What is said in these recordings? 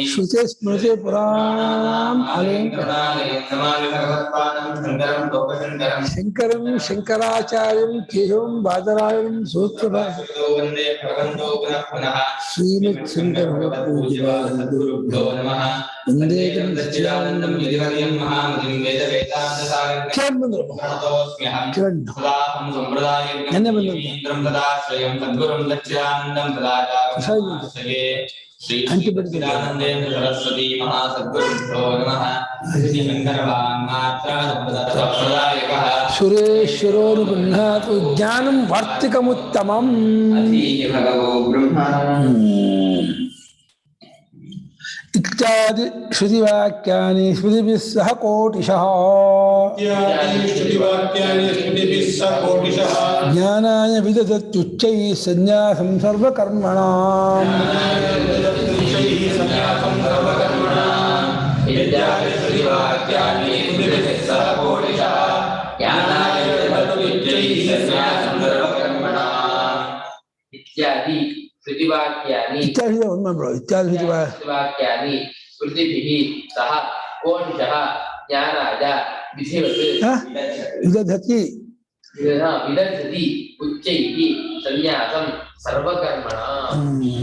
श्रुते स्मृते पुराणानाम् आलयं शंकरं शंकराचार्यं केशवं बादरायणं सूत्रभाष्यं श्रीमद् शंकर भगवद्गीता वंदे सच्चिदानंदं विधिवद्यं महामहिं वेद वेदांत सागरं किरण सरस्वती महासद्गुरुभ्यो नमः। सुरेश्वरोनुगृह्णातु ज्ञानं वार्तिकमुत्तमम्। इत्यादि श्रुतिवाक्यानि स्मृतिभिः सह कोटिशः ज्ञानाय विदधत्युच्चैः सन्न्यासं सर्वकर्मणाम्। इत्यादि श्रुतिवाक्यानि स्मृतिभिः सह कोटिशः ज्ञानाय विदधति उच्चैः सन्न्यासं सर्वकर्मणाम्।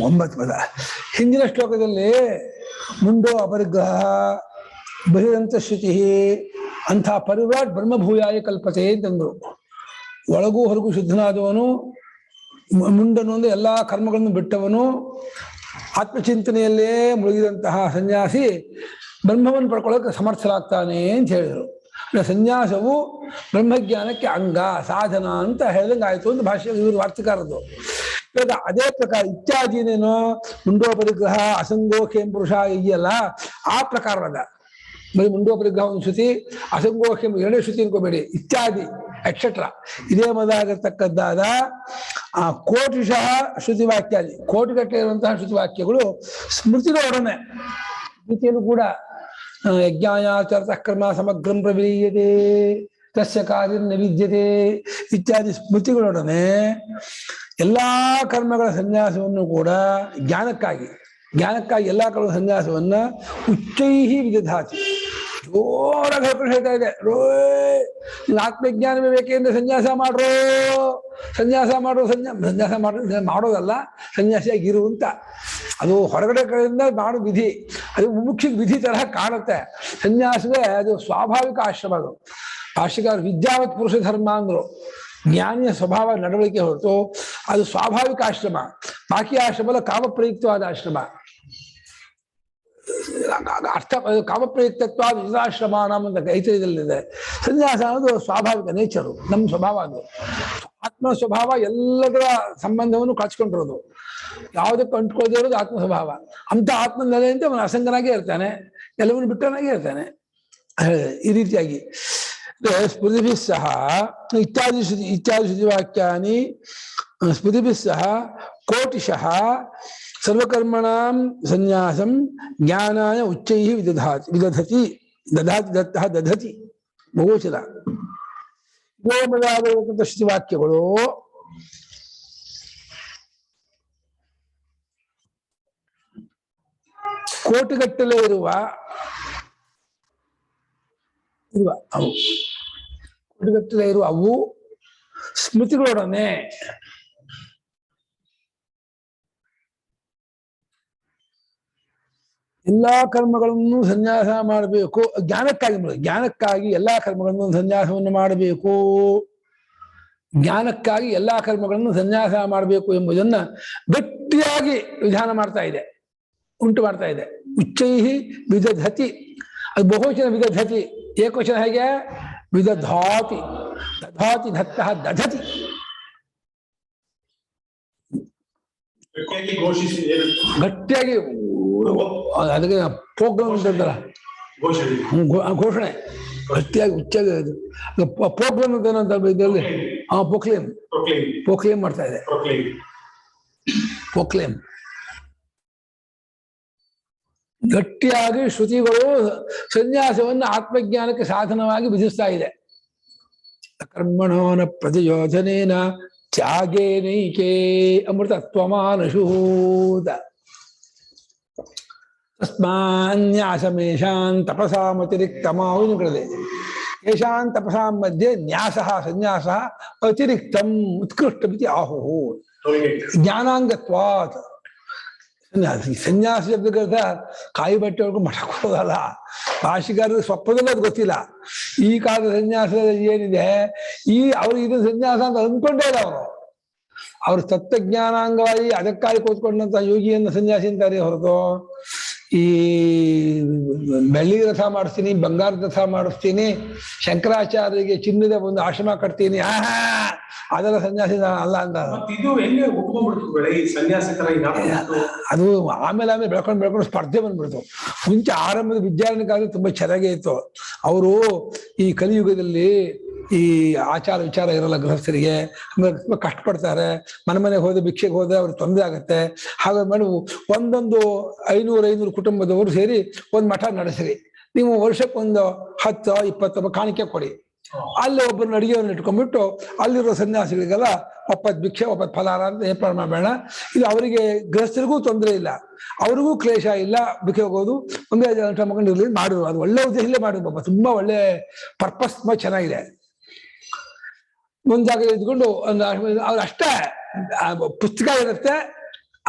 9 ಪದ. ಹಿಂದಿನ ಶ್ಲೋಕದಲ್ಲಿ ಮುಂಡೋ ಅಪರಿಗ್ರಹ ಬಹಿರಂತ ಶ್ರುತಿ ಅಂಥ ಪರಿವ್ರಾಟ್ ಬ್ರಹ್ಮಭೂಯಾಯ ಕಲ್ಪತೆ ಅಂತಂದ್ರು. ಒಳಗೂ ಹೊರಗೂ ಶುದ್ಧನಾದವನು, ಮುಂಡನು ಅಂದ್ರೆ ಎಲ್ಲಾ ಕರ್ಮಗಳನ್ನು ಬಿಟ್ಟವನು, ಆತ್ಮಚಿಂತನೆಯಲ್ಲೇ ಮುಳುಗಿದಂತಹ ಸನ್ಯಾಸಿ ಬ್ರಹ್ಮವನ್ನು ಪಡ್ಕೊಳ್ಳೋಕೆ ಸಮರ್ಥರಾಗ್ತಾನೆ ಅಂತ ಹೇಳಿದರು. ಸನ್ಯಾಸವು ಬ್ರಹ್ಮಜ್ಞಾನಕ್ಕೆ ಅಂಗ ಸಾಧನ ಅಂತ ಹೇಳ್ದಂಗೆ ಆಯ್ತು ಅಂತ ಭಾಷೆ ಇವರು ವಾರ್ತಿಕಾರದ್ದು. ಇವಾಗ ಅದೇ ಪ್ರಕಾರ ಇತ್ಯಾದಿನೇನೋ ಮುಂಡೋಪರಿಗ್ರಹ ಅಸಂಗೋಖ್ಯಂ ಪುರುಷ ಇದೆಯಲ್ಲ, ಆ ಪ್ರಕಾರದ ಬರೀ ಮುಂಡೋಪರಿಗ್ರಹ ಒಂದು ಶ್ರುತಿ, ಅಸಂಗೋಖ್ಯಂ 2 ಶ್ರುತಿ ಅನ್ಕೋಬೇಡಿ, ಇತ್ಯಾದಿ ಎಕ್ಸೆಟ್ರಾ ಇದೇ ಮೊದಲಾಗಿರ್ತಕ್ಕದ್ದಾದ ಕೋಟಿಶಃ ಶ್ರುತಿವಾಕ್ಯಾದಿ, ಕೋಟಿಗಟ್ಟಲೆ ಇರುವಂತಹ ಶ್ರುತಿವಾಕ್ಯಗಳು ಸ್ಮೃತಿಗಳೊಡನೆ ಸ್ಮೃತಿಯಲ್ಲೂ ಕೂಡ ಯಜ್ಞಾಯಾಚರತ ಕರ್ಮ ಸಮಗ್ರಂ ಪ್ರವೀಯತೆ ತಸ್ಯ ಕಾರ್ಯನ ವಿದ್ಯತೆ ಇತ್ಯಾದಿ ಸ್ಮೃತಿಗಳೊಡನೆ ಎಲ್ಲಾ ಕರ್ಮಗಳ ಸನ್ಯಾಸವನ್ನು ಕೂಡ ಜ್ಞಾನಕ್ಕಾಗಿ ಎಲ್ಲಾ ಕರ್ಮಗಳ ಸನ್ಯಾಸವನ್ನ ಉಚ್ಚೈಹಿ ವಿದಧಾತಿ, ಜೋರಾಗಿ ಹೇಳ್ತಾ ಇದೆ. ಆತ್ಮಜ್ಞಾನವೇ ಬೇಕೆಂದ್ರೆ ಸನ್ಯಾಸ ಮಾಡೋದಲ್ಲ, ಸನ್ಯಾಸಿಯಾಗಿರು ಅಂತ. ಅದು ಹೊರಗಡೆ ಕಡೆಯಿಂದ ಮಾಡೋ ವಿಧಿ, ಅದು ಮುಖ್ಯ ವಿಧಿ ತರಹ ಕಾಣುತ್ತೆ. ಸನ್ಯಾಸವೇ ಅದು ಸ್ವಾಭಾವಿಕ ಆಶ್ರಮ. ಅದು ಭಾಷ್ಯಕಾರ ವಿದ್ಯಾವತ್ ಪುರುಷ ಧರ್ಮ ಅಂದ್ರು. ಜ್ಞಾನಿಯ ಸ್ವಭಾವ ನಡವಳಿಕೆ ಹೊರತು ಅದು ಸ್ವಾಭಾವಿಕ ಆಶ್ರಮ. ಬಾಕಿ ಆಶ್ರಮ ಕಾಮಪ್ರಯುಕ್ತವಾದ ಆಶ್ರಮ. ಅರ್ಥ ಕಾಮಪ್ರಯುಕ್ತತ್ವ ವಿಧಾಶ್ರಮ ಅಂತ ಐತರ್ಯದಲ್ಲಿದೆ. ಸನ್ಯಾಸ ಅನ್ನೋದು ಸ್ವಾಭಾವಿಕ ನೇಚರು, ನಮ್ಮ ಸ್ವಭಾವ. ಅದು ಆತ್ಮ ಸ್ವಭಾವ ಎಲ್ಲದರ ಸಂಬಂಧವನ್ನು ಕಳ್ಸ್ಕೊಂಡಿರೋದು, ಯಾವುದಕ್ಕೆ ಅಂಟ್ಕೊಳ್ಳದೆ ಇರೋದು ಆತ್ಮ ಸ್ವಭಾವ. ಅಂತ ಆತ್ಮ ನೆಲೆಯಂತೆ ಅವನು ಅಸಂಗನಾಗೇ ಇರ್ತಾನೆ, ಎಲ್ಲವನ್ನು ಬಿಟ್ಟನಾಗೇ ಇರ್ತಾನೆ. ಈ ರೀತಿಯಾಗಿ ಸ್ಮೃತಿಭಿಃ ಸಹ ಇತ್ಯಾದಿ ಶ್ರುತಿವಾಕ್ಯಾನಿ ಸ್ಮೃತಿಭಿಃ ಸಹ ಕೋಟಿಶಃ ಸರ್ವಕರ್ಮಣಾಂ ಸನ್ಯಾಸಂ ಜ್ಞಾನಾಯ ಉಚ್ಚೈಃ ದಧತಿ ಬಹುವಚನ. ಮೊದಲಾಗಿರತಕ್ಕಂಥ ಶ್ರುತಿವಾಕ್ಯಗಳು ಕೋಟಿಗಟ್ಟಲೆ ಇರುವ ಅವು ಸ್ಮೃತಿಗಳೊಡನೆ ಎಲ್ಲಾ ಕರ್ಮಗಳನ್ನು ಸನ್ಯಾಸ ಮಾಡಬೇಕು. ಜ್ಞಾನಕ್ಕಾಗಿ ಎಲ್ಲಾ ಕರ್ಮಗಳನ್ನು ಸನ್ಯಾಸವನ್ನು ಮಾಡಬೇಕು. ಜ್ಞಾನಕ್ಕಾಗಿ ಎಲ್ಲಾ ಕರ್ಮಗಳನ್ನು ಸನ್ಯಾಸ ಮಾಡಬೇಕು ಎಂಬುದನ್ನ ಗಟ್ಟಿಯಾಗಿ ವಿಧಾನ ಮಾಡ್ತಾ ಇದೆ, ಉಂಟು ಮಾಡ್ತಾ ಇದೆ. ಉಚ್ಚೈಹಿ ವಿದಧತಿ, ಅದು ಬಹುವಚನ ವಿದಧತಿ. ಏಕವಚನ ಹೇಗೆ? ವಿದಧಾತಿ, ದಧಾತಿ, ದತ್ತಃ ದಧತಿ. ಗಟ್ಟಿಯಾಗಿ ಅದಕ್ಕೆ ಪ್ರೋಗ್ರಾಮ್ ಅಂತಂತಾರ, ಘೋಷಣೆ ಗಟ್ಟಿಯಾಗಿ ಉಚ್ಚಾಗಿ ಪ್ರೋಗ್ರಾಮ್ ಅಂತ ಏನಂತ ಇದರಲ್ಲಿ ಪೋಕ್ಲೇಮ್ ಮಾಡ್ತಾ ಇದೆ. ಪೋಕ್ಲೇಮ್ ಗಟ್ಟಿಯಾಗಿ ಶ್ರುತಿಗಳು ಸನ್ಯಾಸವನ್ನು ಆತ್ಮಜ್ಞಾನಕ್ಕೆ ಸಾಧನವಾಗಿ ವಿಧಿಸ್ತಾ ಇದೆ. ಕರ್ಮಣೋನ ಪ್ರತಿಯೋಜನೇನ ತ್ಯಾಗೇನೈಕೆ ಅಮೃತತ್ವಮಾನಶೂತ. ತಸ್ಮಾನ್ಯಾಸಮೇಷಾನ್ ತಪಸಾಮತಿರಿಕ್ತಮಾವಿನ ಕಳೆದೆ ಯಶಾನ್ ತಪಸಾಂ ಮಧ್ಯೆ ನ್ಯಾಸಃ ಸನ್ಯಾಸಃ ಅತಿರಿಕ್ತಂ ಉತ್ಕೃಷ್ಟಮಿತಿ ಆಹುಹು ಜ್ಞಾನಾಂಗತ್ವಾತ್. ಸನ್ಯಾಸ ಶಬ್ದಕ್ಕರ್ಥ ಕಾಯಿ ಬಟ್ಟೆ ಹೊಡ್ಕೊಂಡು ಮಠ ಕೊಡೋದಲ್ಲ. ಭಾಷಿಗಾರರು ಸ್ವಪ್ನದಲ್ಲೂ ಅದು ಗೊತ್ತಿಲ್ಲ. ಈ ಕಾಲದ ಸನ್ಯಾಸ ಏನಿದೆ, ಅವ್ರಿಗೆ ಇದು ಸನ್ಯಾಸ ಅಂತ ಅಂದ್ಕೊಂಡೇ ಇಲ್ಲ ಅವರು. ಅವ್ರು ತತ್ವಜ್ಞಾನಾಂಗವಾಗಿ ಅದಕ್ಕಾಗಿ ಕೂತ್ಕೊಂಡಂತ ಯೋಗಿಯನ್ನು ಸನ್ಯಾಸಿ ಅಂತಾರೆ ಹೊರತು ಈ ಬೆಳ್ಳಿ ರಥ ಮಾಡಿಸ್ತೀನಿ, ಬಂಗಾರದ ರಥ ಮಾಡಿಸ್ತೀನಿ, ಶಂಕರಾಚಾರ್ಯರಿಗೆ ಚಿನ್ನದ ಒಂದು ಆಶ್ರಮ ಕಟ್ತೀನಿ, ಅದೆಲ್ಲ ಸನ್ಯಾಸಿ ಅಲ್ಲ ಅಂತ. ಅದು ಆಮೇಲೆ ಬೆಳ್ಕೊಂಡು ಸ್ಪರ್ಧೆ ಬಂದ್ಬಿಡ್ತು. ಮುಂಚೆ ಆರಂಭದ ವಿದ್ಯಾರ್ಥಿಗಾದ್ರೆ ತುಂಬಾ ಚೆನ್ನಾಗೇ ಇತ್ತು. ಅವರು ಈ ಕಲಿಯುಗದಲ್ಲಿ ಈ ಆಚಾರ ವಿಚಾರ ಇರಲ್ಲ ಗೃಹಸ್ಥರಿಗೆ, ತುಂಬಾ ಕಷ್ಟಪಡ್ತಾರೆ. ಮನೆಗೆ ಹೋದ ಭಿಕ್ಷೆಗೆ ಹೋದ್ರೆ ಅವ್ರಿಗೆ ತೊಂದರೆ ಆಗುತ್ತೆ. ಹಾಗಾಗಿ ಮಾಡಿ ಒಂದೊಂದು 500 ಕುಟುಂಬದವರು ಸೇರಿ ಒಂದ್ ಮಠ ನಡೆಸಿರಿ. ನೀವು ವರ್ಷಕ್ಕೊಂದು 10-20 ಕಾಣಿಕೆ ಕೊಡಿ. ಅಲ್ಲಿ ಒಬ್ಬರನ್ನ ಅಡಿಗೆಯನ್ನು ಇಟ್ಕೊಂಡ್ಬಿಟ್ಟು ಅಲ್ಲಿರೋ ಸನ್ಯಾಸಿಗಳಿಗೆಲ್ಲ ಒಪ್ಪತ್ತು ಭಿಕ್ಷೆ ಒಪ್ಪತ್ತು ಫಲಾರ ಅಂತ ಏರ್ಪಾಡು ಮಾಡಬೇಡ. ಇದು ಅವರಿಗೆ ಗೃಹಸ್ಥರಿಗೂ ತೊಂದರೆ ಇಲ್ಲ, ಅವ್ರಿಗೂ ಕ್ಲೇಶ ಇಲ್ಲ. ಭಿಕ್ಷೆ ಹೋಗೋದು ಒಂದೇ ಮಗೊಂಡಿರ್ಲಿ ಮಾಡಿದ್ರು. ಅದು ಒಳ್ಳೆ ಉದ್ದೇಶದಲ್ಲೇ ಮಾಡಿದ್ರು ಪಾಪ. ತುಂಬಾ ಒಳ್ಳೆ ಪರ್ಪಸ್ ತುಂಬಾ ಚೆನ್ನಾಗಿದೆ. ಒಂದ್ ಜಾಗ ಇದ್ಕೊಂಡು ಅವ್ರು ಅಷ್ಟೇ ಪುಸ್ತಕ ಇರುತ್ತೆ,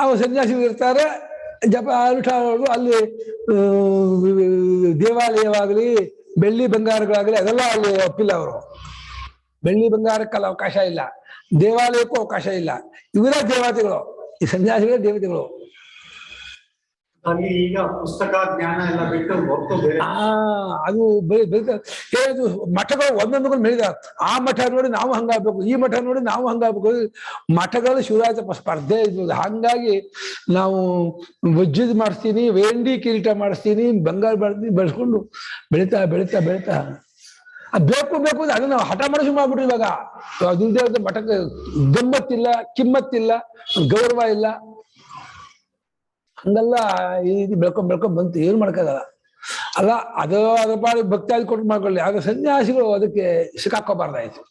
ಅವ್ರು ಸನ್ಯಾಸಿಗಳು ಇರ್ತಾರೆ, ಜಪ ಅನುಷ್ಠಾನಗಳು. ಅಲ್ಲಿ ದೇವಾಲಯವಾಗಲಿ ಬೆಳ್ಳಿ ಬಂಗಾರಗಳಾಗಲಿ ಅದೆಲ್ಲ ಅಲ್ಲಿ ಒಪ್ಪಿಲ್ಲ ಅವರು. ಬೆಳ್ಳಿ ಬಂಗಾರಕ್ಕಲ್ಲ ಅವಕಾಶ ಇಲ್ಲ, ದೇವಾಲಯಕ್ಕೂ ಅವಕಾಶ ಇಲ್ಲ. ಇವರೇ ದೇವತೆಗಳು, ಈ ಸನ್ಯಾಸಿಗಳೇ ದೇವತೆಗಳು. ಈಗ ಪುಸ್ತಕ ಜ್ಞಾನ ಎಲ್ಲ ಬಿಟ್ಟು ಅದು ಏನಾದ್ರು ಮಠಗಳು ಒಂದೊಂದುಗಳು ಬೆಳೆದ. ಆ ಮಠ ನೋಡಿ ನಾವು ಹಂಗಾಗ್ಬೇಕು, ಈ ಮಠ ನೋಡಿ ನಾವು ಹಂಗಾಗ್ಬೇಕು. ಮಠಗಳು ಶಿವರಾಜ ಸ್ಪರ್ಧೆ ಇದ್ವು. ಹಂಗಾಗಿ ನಾವು ವಜ್ರದ ಮಾಡಿಸ್ತೀನಿ, ವೇಂಡಿ ಕಿರೀಟ ಮಾಡಿಸ್ತೀನಿ, ಬಂಗಾರ ಬೆಳೆಸ್ಕೊಂಡು ಬೆಳಿತಾ ಬೆಳಿತಾ ಬೆಳಿತಾ ಬೇಕು ಬೇಕು ಅದನ್ನ ಹಠ ಮಾಡಿಸಿ ಮಾಡ್ಬಿಟ್ರು. ಇವಾಗ ದುರ್ದೇವತೆ ಮಠಕ್ಕೆ ಗಮ್ಮತ್ತಿಲ್ಲ, ಕಿಮ್ಮತ್ತಿಲ್ಲ, ಗೌರವ ಇಲ್ಲ. ಹಂಗೆಲ್ಲ ಈ ರೀತಿ ಬೆಳ್ಕೊಂಡ್ ಬಂತು. ಏನು ಮಾಡ್ಕೋದಲ್ಲ ಅಲ್ಲ. ಅದ್ರ ಪಾಡಿ ಭಕ್ತಾದಿ ಕೊಟ್ಟು ಮಾಡ್ಕೊಳ್ಳಿ. ಆಗ ಸನ್ಯಾಸಿಗಳು ಅದಕ್ಕೆ ಸಿಕ್ಕಾಕೋಬಾರ್ದಾಯ್ತು.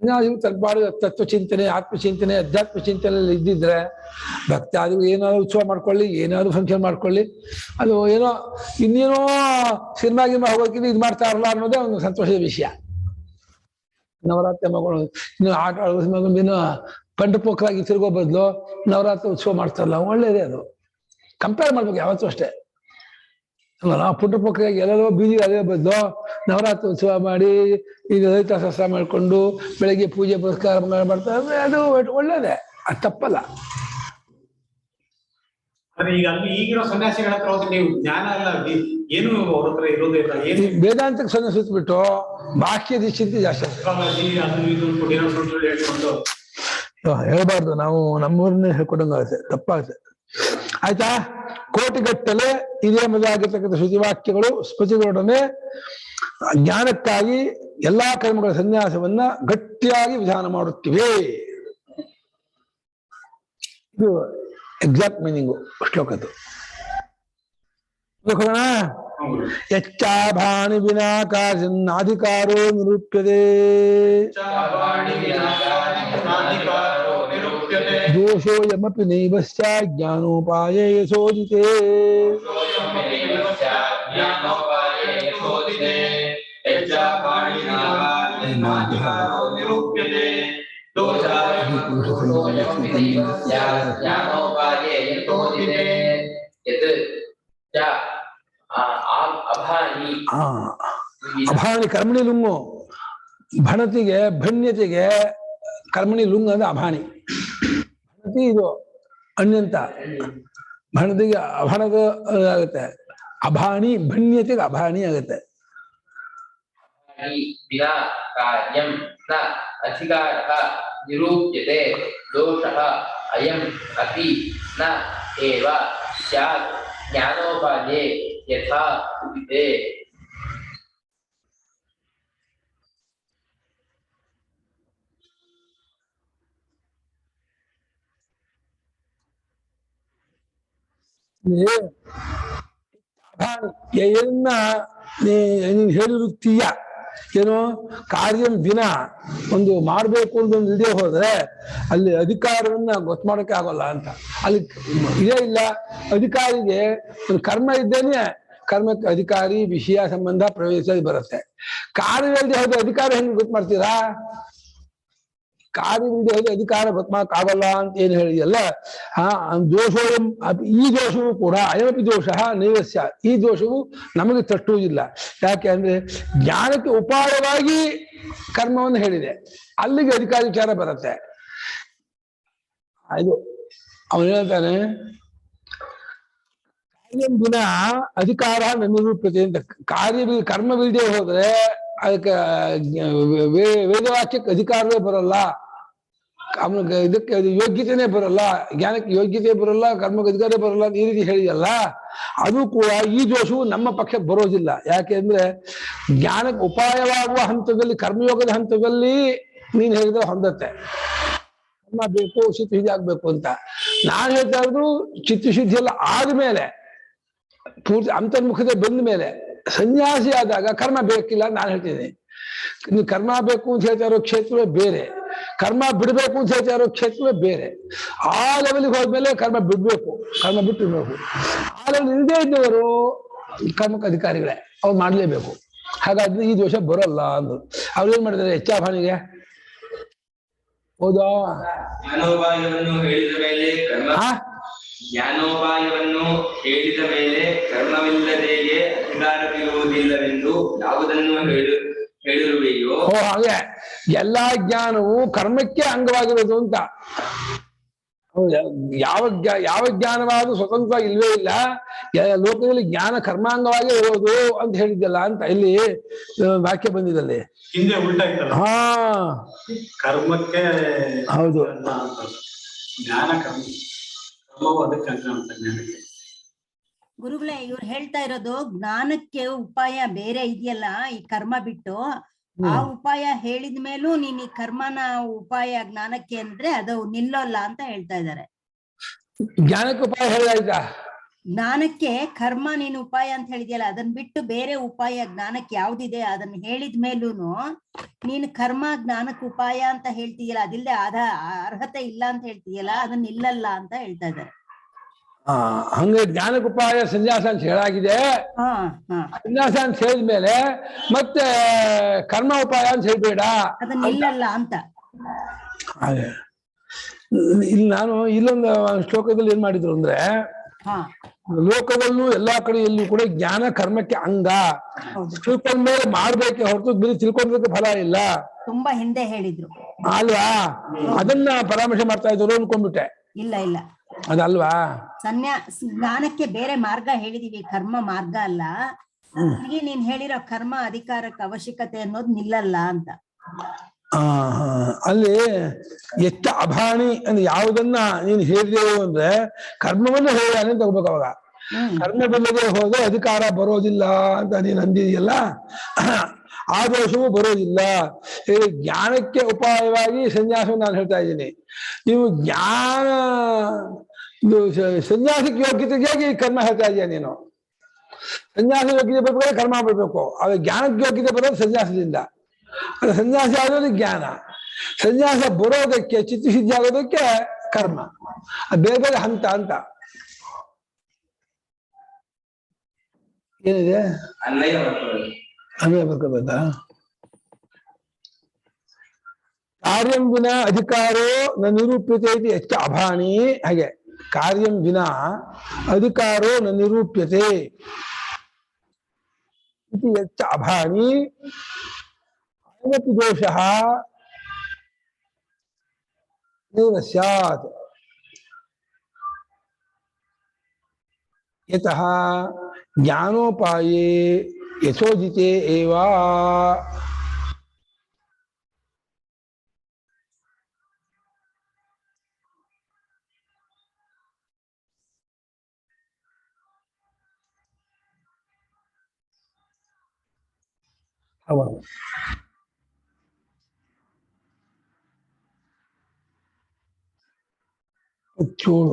ಸನ್ಯಾಸಿಗಳು ತಲ್ಪಾಡು ತತ್ವಚಿಂತನೆ, ಆತ್ಮಚಿಂತನೆ, ಅಧ್ಯಾತ್ಮ ಚಿಂತನೆಯಲ್ಲಿ ಇದ್ದಿದ್ರೆ ಭಕ್ತಾದಿಗಳು ಏನಾದ್ರು ಉತ್ಸವ ಮಾಡ್ಕೊಳ್ಳಿ, ಏನಾದ್ರು ಫಂಕ್ಷನ್ ಮಾಡ್ಕೊಳ್ಳಿ. ಅದು ಏನೋ ಇನ್ನೇನೋ ಸಿನಿಮಾ ಗಿನಿಮಾ ಹೋಗೋಕ್ಕಿಂತ ಇದು ಮಾಡ್ತಾರಲ್ಲ ಅನ್ನೋದೇ ಒಂದು ಸಂತೋಷದ ವಿಷಯ. ನವರಾತ್ರಿ ಮಗಳು ಇನ್ನು ಆಟ ಆಡೋ ಮಗು ಇನ್ನು ಪಂಡಪೋಕರಾಗಿ ತಿರುಗೋ ಬದಲು ನವರಾತ್ರಿ ಉತ್ಸವ ಮಾಡ್ತಾರಲ್ಲ, ಒಳ್ಳೇದೇ. ಅದು ಕಂಪೇರ್ ಮಾಡ್ಬೇಕು ಯಾವತ್ತೂ ಅಷ್ಟೇ ಅಲ್ಲ. ಪುಟ್ಟಪೋಕರಾಗಿ ಎಲ್ಲೆಲ್ಲೋ ಬೀದಿ ಅದೇ ಬದಲು ನವರಾತ್ರಿ ಉತ್ಸವ ಮಾಡಿ ಈಗ ಲಲಿತಾ ಸಹಸ್ರ ಮಾಡ್ಕೊಂಡು ಬೆಳಗ್ಗೆ ಪೂಜೆ ಪುರಸ್ಕಾರ ಮಾಡ್ತಾರೆ, ಅದು ಒಳ್ಳೇದೇ, ಅದು ತಪ್ಪಲ್ಲ. ಈಗ ಅಲ್ಲಿ ಈಗಿರೋ ಸನ್ಯಾಸಿಗಳ ಹತ್ರ ಹೋದ್ರೆ ನೀವು ಜ್ಞಾನ ಎಲ್ಲ ಏನು ಅವ್ರ ಹತ್ರ ಇರೋದಿಲ್ಲ. ಏನು ವೇದಾಂತಕ್ಕೆ ಸನ್ಯಾಸಿಬಿಟ್ಟು ಬಾಹ್ಯ ಚಿಂತೆ ಜಾಸ್ತಿ ಹೇಳ್ಬಾರ್ದು. ನಾವು ನಮ್ಮೂರನ್ನೇ ಹೇಳ್ಕೊಡಂಗಾಗುತ್ತೆ, ತಪ್ಪಾಗುತ್ತೆ. ಆಯ್ತಾ? ಕೋಟಿಗಟ್ಟಲೆ ಇದೇ ಮೊದಲಾಗಿರ್ತಕ್ಕಂಥ ಶ್ರುತಿವಾಕ್ಯಗಳು ಸ್ಮೃತಿಗಳೊಡನೆ ಜ್ಞಾನಕ್ಕಾಗಿ ಎಲ್ಲಾ ಕರ್ಮಗಳ ಸನ್ಯಾಸವನ್ನ ಗಟ್ಟಿಯಾಗಿ ವಿಧಾನ ಮಾಡುತ್ತಿವೆ. ಇದು ಎಕ್ಸಾಕ್ಟ್ ಮೀನಿಂಗು ಶ್ಲೋಕದ್ದು. ಯಚ್ಚಾಭಾನಿ ವಿನಾಕಾರ್ಯನ್ನಾಧಿಕಾರೋ ನಿರೂಪ್ಯತೆ ದೋಷೋಯಮಪಿ ನೈವ ಸ್ಯಾತ್ ಜ್ಞಾನೋಪಾಯೇ ಯಶೋದಿತೇ. ಅಭಾನಿ ಕರ್ಮಣಿ ಲುಂಗು. ಭಣತಿಗೆ ಭಣ್ಯತೆಗೆ ಕರ್ಮಣಿ ಲುಂಗ್ ಅಂದ್ರೆ ಅಭಾನಿ. ಭಣತಿ ಇದು ಅಣ್ಯಂತ, ಭಣತಿಗೆ ಅಭಣದ ಆಗುತ್ತೆ. ಅಭಾನಿ ಭಣ್ಯತೆಗೆ ಅಭಾನಿ ಆಗುತ್ತೆ. ವಿನಾ ಕಾರ್ಯಂ ನ ಅಧಿಕಾರಃ ನಿರೂಪ್ಯತೆ ದೋಷಃ ಅಯಂ ಅಪಿ ನ ಏವ ಸ್ಯಾತ್ ಜ್ಞಾನೋಪಾಯೇ ಯಥಾ ಉದಿತೆ. ಏನ ನೀನು ಹೇಳಿರುತ್ತೀಯ ಏನು ಕಾರ್ಯಂ ದಿನ ಒಂದು ಮಾಡಬೇಕು ಅಂತ ಒಂದು ಇದೇ ಹೋದ್ರೆ ಅಲ್ಲಿ ಅಧಿಕಾರವನ್ನ ಗೊತ್ತು ಮಾಡೋಕೆ ಆಗೋಲ್ಲ ಅಂತ. ಅಲ್ಲಿ ಇದೇ ಇಲ್ಲ, ಅಧಿಕಾರಿಗೆ ಒಂದು ಕರ್ಮ ಇದ್ದೇನೆ, ಕರ್ಮಕ್ಕೆ ಅಧಿಕಾರಿ ವಿಷಯ ಸಂಬಂಧ ಪ್ರವೇಶ ಬರುತ್ತೆ. ಕಾರ್ಯವಿಲ್ಲದೆ ಹೋದ ಅಧಿಕಾರ ಹೆಂಗೆ ಗೊತ್ತು ಮಾಡ್ತೀರಾ? ಕಾರ್ಯವಿಲ್ಲದೆ ಹೋದ ಅಧಿಕಾರ ಗೊತ್ತು ಮಾಡಕ್ಕಾಗಲ್ಲ ಅಂತ ಏನು ಹೇಳಿದಲ್ಲ. ದೋಷೋ ಈ ದೋಷವೂ ಕೂಡ ಅಯಮಪಿ ದೋಷ ನೈವಸ್ಯ, ಈ ದೋಷವು ನಮಗೆ ತಟ್ಟುವುದಿಲ್ಲ. ಯಾಕೆ ಅಂದ್ರೆ ಜ್ಞಾನಕ್ಕೆ ಉಪಾಯವಾಗಿ ಕರ್ಮವನ್ನು ಹೇಳಿದೆ, ಅಲ್ಲಿಗೆ ಅಧಿಕಾರ ವಿಚಾರ ಬರುತ್ತೆ. ಇದು ಅವನು ಹೇಳ್ತಾನೆ, ಕಾರ್ಯಂ ದಿನ ಅಧಿಕಾರ ನಿರೂಪ್ಯತೆ ಅಂತ. ಕರ್ಮವಿಲ್ಲದೆ ಹೋದ್ರೆ ಅದಕ್ಕೆ ವೇದವಾಕ್ಯಕ್ಕೆ ಅಧಿಕಾರವೇ ಬರಲ್ಲ, ಅವನಿಗೆ ಇದಕ್ಕೆ ಯೋಗ್ಯತೆನೇ ಬರಲ್ಲ, ಜ್ಞಾನಕ್ಕೆ ಯೋಗ್ಯತೆ ಬರಲ್ಲ, ಕರ್ಮಕ್ಕೆ ಅಧಿಕಾರ ಬರಲ್ಲ ಈ ರೀತಿ ಹೇಳಿದಲ್ಲ. ಅದು ಕೂಡ ಈ ದೋಷವು ನಮ್ಮ ಪಕ್ಷಕ್ಕೆ ಬರೋದಿಲ್ಲ. ಯಾಕೆ ಅಂದ್ರೆ ಜ್ಞಾನಕ್ಕೆ ಉಪಾಯವಾಗುವ ಹಂತದಲ್ಲಿ, ಕರ್ಮಯೋಗದ ಹಂತದಲ್ಲಿ ನೀನು ಹೇಳಿದ್ರೆ ಹೊಂದತ್ತೆ. ಕರ್ಮ ಬೇಕು, ಚಿತ್ತಶುದ್ಧಿ ಆಗ್ಬೇಕು ಅಂತ. ನಾನು ಹೇಳ್ತಾ ಇದ್ರು ಚಿತ್ತಶುದ್ಧಿ ಎಲ್ಲ ಆದ್ಮೇಲೆ, ಪೂರ್ತಿ ಅಂತರ್ಮುಖತೆ ಬಂದ ಮೇಲೆ, ಸನ್ಯಾಸಿ ಆದಾಗ ಕರ್ಮ ಬೇಕಿಲ್ಲ ಅಂತ ನಾನು ಹೇಳ್ತೀನಿ. ನೀವು ಕರ್ಮ ಬೇಕು ಅಂತ ಹೇಳ್ತಾ ಇರೋ ಕ್ಷೇತ್ರವೇ ಬೇರೆ, ಕರ್ಮ ಬಿಡಬೇಕು ಅಂತ ಹೇಳ್ತಾ ಇರೋ ಕ್ಷೇತ್ರವೇ ಬೇರೆ. ಆ ಲೆವೆಲ್ಗೆ ಹೋದ್ಮೇಲೆ ಕರ್ಮ ಬಿಡ್ಬೇಕು, ಕರ್ಮ ಬಿಟ್ಟಿರ್ಬೇಕು. ಆ ಲೆವೆಲ್ ಇಲ್ಲದೆ ಇದ್ದವರು ಕರ್ಮಕ್ಕೆ ಅಧಿಕಾರಿಗಳೇ, ಅವ್ರು ಮಾಡ್ಲೇಬೇಕು. ಹಾಗಾದ್ರೆ ಈ ದೋಷ ಬರಲ್ಲ ಅಂದ್ರು. ಅವ್ರು ಏನ್ ಮಾಡಿದ್ದಾರೆ ಹೆಚ್ಚಾಭಾಣಿಗೆ? ಹೌದಾ? ಜ್ಞಾನೋಪಾಯವನ್ನು ಹೇಳಿದ ಮೇಲೆ ಕರ್ಮವಿಲ್ಲದೆಯೇ ಅಧಿಕಾರವಿರುವುದಿಲ್ಲವೆಂದು ಯಾವುದನ್ನು ಹೇಳಿರುವೆಯೋ? ಹಾಗೆ ಎಲ್ಲಾ ಜ್ಞಾನವು ಕರ್ಮಕ್ಕೆ ಅಂಗವಾಗಿರೋದು ಅಂತ. ಯಾವ ಜ್ಞಾನವಾದ್ರೂ ಸ್ವತಂತ್ರ ಇಲ್ವೇ ಇಲ್ಲ, ಲೋಕದಲ್ಲಿ ಜ್ಞಾನ ಕರ್ಮಾಂಗವಾಗಿ ಇರೋದು ಅಂತ ಹೇಳಿದ್ದಲ್ಲ ಅಂತ ಇಲ್ಲಿ ವಾಕ್ಯ ಬಂದಿದಲ್ಲಿ. ಹಿಂದೆ ಉಲ್ಟಾ ಇತ್ತಲ್ಲ, ಹಾ ಕರ್ಮಕ್ಕೆ ಹೌದು, ಜ್ಞಾನ ಕರ್ಮವು ಅದಕ್ಕೆ ಅಂತ ಜ್ಞಾನಕ್ಕೆ. ಗುರುಗಳೇ, ಇವ್ರು ಹೇಳ್ತಾ ಇರೋದು ಜ್ಞಾನಕ್ಕೆ ಉಪಾಯ ಬೇರೆ ಇದೆಯಲ್ಲ, ಈ ಕರ್ಮ ಬಿಟ್ಟು ಆ ಉಪಾಯ ಹೇಳಿದ ಮೇಲೂ ನೀನ್ ಈ ಕರ್ಮನ ಉಪಾಯ ಜ್ಞಾನಕ್ಕೆ ಅಂದ್ರೆ ಅದು ನಿಲ್ಲಲ್ಲ ಅಂತ ಹೇಳ್ತಾ ಇದ್ದಾರೆ. ಜ್ಞಾನಕ್ಕೆ ಉಪಾಯ ಹೇಳಿದ, ಜ್ಞಾನಕ್ಕೆ ಕರ್ಮ ನೀನು ಉಪಾಯ ಅಂತ ಹೇಳಿದ್ಯಲ್ಲ, ಅದನ್ನ ಬಿಟ್ಟು ಬೇರೆ ಉಪಾಯ ಜ್ಞಾನಕ್ಕೆ ಯಾವ್ದಿದೆ ಅದನ್ನ ಹೇಳಿದ ಮೇಲೂನು ನೀನು ಕರ್ಮ ಜ್ಞಾನಕ್ಕೆ ಉಪಾಯ ಅಂತ ಹೇಳ್ತೀಯಲ್ಲ, ಅದಿಲ್ಲದೆ ಅರ್ಹತೆ ಇಲ್ಲ ಅಂತ ಹೇಳ್ತೀಯಲ್ಲ, ಅದನ್ನ ನಿಲ್ಲಲ್ಲ ಅಂತ ಹೇಳ್ತಾ ಇದ್ದಾರೆ. ಹಂಗೆ ಜ್ಞಾನಕ್ಕೆ ಉಪಾಯ ಸನ್ಯಾಸ ಅಂತ ಹೇಳಾಗಿದೆ. ಸನ್ಯಾಸ ಅಂತ ಹೇಳಿದ್ಮೇಲೆ ಮತ್ತೆ ಕರ್ಮ ಉಪಾಯ ಅಂತ ಹೇಳ್ಬೇಡ, ಅದನ್ನ ನಿಲ್ಲಲ್ಲ ಅಂತ. ಹಾಗೆ ಇಲ್ಲಿ ನಾನು ಇಲ್ಲೊಂದು ಶ್ಲೋಕದಲ್ಲಿ ಏನ್ ಮಾಡಿದ್ರು ಅಂದ್ರೆ, ಲೋಕದಲ್ಲೂ ಎಲ್ಲಾ ಕಡೆಯಲ್ಲೂ ಕೂಡ ಜ್ಞಾನ ಕರ್ಮಕ್ಕೆ ಅಂಗ. ತಿಳ್ಕೊಂಡ್ಮೇಲೆ ಮಾಡ್ಬೇಕೆ ಹೊರತು ಬೇರೆ ತಿಳ್ಕೊಂಡ್ಬೇಕು ಫಲ ಇಲ್ಲ. ತುಂಬಾ ಹಿಂದೆ ಹೇಳಿದ್ರು ಅಲ್ವಾ? ಅದನ್ನ ಪರಾಮರ್ಶೆ ಮಾಡ್ತಾ ಇದ್ರು ಅನ್ಕೊಂಡ್ಬಿಟ್ಟೆ. ಇಲ್ಲ ಇಲ್ಲ, ಅದಲ್ವಾ? ಜ್ಞಾನಕ್ಕೆ ಬೇರೆ ಮಾರ್ಗ ಹೇಳಿದೀವಿ, ಕರ್ಮ ಮಾರ್ಗ ಅಲ್ಲ. ಹೀಗೆ ನೀನ್ ಹೇಳಿರೋ ಕರ್ಮ ಅಧಿಕಾರಕ್ಕೆ ಅವಶ್ಯಕತೆ ಅನ್ನೋದು ನಿಲ್ಲಲ್ಲ ಅಂತ. ಅಲ್ಲಿ ಎಷ್ಟ ಅಭಾಣಿ ಅಂದ್ರೆ ಯಾವುದನ್ನ ನೀನು ಹೇಳಿದೆವು ಅಂದ್ರೆ ಕರ್ಮವನ್ನ ಹೇಳಿದಾನೆ ಅಂತ ಹೋಗ್ಬೇಕು. ಅವಾಗ ಕರ್ಮವಿಲ್ಲದೆ ಹೋದ್ರೆ ಅಧಿಕಾರ ಬರೋದಿಲ್ಲ ಅಂತ ನೀನು ಅಂದಿದೆಯಲ್ಲ, ಆ ದೋಷವೂ ಬರೋದಿಲ್ಲ. ಜ್ಞಾನಕ್ಕೆ ಉಪಾಯವಾಗಿ ಸನ್ಯಾಸವನ್ನು ನಾನು ಹೇಳ್ತಾ ಇದ್ದೀನಿ. ನೀವು ಜ್ಞಾನ ಸನ್ಯಾಸಕ್ಕೆ ಯೋಗ್ಯತೆಗೆ ಕರ್ಮ ಹೇಳ್ತಾ ಇದೀಯ ನೀನು. ಸನ್ಯಾಸ ಯೋಗ್ಯತೆ ಬರ್ಬೇಕಾದ್ರೆ ಕರ್ಮ ಬರ್ಬೇಕು, ಅವಾಗ ಜ್ಞಾನಕ್ಕೆ ಯೋಗ್ಯತೆ ಬರೋದು ಸನ್ಯಾಸದಿಂದ. ಅದು ಸನ್ಯಾಸ ಆಗೋದು ಜ್ಞಾನ, ಸನ್ಯಾಸ ಬರೋದಕ್ಕೆ ಚಿತ್ತಶುದ್ಧಿ ಆಗೋದಕ್ಕೆ ಕರ್ಮ. ಬೇರೆ ಬೇರೆ ಹಂತ ಅಂತ ಏನಿದೆ ಅನ್ವಯ ಬರ್ಕೋಬೇಕಾ? ಕಾರ್ಯಂ ವಿನ ಅಧಿಕಾರೋ ನ ನಿರೂಪ್ಯತೆ ಇದು ಹೆಚ್ಚು ಅಭಾಣಿ. ಹಾಗೆ ಕಾರ್ಯಂ ವಿನ ಅಧಿಕಾರೋ ನ ನಿರೂಪ್ಯತೆ ಇದು ಹೆಚ್ಚು ಅಭಾಣಿ. ಅಯಮಪಿ ದೋಷಃ ನೈವ ಸ್ಯಾತ್ ಯತಃ ಜ್ಞಾನೋಪಾಯೇ ಯಥೋಜಿತೆ ಏವ. ಹೌದು, ಚೂಳು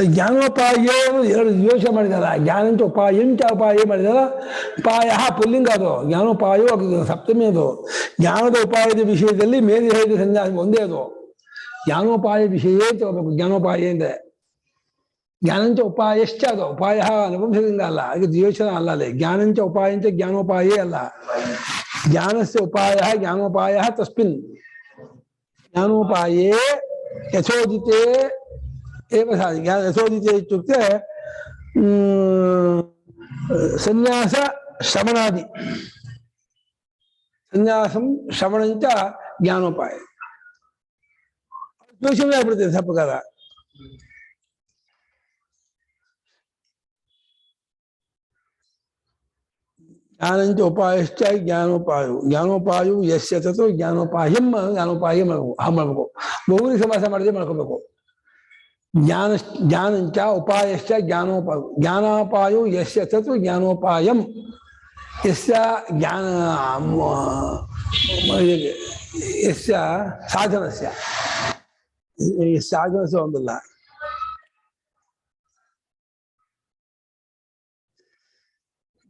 ಜ್ಞಾನೋಪಾಯ ಎರಡು ಯೋಚನೆ ಮಾಡಿದಾರ. ಜ್ಞಾನಂಚ ಉಪಾಯಂಚ ಉಪಾಯ ಮಾಡಿದಾರ. ಉಪಾಯ ಪುಲ್ಲಿಂಗ ಅದು, ಜ್ಞಾನೋಪಾಯ ಅದು ಸಪ್ತಮಿ. ಅದು ಜ್ಞಾನದ ಉಪಾಯದ ವಿಷಯದಲ್ಲಿ ಮೇಲೆ ಹೇಳಿದ ಸನ್ಯಾಸ ಒಂದೇ. ಅದು ಜ್ಞಾನೋಪಾಯ ವಿಷಯ ಅಂತ ಹೋಗ್ಬೇಕು. ಜ್ಞಾನೋಪಾಯ ಅಂದ್ರೆ ಜ್ಞಾನಂಚ ಉಪಾಯಶ್ಚ, ಅದು ಉಪಾಯ ನಪುಂಸಕಲಿಂಗ ಅಲ್ಲ, ಅದಕ್ಕೆ ಯೋಚನೆ ಅಲ್ಲ. ಅಲ್ಲೇ ಜ್ಞಾನಂಚ ಉಪಾಯಂಚ ಜ್ಞಾನೋಪಾಯೇ ಅಲ್ಲ. ಜ್ಞಾನಸ್ಯ ಉಪಾಯ ಜ್ಞಾನೋಪಾಯ ತಸ್ಮಿನ್ ಜ್ಞಾನೋಪಾಯೇ ಯಥೋದಿತೆ ಏವ ಸಾಧಿ. ಯಥೋದಿತೆ ಇತ್ಯುಕ್ತೆ ಸನ್ಯಾಸ ಶ್ರವಣಾದಿ. ಸನ್ಯಾಸಂ ಶ್ರವಣಂಚ ಜ್ಞಾನೋಪಾಯ. ಯೋಚನೆ ಆಗ್ಬಿಡ್ತದೆ ಸ್ವಲ್ಪ ಕಾಲ. ಜ್ಞಾನಂಚ ಉಪಾಯಶ್ಚ ಜ್ಞಾನೋಪಾಯು. ಜ್ಞಾನೋಪಾಯು ಯಸ್ಯ ತಥೋ ಜ್ಞಾನೋಪಾಯಂ. ಜ್ಞಾನೋಪಾಯ ಮಾಡ್ಬೇಕು. ಬಹುರಿ ಸಮಾಸ ಮಾಡಿದ್ರೆ ಮಾಡ್ಕೋಬೇಕು. ಜ್ಞಾನಂಚ ಉಪಾಯಶ್ಚ ಜ್ಞಾನೋಪಾಯು. ಜ್ಞಾನೋಪಾಯು ಯಸ್ಯ ತಥೋ ಜ್ಞಾನೋಪಾಯಂ. ಯಸ್ಯ ಜ್ಞಾನ ಯಸ್ಯ ಸಾಧನಸ್ಯ. ಸಾಧನಸ್ಯ ಒಂದಲ್ಲ.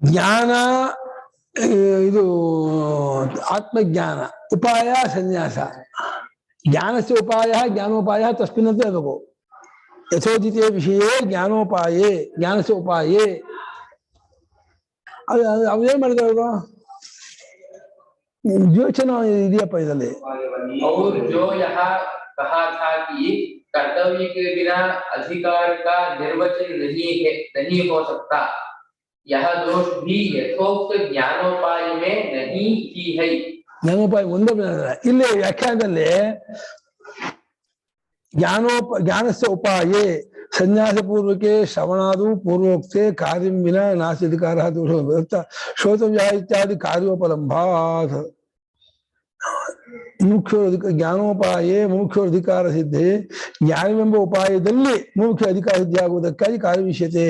ಜ್ಞಾನ ಇದು ಆತ್ಮಜ್ಞಾನ, ಉಪಾಯ ಸನ್ಯಾಸ. ಜ್ಞಾನಸ್ಯ ಉಪಾಯ ಜ್ಞಾನೋಪಾಯ ತಸ್ಮಿನ್ ಅಂತ ಹೇಳ್ಬೇಕು. ಯಥೋದಿತೆ ವಿಷಯೇ ಜ್ಞಾನೋಪಾಯೇ ಜ್ಞಾನಸ್ಯ ಉಪಾಯೇ. ಅವೇನ್ ಮಾಡಿದ್ರು ಅವರು? ಯೋಚನೆ ಇದೆಯಪ್ಪ ಇದರಲ್ಲಿ. और जो यहाँ कहा था कि कर्तव्य के बिना अधिकार का निर्वचन नहीं हो सकता, यह दोष भी यथोक्त ज्ञानोपाय में नहीं की है. ಜ್ಞಾನೋಪಾಯ ಒಂದೇ. ಇಲ್ಲಿ ವ್ಯಾಖ್ಯಾನದಲ್ಲಿ ಜ್ಞಾನಸ್ಯ ಉಪಾಯೇ ಸನ್ಯಾಸ ಪೂರ್ವಕೆ ಶ್ರವಣಾದು ಪೂರ್ವೋಕ್ತೆ ಕಾರ್ಯಂ ವಿನ ನಾಸ್ಯಧಿಕಾರ ದೋಷ ಶ್ರೋತವ್ಯ ಇತ್ಯಾದಿ ಕಾರ್ಯೋಪಲಂಭಾತ್. ಜ್ಞಾನೋಪಾಯೇ ಮುಖ್ಯ ಅಧಿಕಾರ ಸಿದ್ಧಿ. ಜ್ಞಾನವೆಂಬ ಉಪಾಯದಲ್ಲಿ ಮುಖ್ಯ ಅಧಿಕಾರ ಸಿದ್ಧಿ ಆಗುವುದಕ್ಕಾಗಿ ಕಾರ್ಯವಿಷ್ಯತೆ.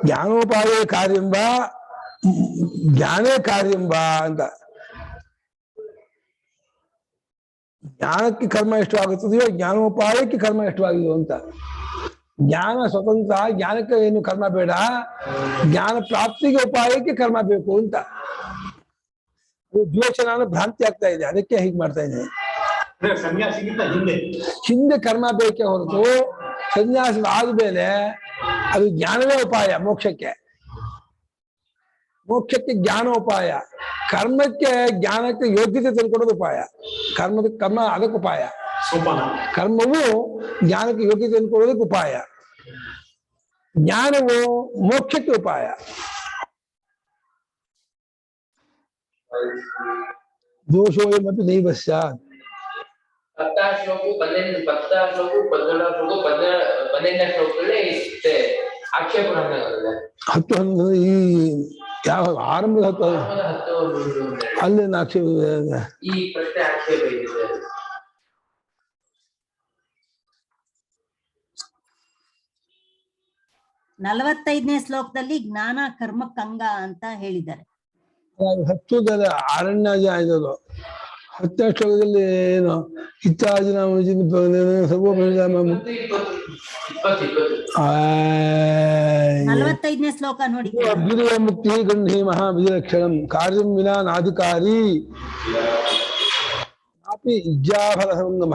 ಜ್ಞಾನೋಪಾಯ ಕಾರ್ಯಂಬ ಜ್ಞಾನೇ ಕಾರ್ಯಂಬ ಅಂತ. ಜ್ಞಾನಕ್ಕೆ ಕರ್ಮ ಎಷ್ಟವಾಗುತ್ತದೆಯೋ ಜ್ಞಾನೋಪಾಯಕ್ಕೆ ಕರ್ಮ ಎಷ್ಟವಾಗಿದೆಯೋ ಅಂತ. ಜ್ಞಾನ ಸ್ವತಂತ್ರ, ಜ್ಞಾನಕ್ಕೆ ಏನು ಕರ್ಮ ಬೇಡ. ಜ್ಞಾನ ಪ್ರಾಪ್ತಿಗೆ ಉಪಾಯಕ್ಕೆ ಕರ್ಮ ಬೇಕು ಅಂತ. ದ್ವೇಷನ ಭ್ರಾಂತಿ ಆಗ್ತಾ ಇದೆ, ಅದಕ್ಕೆ ಹೀಗೆ ಮಾಡ್ತಾ ಇದ್ದೇನೆ. ಸನ್ಯಾಸಿಗಿಂತ ಹಿಂದೆ ಕರ್ಮ ಬೇಕೇ ಹೊರತು ಸನ್ಯಾಸ ಆದ್ಮೇಲೆ ಅದು ಜ್ಞಾನವೇ ಉಪಾಯ. ಮೋಕ್ಷಕ್ಕೆ ಜ್ಞಾನೋಪಾಯ. ಕರ್ಮಕ್ಕೆ ಜ್ಞಾನಕ್ಕೆ ಯೋಗ್ಯತೆ ತಂದುಕೊಡೋದು ಉಪಾಯ. ಕರ್ಮ ಅದಕ್ಕೆ ಉಪಾಯ. ಕರ್ಮವು ಜ್ಞಾನಕ್ಕೆ ಯೋಗ್ಯತೆ ತಂದುಕೊಡೋದಕ್ಕೆ ಉಪಾಯ. ಜ್ಞಾನವು ಮೋಕ್ಷಕ್ಕೆ ಉಪಾಯ. ದೋಷೋಯಮಪಿ ನೈವ ಸ್ಯಾತ್. 12ನೇ ಶ್ಲೋಕದಲ್ಲಿ ಆಕ್ಷೇಪ ಹತ್ತು ಈ ಯಾವ ಆರಂಭದ ಹತ್ತು ಅಲ್ಲಿ ಆಕ್ಷೇಪ ಈ ಪ್ರಶ್ನೆ ಆಕ್ಷೇಪ ಇದೆ. 45ನೇ ಶ್ಲೋಕದಲ್ಲಿ ಜ್ಞಾನ ಕರ್ಮಕ್ಕಂಗ ಅಂತ ಹೇಳಿದ್ದಾರೆ. 10 ಅರಣ್ಯ. 10ನೇ ಶ್ಲೋಕದಲ್ಲಿ ಏನು ಇತ್ಯಾದಿ ನಾವು 45ನೇ ಶ್ಲೋಕ ನೋಡಿ. ಮುಕ್ತಿ ಗಂಧಿ ಮಹಾವಿಲಕ್ಷಣಂ ಕಾರ್ಯಂ ವಿನಾ ನಾಧಿಕಾರಿ ಇಜ್ಜಾಫಲ ಸಂಗಮ.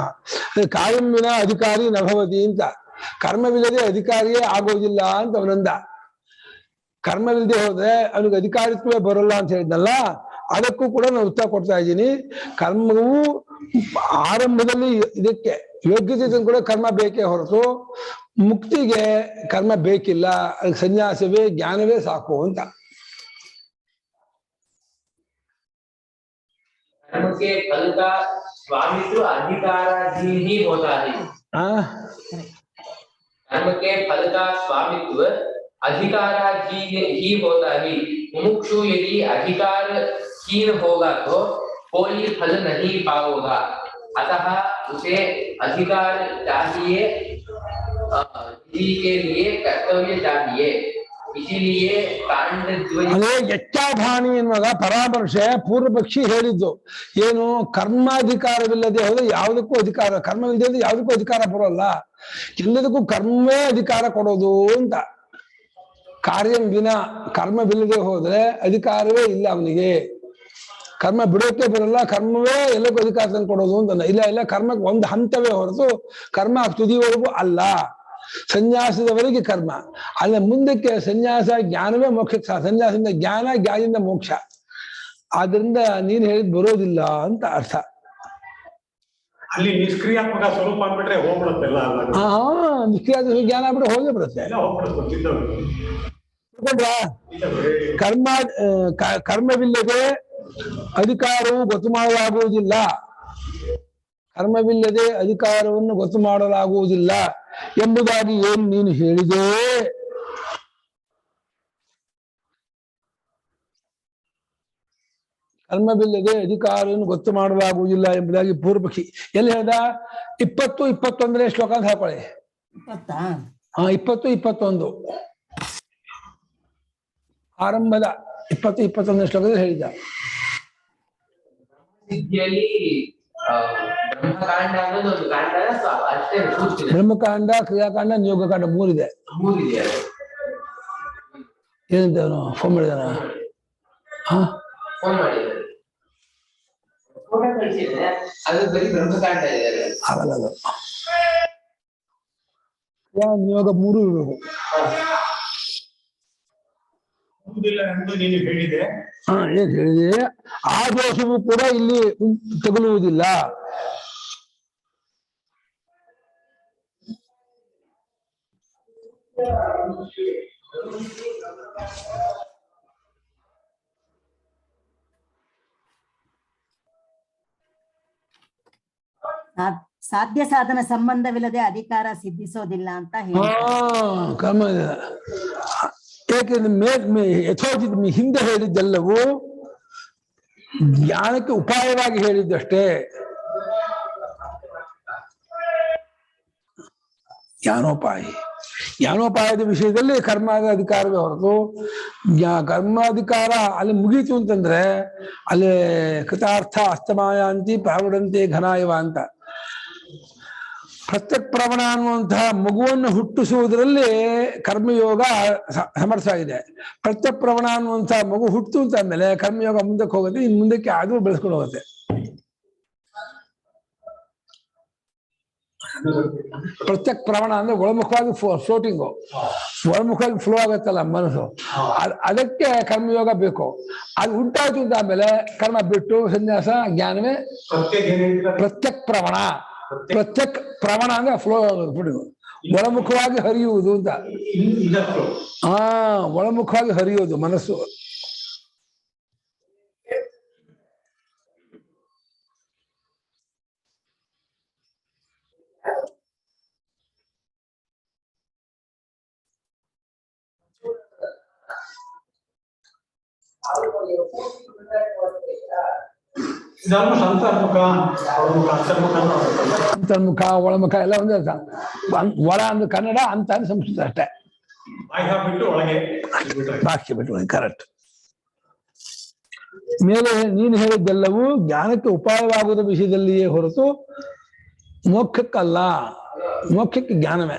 ಕಾರ್ಯಂ ವಿನಾ ಅಧಿಕಾರಿ ನಭವತಿ ಅಂತ. ಕರ್ಮವಿಲ್ಲದೆ ಅಧಿಕಾರಿಯೇ ಆಗೋದಿಲ್ಲ ಅಂತ ಅವನಂದ. ಕರ್ಮವಿಲ್ಲದೆ ಹೋದ್ರೆ ಅವನಿಗೆ ಅಧಿಕಾರಿತ್ವೇ ಬರೋಲ್ಲ ಅಂತ ಹೇಳಿದ್ನಲ್ಲ, ಅದಕ್ಕೂ ಕೂಡ ನಾನು ಉತ್ತರ ಕೊಡ್ತಾ ಇದ್ದೀನಿ. ಕರ್ಮವು ಆರಂಭದಲ್ಲಿ ಇದಕ್ಕೆ ಯೋಗ್ಯತೆ ಕೂಡ ಕರ್ಮ ಬೇಕೇ ಹೊರತು ಮುಕ್ತಿಗೆ ಕರ್ಮ ಬೇಕಿಲ್ಲ. ಅದಕ್ಕೆ ಸನ್ಯಾಸವೇ ಜ್ಞಾನವೇ ಸಾಕು ಅಂತ. कर्म के फल का स्वामित्व अधिकाराधीन ही होता है. कर्म के फल का स्वामित्व अधिकाराधीन ही होता है. मुमुक्षु यदि अधिकारहीन होगा तो कोई फल नहीं पाएगा. अतः उसे अधिकार चाहिए, विधि के लिए कर्तव्य चाहिए. इसीलिए कांडद्वय ಅದೇ ಯಚ್ಚಾಧಾನಿ ಎನ್ನುವಾಗ ಪರಾಮರ್ಶೆ ಪೂರ್ವ ಪಕ್ಷಿ ಹೇಳಿದ್ದು ಏನು ಕರ್ಮಾಧಿಕಾರವಿಲ್ಲದೆ ಹೋದ್ರೆ ಯಾವುದಕ್ಕೂ ಅಧಿಕಾರ ಕರ್ಮವಿಲ್ಲದೆ ಯಾವುದಕ್ಕೂ ಅಧಿಕಾರ ಬರೋಲ್ಲ, ಎಲ್ಲದಕ್ಕೂ ಕರ್ಮವೇ ಅಧಿಕಾರ ಕೊಡೋದು ಅಂತ. ಕಾರ್ಯಂ ವಿನ ಕರ್ಮವಿಲ್ಲದೆ ಹೋದ್ರೆ ಅಧಿಕಾರವೇ ಇಲ್ಲ ಅವನಿಗೆ, ಕರ್ಮ ಬಿಡೋಕೆ ಬರಲ್ಲ, ಕರ್ಮವೇ ಎಲ್ಲಕ್ಕೂ ಅಧಿಕಾರ ತಂದು ಕೊಡೋದು ಅಂತ. ಇಲ್ಲ ಕರ್ಮಕ್ಕೆ ಒಂದು ಹಂತವೇ ಹೊರತು ಕರ್ಮ ತುದಿವರೆಗೂ ಅಲ್ಲ. ಸನ್ಯಾಸದವರೆಗೆ ಕರ್ಮ, ಅಲ್ಲ ಮುಂದಕ್ಕೆ ಸನ್ಯಾಸ ಜ್ಞಾನವೇ ಮೋಕ್ಷಕ್ಕೆ ಸನ್ಯಾಸದಿಂದ ಜ್ಞಾನ, ಜ್ಞಾನದಿಂದ ಮೋಕ್ಷ. ಆದ್ರಿಂದ ನೀನ್ ಹೇಳಿದ್ ಬರೋದಿಲ್ಲ ಅಂತ ಅರ್ಥ. ಅಲ್ಲಿ ನಿಷ್ಕ್ರಿಯಾತ್ಮಕ ಸ್ವರೂಪ ಅಂದ್ಬಿಟ್ರೆ ಹೋಗ್ಬಿಡುತ್ತೆಲ್ಲ. ನಿಷ್ಕ್ರಿಯಾತ್ಮಕ ಜ್ಞಾನ ಬಿಟ್ಟು ಹೋಗೇ ಬಿಡುತ್ತೆ. ಕರ್ಮವಿಲ್ಲದೆ ಅಧಿಕಾರವು ಗೊತ್ತು ಮಾಡಲಾಗುವುದಿಲ್ಲ, ಕರ್ಮವಿಲ್ಲದೆ ಅಧಿಕಾರವನ್ನು ಗೊತ್ತು ಮಾಡಲಾಗುವುದಿಲ್ಲ ಎಂಬುದಾಗಿ ಏನು ನೀನು ಹೇಳಿದೆ. ಕರ್ಮವಿಲ್ಲದೆ ಅಧಿಕಾರವನ್ನು ಗೊತ್ತು ಮಾಡಲಾಗುವುದಿಲ್ಲ ಎಂಬುದಾಗಿ ಪೂರ್ವಪಕ್ಷಿ ಎಲ್ಲಿ ಹೇಳ್ದ? 20-21 ಶ್ಲೋಕ ಅಂತ ಹಾಕೊಳ್ಳಿ. 20-21 ಆರಂಭದ 20-21 ಶ್ಲೋಕದಲ್ಲಿ ಹೇಳಿದ. ಸಿದ್ಧಿಯಲ್ಲಿ ಬ್ರಹ್ಮಕಾಂಡ ಅನ್ನೋದು ಒಂದು ಕಾಂಡ ಅಷ್ಟೇ ಸೂಚಿಸಿದೆ. ಬ್ರಹ್ಮಕಾಂಡ, ಕ್ರಿಯಾಕಾಂಡ, ನಿಯೋಗಕಾಂಡ ಮೂರಿದೆ. ಏನಂತ ಅವನು ಫೋನ್ ಮಾಡಿದಾನ? ಫೋನ್ ಮಾಡಿದ್ದಾರೆ, ಫೋಟೋ ಕಳಿಸಿದ್ರೆ ಅದು ಬರೀ ಬ್ರಹ್ಮಕಾಂಡ ಇದೆ. ಆಗಲ್ಲ, ಅದು ನಿಯೋಗ 3 ಇರಬೇಕು. ಎಂದು ನೀನು ಹೇಳಿದೆ. ಏನ್ ಹೇಳಿದೆ? ಆ ದೋಷವೂ ಕೂಡ ಇಲ್ಲಿ ತಗುಲುವುದಿಲ್ಲ. ಸಾಧ್ಯ ಸಾಧನ ಸಂಬಂಧವಿಲ್ಲದೆ ಅಧಿಕಾರ ಸಿದ್ಧಿಸೋದಿಲ್ಲ ಅಂತ ಹೇಳಿ. ಕರ್ಮ ಯಾಕೆಂದ್ರೆ ಯಥೋಚಿತ ಹಿಂದೆ ಹೇಳಿದ್ದೆಲ್ಲವೂ ಜ್ಞಾನಕ್ಕೆ ಉಪಾಯವಾಗಿ ಹೇಳಿದ್ದಷ್ಟೇ. ಜ್ಞಾನೋಪಾಯದ ವಿಷಯದಲ್ಲಿ ಕರ್ಮಾದ ಅಧಿಕಾರವೇ ಹೊರತು ಕರ್ಮಾಧಿಕಾರ ಅಲ್ಲಿ ಮುಗೀತು ಅಂತಂದ್ರೆ ಅಲ್ಲಿ ಕೃತಾರ್ಥ ಅಸ್ತಮಾಯಾಂತಿ ಪ್ರಾವಡಂತೆ ಘನಾಯವ ಅಂತ. ಪ್ರತ್ಯಕ್ ಪ್ರವಣ ಅನ್ನುವಂತಹ ಮಗುವನ್ನು ಹುಟ್ಟಿಸುವುದರಲ್ಲಿ ಕರ್ಮಯೋಗ ಸಮರ್ಥ ಇದೆ. ಪ್ರತ್ಯಕ್ ಪ್ರವಣ ಅನ್ನುವಂತಹ ಮಗು ಹುಟ್ಟು ಅಂತ ಅಂದ್ಮೇಲೆ ಕರ್ಮಯೋಗ ಮುಂದಕ್ಕೆ ಹೋಗುತ್ತೆ, ಇನ್ನು ಮುಂದಕ್ಕೆ ಅದು ಬೆಳೆಸ್ಕೊಂಡು ಹೋಗುತ್ತೆ. ಪ್ರತ್ಯಕ್ ಪ್ರವಣ ಅಂದ್ರೆ ಒಳಮುಖವಾಗಿ ಫ್ಲೋಟಿಂಗು, ಒಳಮುಖವಾಗಿ ಫ್ಲೋ ಆಗುತ್ತಲ್ಲ ಮನಸ್ಸು, ಅದಕ್ಕೆ ಕರ್ಮಯೋಗ ಬೇಕು. ಅದು ಉಂಟಾಯ್ತು ಅಂತ ಆದ್ಮೇಲೆ ಕರ್ಮ ಬಿಟ್ಟು ಸನ್ಯಾಸ ಜ್ಞಾನವೇ ಪ್ರತ್ಯಕ್ ಪ್ರವಣ. ಪ್ರತ್ಯಕ್ ಪ್ರವಣ ಅಂದ್ರೆ ಫ್ಲೋ ಆಗೋದು, ಒಳಮುಖವಾಗಿ ಹರಿಯುವುದು ಅಂತ. ಒಳಮುಖವಾಗಿ ಹರಿಯುವುದು ಮನಸ್ಸು. ಅಂತರ್ಮುಖ ಒಳಮುಖ ಎಲ್ಲ ಒಂದೇ ಅರ್ಥ. ಒಳ ಅಂದ್ರೆ ಕನ್ನಡ, ಅಂತ ಅಂದ್ರೆ ಸಂಸ್ಕೃತ ಅಷ್ಟೇ. ಭಾಷೆ ಬಿಟ್ಟು ಕರೆಕ್ಟ್. ಮೇಲೆ ನೀನು ಹೇಳಿದ್ದೆಲ್ಲವೂ ಜ್ಞಾನಕ್ಕೆ ಉಪಾಯವಾಗುವ ವಿಷಯದಲ್ಲಿಯೇ ಹೊರತು ಮೋಕ್ಷಕ್ಕಲ್ಲ. ಮೋಕ್ಷಕ್ಕೆ ಜ್ಞಾನವೇ.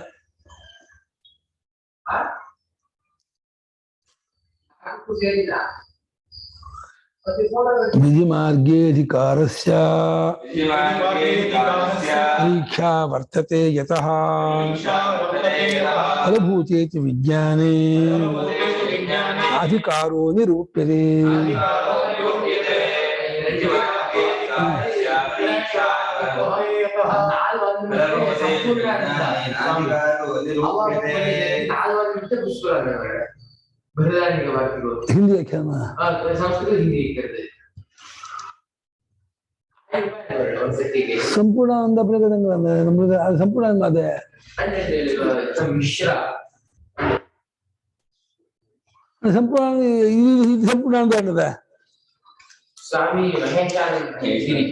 ವಿಧಿಮಾರ್ಗೇಧಿಕಾರಸ್ಯ ಪರೀಕ್ಷಾ ವರ್ತತೆ ಯತಃ ಫಲಭೂತೇತಿ ವಿಜ್ಞಾನೇ ಅಧಿಕಾರೋ ನಿರೂಪ್ಯತೆ. ಹಿಂದಿ ವ್ಯಾಖ್ಯಾನ ಸಂಪೂರ್ಣ ಒಂದು ನಮ್ದು ಅದು ಸಂಪೂರ್ಣ ಅದೇ ಸಂಪೂರ್ಣ ಇದು ಸಂಪೂರ್ಣ ಅಂತ ಹೇಳಿದೆ ಸ್ವಾಮಿ ಮಹೇಶಾನಂದ ಹೇಳ್ತೀನಿ.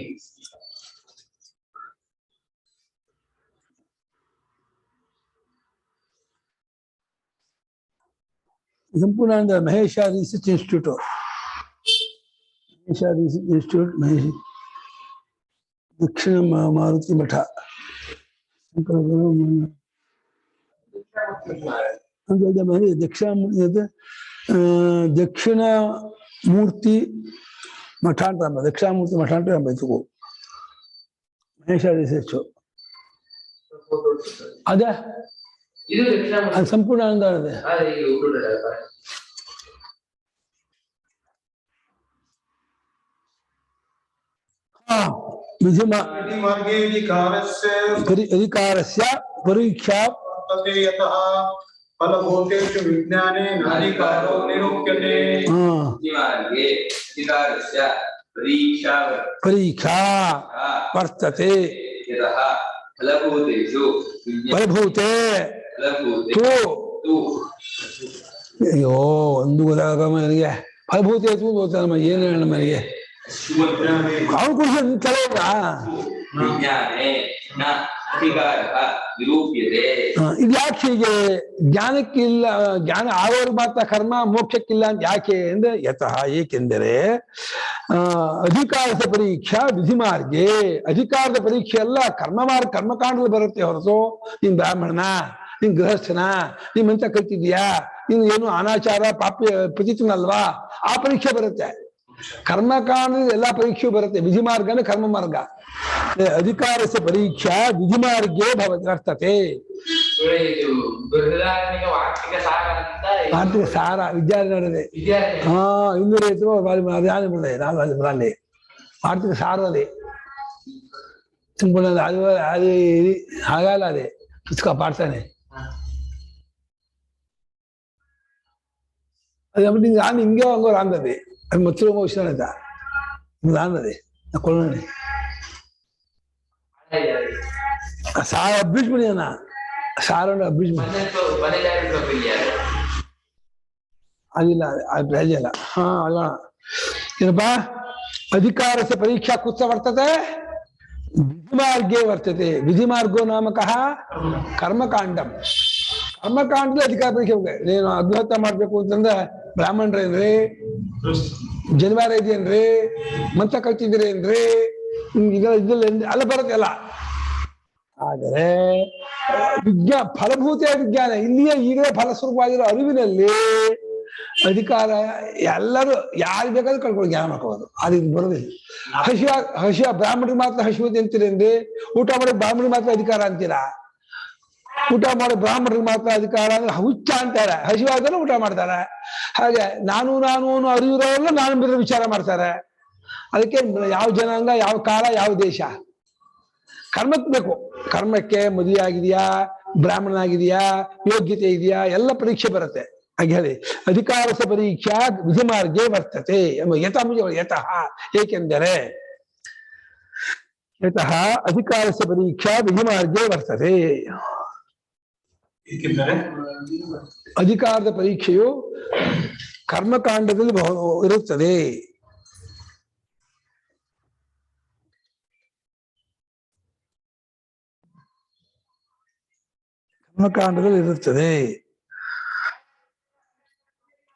ಸಂಪೂರ್ಣಾನಂದ ಮಹೇಶಾದಿ ರಿಸರ್ಚ್ ಇನ್ಸ್ಟಿಟ್ಯೂಟ್, ಮಹೇಶಾದಿ ರಿಸರ್ಚ್ ಇನ್ಸ್ಟಿಟ್ಯೂಟ್, ದಕ್ಷಿಣ ಮಾರುತಿ ಮಠ, ದಕ್ಷಿಣ ಮೂರ್ತಿ ಮಠ ಅಂತ ದಕ್ಷಿಣಾಮೂರ್ತಿ ಮಠ ಅಂತ ನಂಬೈತು ಮಹೇಶಾದಿ ರಿಸರ್ಚ್. ಅದೇ ಇದು ದಕ್ಷಿಣ ಅದು ಸಂಪೂರ್ಣಾನಂದ ಇದೆ. ಅಧಿಕಾರಸ್ಯ ಪರೀಕ್ಷಾ ಫಲಭೂತೇಷು ವಿಜ್ಞಾನೇನ ಅಧಿಕಾರೋ ನಿರೂಪ್ಯತೆ. ಪರೀಕ್ಷಾ ವರ್ತತೆ ಫಲಭೂತೆ. ಅಯ್ಯೋ ಒಂದು ಗೊತ್ತಾಗ ನನಗೆ ಫಲಭೂತೆ ಗೊತ್ತಾಗ ಏನು ಹೇಳ ನನಗೆ ಅವನು ಕುಡಿಸ ಕೆಲವ್ರ ಇದು ಯಾಕೆ ಹೀಗೆ? ಜ್ಞಾನಕ್ಕಿಲ್ಲ, ಜ್ಞಾನ ಆಗೋರು ಮಾತ್ರ ಕರ್ಮ, ಮೋಕ್ಷಕ್ಕಿಲ್ಲ ಅಂತ ಯಾಕೆ ಅಂದ್ರೆ ಯತಃ ಏಕೆಂದರೆ ಅಧಿಕಾರದ ಪರೀಕ್ಷಾ ವಿಧಿ ಮಾರ್ಗೆ. ಅಧಿಕಾರದ ಪರೀಕ್ಷೆ ಎಲ್ಲ ಕರ್ಮಕಾಂಡದಲ್ಲಿ ಬರುತ್ತೆ ಹೊರತು ನೀನ್ ಬ್ರಾಹ್ಮಣನ, ನೀನ್ ಗೃಹಸ್ಥನ, ನೀನ್ ಮಂತ್ರ ಕಲ್ತಿದ್ಯಾ, ನೀನು ಏನು ಅನಾಚಾರ ಪಾಪಿ ಪ್ರತಿತನಲ್ವಾ, ಆ ಪರೀಕ್ಷೆ ಬರುತ್ತೆ. ಕರ್ಮಕಾಂಡದಲ್ಲಿ ಎಲ್ಲಾ ಪರೀಕ್ಷೆಯೂ ಬರುತ್ತೆ. ವಿಧಿ ಮಾರ್ಗ ಅಂದ್ರೆ ಕರ್ಮ ಮಾರ್ಗ. ಅಧಿಕಾರಸ್ಯ ಪರೀಕ್ಷಾ ವಿಧಿ ಮಾರ್ಗೇ ವರ್ತತೆ. ವಾರ್ತಿಕ ಸಾರ ವಿದ್ಯಾರ್ಥಿ ನೋಡಿದೆ. ಹಾ 250 ಅಲ್ಲಿ ವಾರ್ತಿಕ ಸಾರ ಅದೇ ಸಂಪೂರ್ಣ ಅದು ಅದು ಹಾಗಲ್ಲ, ಅದೇ ಪುಸ್ತಕ ಪಾಡ್ತಾನೆ. ಅದು ನಾನು ಹಿಂಗೆ ಹಂಗೋ ರಾಂದದೆ ಅದು ಮತ್ತೊಂದು ವಿಷಯ ರಾಂದದೆ ಕೊಳ್ಳೆ ಸಾರ ಅಬ್ರಿಜ್ ಮಣಿಯನ ಸಾರ ಅಬ್ರಿಜ್ ಮಣಿ ಅದಿಲ್ಲ, ಅದು ಪ್ರಜೆ ಅಲ್ಲ. ಹಾ ಅಲ್ಲ ಏನಪ್ಪಾ, ಅಧಿಕಾರಸ್ಯ ಪರೀಕ್ಷಾ ಕುತ್ರ ವರ್ತತೆ ವಿಧಿ ಮಾರ್ಗೇ ವರ್ತತೆ. ವಿಧಿ ಮಾರ್ಗೋ ನಾಮಕಃ ಕರ್ಮಕಾಂಡಂ. ಕರ್ಮಕಾಂಡದಲ್ಲಿ ಅಧಿಕಾರ ಪರೀಕ್ಷೆ. ನೀನು ಅಗ್ನಿಹೋತ್ರ ಮಾಡ್ಬೇಕು ಅಂತಂದ್ರೆ ಬ್ರಾಹ್ಮಣರೇನ್ರಿ, ಜನಿವಾರ ಇದೆಯೇನ್ರಿ, ಮಂತ್ರ ಕಲ್ತಿದ್ದೀರೇನ್ರಿ, ಇದೆಲ್ಲ ಅಲ್ಲ ಬರುತ್ತೆ ಎಲ್ಲ. ಆದರೆ ಫಲಭೂತ ವಿಜ್ಞಾನ ಇಲ್ಲಿಯೇ ಈಗಲೇ ಫಲಸ್ವರೂಪವಾಗಿರೋ ಅರಿವಿನಲ್ಲಿ ಅಧಿಕಾರ ಎಲ್ಲರೂ ಯಾರು ಬೇಕಾದ್ರೂ ಕಳ್ಕೊಂಡು ಜ್ಞಾನ ಮಾಡ್ಕೋಬೋದು. ಅದು ಇದು ಬರೋದಿಲ್ಲ. ಹಸಿವ ಬ್ರಾಹ್ಮಣಿಗೆ ಮಾತ್ರ ಹಸಿವತಿ ಅಂತೀರೇನ್ರಿ, ಊಟ ಮಾಡೋಕೆ ಬ್ರಾಹ್ಮಣಿಗೆ ಮಾತ್ರ ಅಧಿಕಾರ ಅಂತೀರಾ? ಊಟ ಮಾಡೋ ಬ್ರಾಹ್ಮಣರಿಗೆ ಮಾತ್ರ ಅಧಿಕಾರ ಅಂದ್ರೆ ಹುಚ್ಚ ಅಂತಾರೆ. ಹಸಿವಾದ್ರೆ ಊಟ ಮಾಡ್ತಾರೆ. ಹಾಗೆ ನಾನು ಅರಿವಿರೋಲ್ಲ ನಾನು ಬೇರೆ ವಿಚಾರ ಮಾಡ್ತಾರೆ. ಅದಕ್ಕೆ ಯಾವ ಜನಾಂಗ, ಯಾವ ಕಾಲ, ಯಾವ ದೇಶ ಕರ್ಮಕ್ಕೆ ಬೇಕು. ಕರ್ಮಕ್ಕೆ ಮದುವೆ ಆಗಿದೆಯಾ, ಬ್ರಾಹ್ಮಣನಾಗಿದೆಯಾ, ಯೋಗ್ಯತೆ ಇದೆಯಾ, ಎಲ್ಲ ಪರೀಕ್ಷೆ ಬರುತ್ತೆ. ಹಾಗೆ ಹೇಳಿ ಅಧಿಕಾರಸ ಪರೀಕ್ಷಾ ವಿಧಿ ಮಾರ್ಗೇ ವರ್ತತೆ ಎಂಬ ಯತಃ. ಏಕೆಂದರೆ ಯತಃ ಅಧಿಕಾರಸ ಪರೀಕ್ಷಾ ವಿಧಿ ಮಾರ್ಗೇ ವರ್ತತೆ. ಅಧಿಕಾರದ ಪರೀಕ್ಷೆಯು ಕರ್ಮಕಾಂಡದಲ್ಲಿ ಇರುತ್ತದೆ. ಕರ್ಮಕಾಂಡದಲ್ಲಿ ಇರುತ್ತದೆ.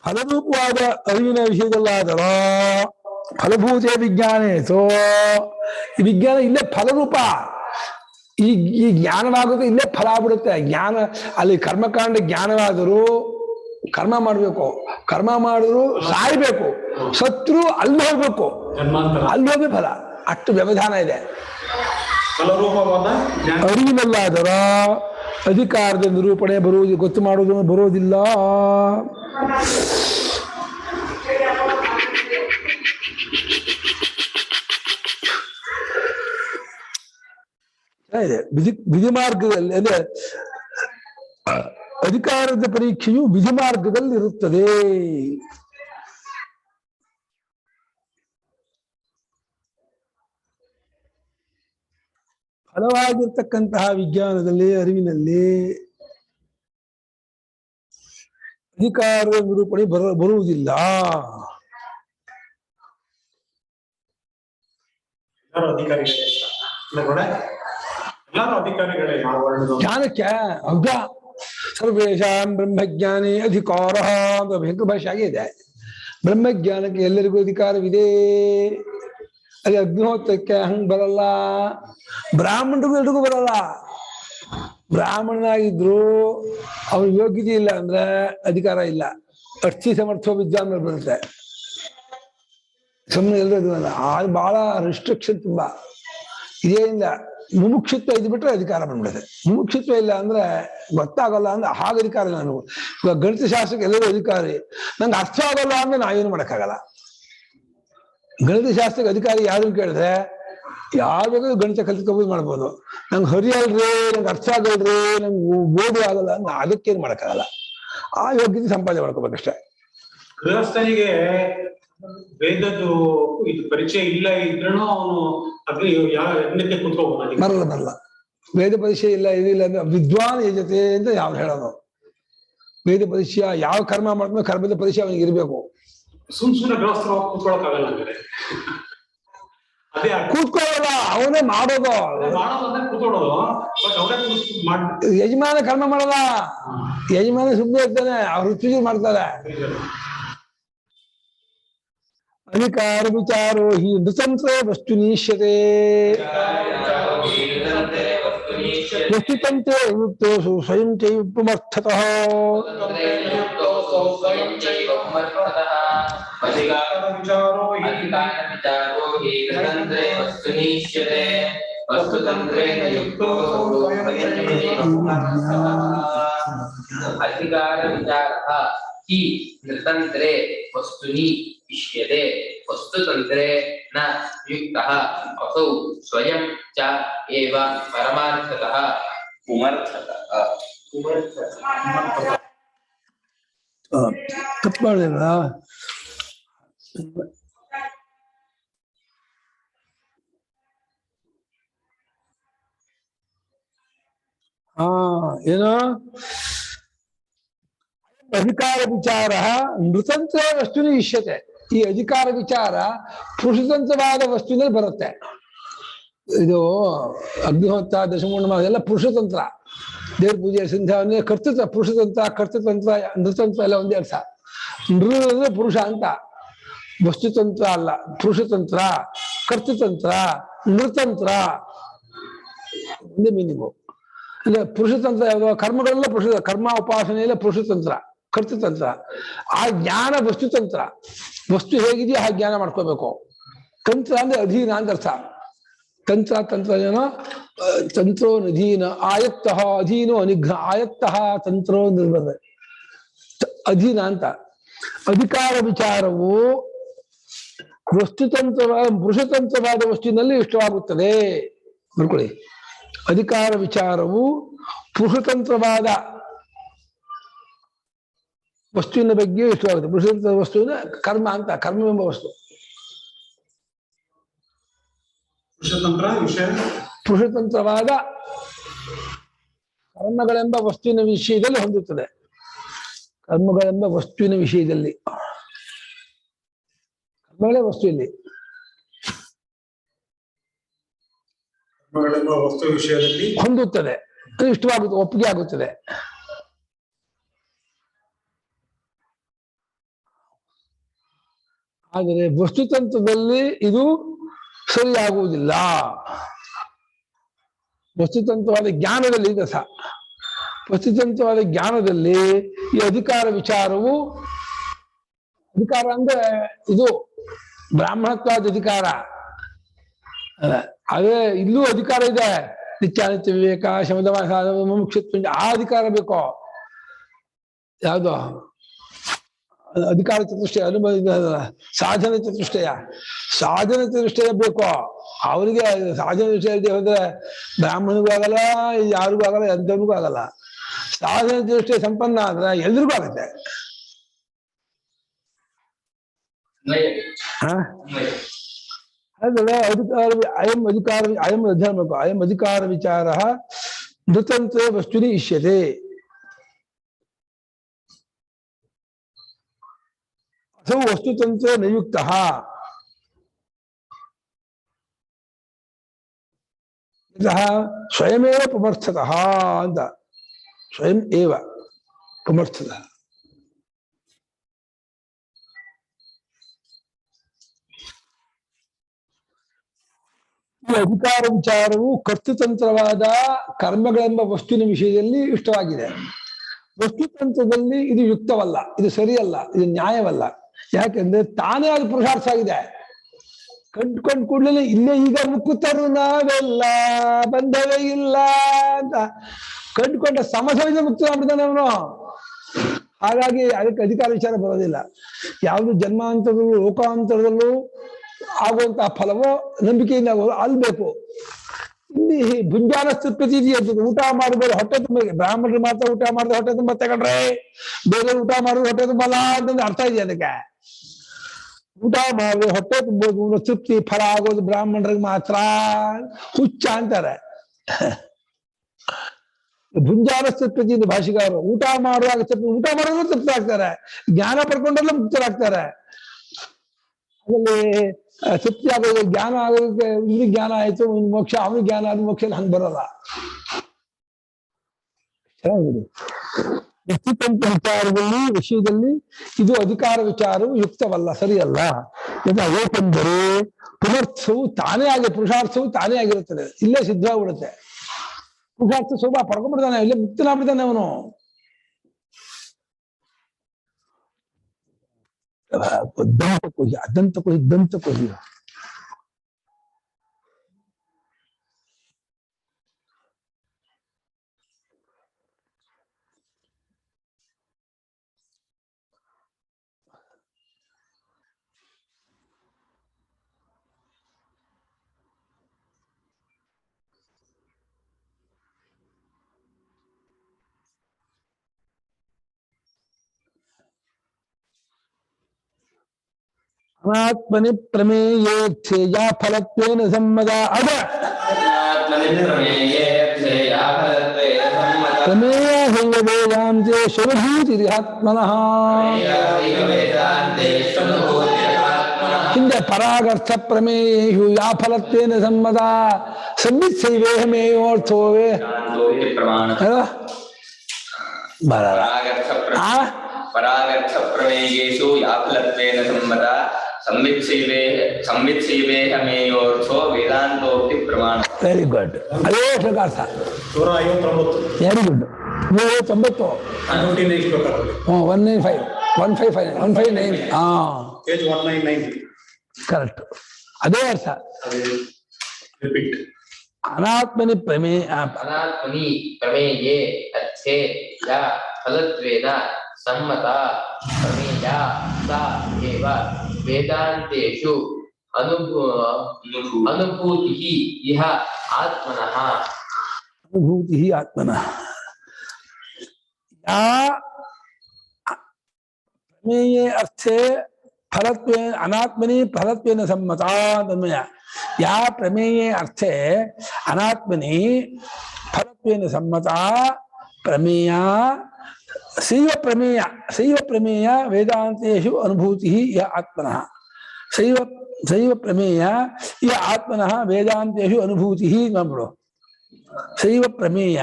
ಫಲರೂಪವಾದ ಅರಿವಿನ ವಿಷಯದಲ್ಲಾದರೋ ಫಲಭೂತ ವಿಜ್ಞಾನೇತೋ, ಈ ವಿಜ್ಞಾನ ಇಲ್ಲೇ ಫಲರೂಪ. ಈ ಜ್ಞಾನವಾಗುತ್ತೆ, ಇಲ್ಲೇ ಫಲ ಆಗ್ಬಿಡುತ್ತೆ. ಜ್ಞಾನ ಅಲ್ಲಿ ಕರ್ಮಕಾಂಡ ಜ್ಞಾನವಾದರೂ ಕರ್ಮ ಮಾಡ್ಬೇಕು, ಕರ್ಮ ಮಾಡಿದ್ರು ಸಾಯ್ಬೇಕು, ಸತ್ರು ಅಲ್ಲಿ ಹೋಗ್ಬೇಕು, ಅಲ್ಲಿ ಹೋಗಿ ಫಲ. ಅಷ್ಟು ವ್ಯವಧಾನ ಇದೆ. ಅರಿವಿನಲ್ಲಾದರ ಅಧಿಕಾರದ ನಿರೂಪಣೆ ಬರುವುದು, ಗೊತ್ತು ಮಾಡುವುದು ಬರೋದಿಲ್ಲ. ವಿಧಿ ಮಾರ್ಗದಲ್ಲಿ ಅಂದ್ರೆ ಅಧಿಕಾರದ ಪರೀಕ್ಷೆಯು ವಿಧಿ ಮಾರ್ಗದಲ್ಲಿ ಇರುತ್ತದೆ. ಫಲವಾಗಿರ್ತಕ್ಕಂತಹ ವಿಜ್ಞಾನದಲ್ಲಿ, ಅರಿವಿನಲ್ಲಿ ಅಧಿಕಾರದ ನಿರೂಪಣೆ ಬರುವುದಿಲ್ಲ. ಜ್ಞಾನಕ್ಕೆ ಹೌದಾ ಸರ್ವೇಷಾಂ ಬ್ರಹ್ಮಜ್ಞಾನಿ ಅಧಿಕಾರ ಅಂತ ಭಯಂಕರ ಭಾಷೆ ಆಗಿದೆ. ಬ್ರಹ್ಮಜ್ಞಾನಕ್ಕೆ ಎಲ್ಲರಿಗೂ ಅಧಿಕಾರವಿದೆ. ಅದೇ ಅಗ್ನಿಹೋತ್ರಕ್ಕೆ ಹಂಗ್ ಬರಲ್ಲ. ಬ್ರಾಹ್ಮಣರಿಗೂ ಎಲ್ರಿಗೂ ಬರಲ್ಲ. ಬ್ರಾಹ್ಮಣನಾಗಿದ್ರು ಅವನ ಯೋಗ್ಯತೆ ಇಲ್ಲ ಅಂದ್ರೆ ಅಧಿಕಾರ ಇಲ್ಲ. ಅರ್ಥಿ ಸಮರ್ಥೋ ವಿದ್ವಾನ್ ಬರುತ್ತೆ. ಸುಮ್ಮನೆ ಎಲ್ಲರೂ ಅದು ಬಹಳ ರಿಸ್ಟ್ರಿಕ್ಷನ್ ತುಂಬಾ. ಇದೇನಿಲ್ಲ, ಮುಮುಕ್ಷುತ್ವ ಇದು ಬಿಟ್ರೆ ಅಧಿಕಾರ ಬಂದ್ಬಿಡುತ್ತೆ. ಮುಮುಕ್ಷುತ್ವ ಇಲ್ಲ ಅಂದ್ರೆ ಗೊತ್ತಾಗಲ್ಲ ಅಂದ್ರೆ ಹಾಗೆ ಅಧಿಕಾರ ಇಲ್ಲ ನನಗೂ. ಇವಾಗ ಗಣಿತ ಶಾಸ್ತ್ರಕ್ಕೆ ಎಲ್ಲರೂ ಅಧಿಕಾರಿ, ನಂಗೆ ಅರ್ಥ ಆಗಲ್ಲ ಅಂದ್ರೆ ನಾವೇನು ಮಾಡೋಕ್ಕಾಗಲ್ಲ. ಗಣಿತ ಶಾಸ್ತ್ರಕ್ಕೆ ಅಧಿಕಾರಿ ಯಾರು ಕೇಳಿದ್ರೆ ಯಾರು ಬೇಕಾದ್ರೂ ಗಣಿತ ಕಲಿತ್ಕೋಬೋದು ಮಾಡ್ಬೋದು. ನಂಗೆ ಹರಿಯಲ್ರಿ, ನಂಗೆ ಅರ್ಥ ಆಗಲ್ರಿ, ನಂಗೆ ಓದು ಆಗಲ್ಲ ಅಂದ್ರೆ ಅದಕ್ಕೇನು ಮಾಡೋಕ್ಕಾಗಲ್ಲ. ಆ ಯೋಗ್ಯತೆ ಸಂಪಾದನೆ ಮಾಡ್ಕೋಬೇಕಷ್ಟೇ. ಗೃಹಸ್ಥನಿಗೆ ವೇದದ್ದು ಇದು ಪರಿಚಯ ಇಲ್ಲ ಇದ್ರೂ ಅವನು ಅದ್ರ ಯಾವ ಯಜ್ಞಕ್ಕೆ ಕುತ್ಕೋಬಹುದು. ಬರಲ್ಲ. ವೇದ ಪರಿಚಯ ಇಲ್ಲ ಇದಿಲ್ಲ ಅಂದ್ರೆ ವಿದ್ವಾನ್ ಯಜತೆ ಅಂತ ಯಾವ ಹೇಳೋದು. ವೇದ ಪರಿಚಯ ಯಾವ ಕರ್ಮ ಮಾಡ್ತಾರೆ ಕರ್ಮದ ಪರಿಚಯ ಅವನಿಗೆ ಇರಬೇಕು. ಸುಮ್ನೆ ಗೃಹಸ್ಥರು ಕೂತ್ಕೊಳಕ್ಕಾಗಲ್ಲ ಅಂದ್ರೆ ಅದೇ ಕೂತ್ಕೊಳ್ಳಲ್ಲ, ಅವನೇ ಮಾಡೋದು. ಮಾಡೋದಂದ್ರೆ ಕೂತ್ಕೊಳ್ಳೋದು, ಬಟ್ ಅವರೇ ಯಜಮಾನ ಕರ್ಮ ಮಾಡಲ್ಲ. ಯಜಮಾನ ಸುಮ್ಮನೆ ಇರ್ತಾನೆ, ಅವ್ರು ರುಚಿ ಮಾಡ್ತಾರೆ. ಅಧಿಕಾರ ವಿಚಾರೋ ಹಿ ನೃತಂತ್ರೇ ವಸ್ತುನೀಶ್ಯತೆ ವಸ್ತುತಂತ್ರೇ ಯುಕ್ತೋಸು ಸ್ವಯಂ ಚೈವಮರ್ಥತಃ. ಅಧಿಕಾರ ವಿಚಾರಃ ಹಿ ನೃತಂತ್ರೇ ವಸ್ತುನಿ ಇಷ್ಯತೆ ವಸ್ತುತಂತ್ರೇ ನ ಯುಕ್ತಃ ಅಸೌ ಸ್ವಯಂ ಚ ಏವ ಪರಮಾರ್ಥತಃ ತಪ್ಪು ಮಾಡಿಲ್ಲ. ಏನು ಅಧಿಕಾರ ವಿಚಾರ ನೃತಂತ್ರ ವಸ್ತುನಿ ಇಷ್ಯತೆ. ಈ ಅಧಿಕಾರ ವಿಚಾರ ಪುರುಷತಂತ್ರವಾದ ವಸ್ತುವಿನಲ್ಲಿ ಬರುತ್ತೆ. ಇದು ಅಗ್ನಿಹೋತ್ರ ದಶಮೂರ್ಣ ಎಲ್ಲ ಪುರುಷತಂತ್ರ. ದೇವ್ರ ಪೂಜೆ ಸಂಧ್ಯಾವನೆ ಕರ್ತೃತ್ವ, ಪುರುಷತಂತ್ರ ಕರ್ತೃತಂತ್ರ ನೃತಂತ್ರ ಎಲ್ಲ ಒಂದೇ ಅರ್ಥ. ನೃ ಅಂದ್ರೆ ಪುರುಷ ಅಂತ, ವಸ್ತುತಂತ್ರ ಅಲ್ಲ. ಪುರುಷತಂತ್ರ, ಕರ್ತೃತಂತ್ರ, ನೃತಂತ್ರ ಒಂದೇ ಮೀನಿಂಗು. ಅಂದ್ರೆ ಪುರುಷತಂತ್ರ ಯಾವುದು? ಕರ್ಮಗಳೆಲ್ಲ ಪುರುಷ, ಕರ್ಮ ಉಪಾಸನೆಯಲ್ಲ ಪುರುಷತಂತ್ರ, ಕರ್ತೃತಂತ್ರ. ಆ ಜ್ಞಾನ ವಸ್ತುತಂತ್ರ. ವಸ್ತು ಹೇಗಿದೆಯೋ ಆ ಜ್ಞಾನ ಮಾಡ್ಕೋಬೇಕು. ತಂತ್ರ ಅಂದ್ರೆ ಅಧೀನ ಅಂತ ಅರ್ಥ. ತಂತ್ರ ತಂತ್ರ ಏನೋ ತಂತ್ರೋ ನಧೀನ ಆಯತ್ತಃ ಅಧೀನೋ ಅನಿಘ್ನ ಆಯತ್ತಃ ತಂತ್ರೋ ನಿರ್ಬಂಧ ಅಧೀನ ಅಂತ. ಅಧಿಕಾರ ವಿಚಾರವು ವಸ್ತುತಂತ್ರವಾದ ಪುರುಷತಂತ್ರವಾದ ವಸ್ತುವಿನಲ್ಲಿ ಇಷ್ಟವಾಗುತ್ತದೆ. ನೋಡ್ಕೊಳ್ಳಿ, ಅಧಿಕಾರ ವಿಚಾರವು ಪುರುಷತಂತ್ರವಾದ ವಸ್ತುವಿನ ಬಗ್ಗೆ ಇಷ್ಟವಾಗುತ್ತೆ. ಪುರುಷತಂತ್ರ ವಸ್ತುವಿನ ಕರ್ಮ ಅಂತ, ಕರ್ಮವೆಂಬ ವಸ್ತು. ಪುರುಷತಂತ್ರವಾದ ಕರ್ಮಗಳೆಂಬ ವಸ್ತುವಿನ ವಿಷಯದಲ್ಲಿ ಹೊಂದುತ್ತದೆ. ಕರ್ಮಗಳೆಂಬ ವಸ್ತುವಿನ ವಿಷಯದಲ್ಲಿ, ಕರ್ಮಗಳೇ ವಸ್ತು ಇಲ್ಲಿ. ವಸ್ತು ವಿಷಯದಲ್ಲಿ ಹೊಂದುತ್ತದೆ, ಇಷ್ಟವಾಗುತ್ತೆ, ಒಪ್ಪಿಗೆ ಆಗುತ್ತದೆ. ಆದರೆ ವಸ್ತುತಂತ್ರದಲ್ಲಿ ಇದು ಸರಿಯಾಗುವುದಿಲ್ಲ. ವಸ್ತುತಂತ್ರವಾದ ಜ್ಞಾನದಲ್ಲಿ ದಸ ವಸ್ತುತಂತ್ರವಾದ ಜ್ಞಾನದಲ್ಲಿ ಈ ಅಧಿಕಾರ ವಿಚಾರವು, ಅಧಿಕಾರ ಅಂದ್ರೆ ಇದು ಬ್ರಾಹ್ಮಣತ್ವಾದ ಅಧಿಕಾರ. ಅದೇ ಇಲ್ಲೂ ಅಧಿಕಾರ ಇದೆ. ನಿತ್ಯಾನಿತ್ಯ ವಿವೇಕ, ಶಮದಮಾಸ, ಮುಮುಕ್ಷುತ್ವ, ಆ ಅಧಿಕಾರ ಬೇಕೋ. ಯಾವುದು ಅಧಿಕಾರ ಚತುಷ್ಟಯ, ಅನುಭವ ಸಾಧನ ಚತುಷ್ಟಯ, ಸಾಧನ ಚತುಷ್ಟಯ ಬೇಕೋ ಅವರಿಗೆ. ಸಾಧನ ವಿಷಯ ಹೋದ್ರೆ ಬ್ರಾಹ್ಮಣಿಗೂ ಆಗಲ್ಲ, ಯಾರಿಗೂ ಆಗಲ್ಲ, ಎಂಥವ್ರಿಗೂ ಆಗಲ್ಲ. ಸಾಧನ ಚತುಷ್ಟಯ ಸಂಪನ್ನ ಆದ್ರೆ ಎಲ್ರಿಗೂ ಆಗುತ್ತೆ. ಅದಲ್ಲ ಅಧಿಕಾರ ಅಯಂ ಅಧ್ಯಯನ ಬೇಕು. ಅಯಂ ಅಧಿಕಾರ ವಿಚಾರ ನೃತಂತ್ರ ವಸ್ತುನಿ ಇಷ್ಯತೆ. ಅಸೌ ವಸ್ತುತಂತ್ರ ನಯುಕ್ತ ಸ್ವಯಮೇವ ಪಮರ್ಥತಃ ಅಂತ. ಸ್ವಯಂ ಏವ ಪುಮರ್ಥದ. ಈ ಅಧಿಕಾರ ವಿಚಾರವು ಕರ್ತೃತಂತ್ರವಾದ ಕರ್ಮಗಳೆಂಬ ವಸ್ತುವಿನ ವಿಷಯದಲ್ಲಿ ಇಷ್ಟವಾಗಿದೆ. ವಸ್ತುತಂತ್ರದಲ್ಲಿ ಇದು ಯುಕ್ತವಲ್ಲ, ಇದು ಸರಿಯಲ್ಲ, ಇದು ನ್ಯಾಯವಲ್ಲ. ಯಾಕೆಂದ್ರೆ ತಾನೇ ಅದು ಪುರುಷಾರ್ಥ ಆಗಿದೆ. ಕಂಡ್ಕೊಂಡ್ ಕೂಡಲೇ ಇಲ್ಲೇ ಈಗ ಮುಕ್ಕುತ್ತರು ನಾವೆಲ್ಲ ಬಂಧವೇ ಇಲ್ಲ ಅಂತ ಕಂಡುಕೊಂಡ ಸಮಸವಿಂದ ಮುಕ್ತ ಮಾಡ್ಬಿಡ್ತಾನೆ ಅವನು. ಹಾಗಾಗಿ ಅದಕ್ಕೆ ಅಧಿಕಾರ ವಿಚಾರ ಬರೋದಿಲ್ಲ. ಯಾವುದು ಜನ್ಮಾಂತರದಲ್ಲೂ ಲೋಕಾಂತರದಲ್ಲೂ ಆಗುವಂತಹ ಫಲವೋ ನಂಬಿಕೆಯಿಂದ ಆಗೋದು ಅಲ್ಬೇಕು. ಇಲ್ಲಿ ಭುಂಜಾನ ಸ್ಥಿತಿ ಊಟ ಮಾಡಿದ್ರೆ ಹೊಟ್ಟೆ ತುಂಬ, ಬ್ರಾಹ್ಮಣರು ಮಾತ್ರ ಊಟ ಮಾಡಿದ್ರೆ ಹೊಟ್ಟೆ ತುಂಬ ತಗೊಂಡ್ರೆ, ಬೇರೆ ಊಟ ಮಾಡಿದ್ರೆ ಹೊಟ್ಟೆ ತುಂಬಲ್ಲ ಅಂತಂದ್ರೆ ಅರ್ಥ ಇದೆಯಾ ಅದಕ್ಕೆ? ಊಟ ಮಾಡಿದ್ರೆ ಹೊಟ್ಟೆ ತುಂಬೋದು, ತೃಪ್ತಿ ಫಲ ಆಗೋದು ಬ್ರಾಹ್ಮಣರಿಗೆ ಮಾತ್ರ, ಹುಚ್ಚ ಅಂತಾರೆ. ಭುಂಜಾನ ಸ್ಥಿತಿ ಭಾಷಿಗಾರರು ಊಟ ಮಾಡುವಾಗ ಊಟ ಮಾಡೋದು ತೃಪ್ತರಾಗ್ತಾರೆ, ಜ್ಞಾನ ಪಡ್ಕೊಂಡೆಲ್ಲ ಮುಕ್ತರಾಗ್ತಾರೆ. ಅದರಲ್ಲಿ ತೃಪ್ತಿ ಆಗೋದು, ಜ್ಞಾನ ಆಗೋದಕ್ಕೆ ಇವ್ರಿಗೆ ಜ್ಞಾನ ಆಯ್ತು ಮೋಕ್ಷ, ಅವ್ನಿಗೆ ಜ್ಞಾನ ಆದ ಮೋಕ್ಷ ಹಂಗೆ ಬರೋಲ್ಲ. ಚೆನ್ನಾಗಿದೆ. ವ್ಯಕ್ತಿತಂತ್ರ ವಿಚಾರದಲ್ಲಿ ವಿಷಯದಲ್ಲಿ ಇದು ಅಧಿಕಾರ ವಿಚಾರವು ಯುಕ್ತವಲ್ಲ, ಸರಿಯಲ್ಲ. ಏಕೆಂದರೆ ಪುನರ್ಥವು ತಾನೇ ಆಗಿ, ಪುರುಷಾರ್ಥವು ತಾನೇ ಆಗಿರುತ್ತದೆ. ಇಲ್ಲೇ ಸಿದ್ಧವಾಗ್ಬಿಡುತ್ತೆ. ಪುರುಷಾರ್ಥ ಸ್ವಭಾವ ಪಡ್ಕೊಂಡ್ಬಿಡ್ತಾನೆ, ಇಲ್ಲೇ ಮುಕ್ತನಾಗ್ಬಿಡ್ತಾನೆ ಅವನು. ದಂತಕೋಹಿ, ಅದಂತಕೋಹಿ, ದಂತಕೋಹಿ. ಅನಾತ್ಮನಿ ಪ್ರಮೇಯೇಚ್ಛೇಯ ಫಲತ್ವೇನ ಸಮ್ಮತ. ಅದ ಪ್ರಮೇಯ ಹೈವ ವೇದಾಂತೆ ಶುಭಭೂತಿರಿಹಾತ್ಮನಃ. ಹಿಂದೆ ಪರಾಗರ್ಥ ಪ್ರಮೇಯು ಯಾ ಫಲತ್ವೇನ ಸಮ್ಮತ ಸಂವಿತ್ಸೈವೇಹಮೇಯೋರ್ಥೋವೇ ಪರಾಗರ್ಥ ಪ್ರಮೇಯೇಷು ಯಾ ಫಲತ್ವೇನ ಸಮ್ಮತ ಸಂವಿತ್ಸೈವೇಹಮೇಯೋರ್ಥೋ ವೇದಾಂತೋಕ್ತಿ ಪ್ರಮಾಣ. Very good. ಅದೇ ಪ್ರಕಾಶ 159. Very good. 90. 195 159 ಪೇಜ್ 199. ಕರೆಕ್ಟ್. ಅದೇ ಅರ್ಥ. ರಿಪೀಟ್. ಅನಾತ್ಮನಿ ಪ್ರಮೇಯ ಅನಾತ್ಮನಿ ಪ್ರಮೇಯೇ ಅರ್ಥೇ ಯ ಫಲತ್ವೇನ ಸಮ್ಮತ ಪ್ರಮೇಯ ಸ ಏವ ವೇದಾಂತೇಷು ಅನುಭೂತಿಃ ಇಹ ಆತ್ಮನಃ. ಅನುಭೂತಿ ಆತ್ಮನಃ. ಯಾ ಪ್ರಮೇಯೇ ಅರ್ಥೇ ಫಲತ್ವೇ ಅನಾತ್ಮನಿ ಫಲತ್ವೇನ ಸಮ್ಮತ ತನ್ಮಯ. ಯಾ ಪ್ರಮೇಯೇ ಅರ್ಥೇ ಅನಾತ್ಮನಿ ಫಲತ್ವೇನ ಸಮ್ಮತ ಪ್ರಮೇಯ ಶೈವ ಪ್ರಮೇಯ ವೇದಾಂತೇಷು ಅನುಭೂತಿ ಯ ಆತ್ಮನಃ. ಶೈವ ಪ್ರಮೇಯ ಯ ಆತ್ಮನಃ ವೇದಾಂತೇಷು ಅನುಭೂತಿ ನೋಡ್ಬಿಡು. ಶೈವ ಪ್ರಮೇಯ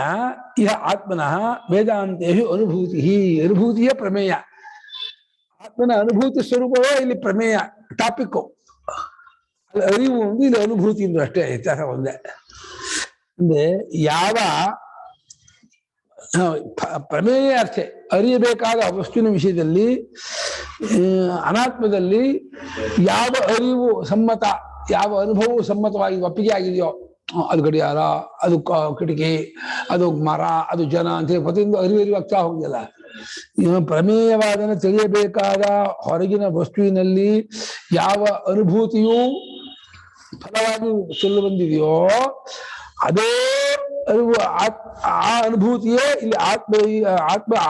ಯ ಆತ್ಮನಃ ವೇದಾಂತೇಷು ಅನುಭೂತಿಯ ಪ್ರಮೇಯ. ಆತ್ಮನ ಅನುಭೂತಿ ಸ್ವರೂಪವೇ ಇಲ್ಲಿ ಪ್ರಮೇಯ ಟಾಪಿಕ್ಕು. ಅರಿವು ಒಂದು, ಇಲ್ಲಿ ಅನುಭೂತಿ ಎಂದು ಅಷ್ಟೇ, ವ್ಯತ್ಯಾಸ ಒಂದೇ. ಅಂದ್ರೆ ಯಾವ ಪ್ರಮೇಯ ಅರ್ಥ ಅರಿಯಬೇಕಾದ ವಸ್ತುವಿನ ವಿಷಯದಲ್ಲಿ ಅನಾತ್ಮದಲ್ಲಿ ಯಾವ ಅರಿವು ಸಮ್ಮತ, ಯಾವ ಅನುಭವವು ಸಮ್ಮತವಾಗಿ ಒಪ್ಪಿಗೆ ಆಗಿದೆಯೋ, ಅದು ಗಡಿಯಾರ, ಅದು ಕಿಟಕಿ, ಅದು ಮರ, ಅದು ಜನ ಅಂತೇಳಿ ಪ್ರತಿಯೊಂದು ಅರಿವಾಗ್ತಾ ಹೋಗಿದೆಯಲ್ಲ. ಪ್ರಮೇಯವಾದನ ತಿಳಿಯಬೇಕಾದ ಹೊರಗಿನ ವಸ್ತುವಿನಲ್ಲಿ ಯಾವ ಅನುಭೂತಿಯು ಫಲವಾಗಿ ಸುಳ್ಳು ಬಂದಿದೆಯೋ ಅದೇ ಅರಿವು, ಆ ಅನುಭೂತಿಯೇ ಇಲ್ಲಿ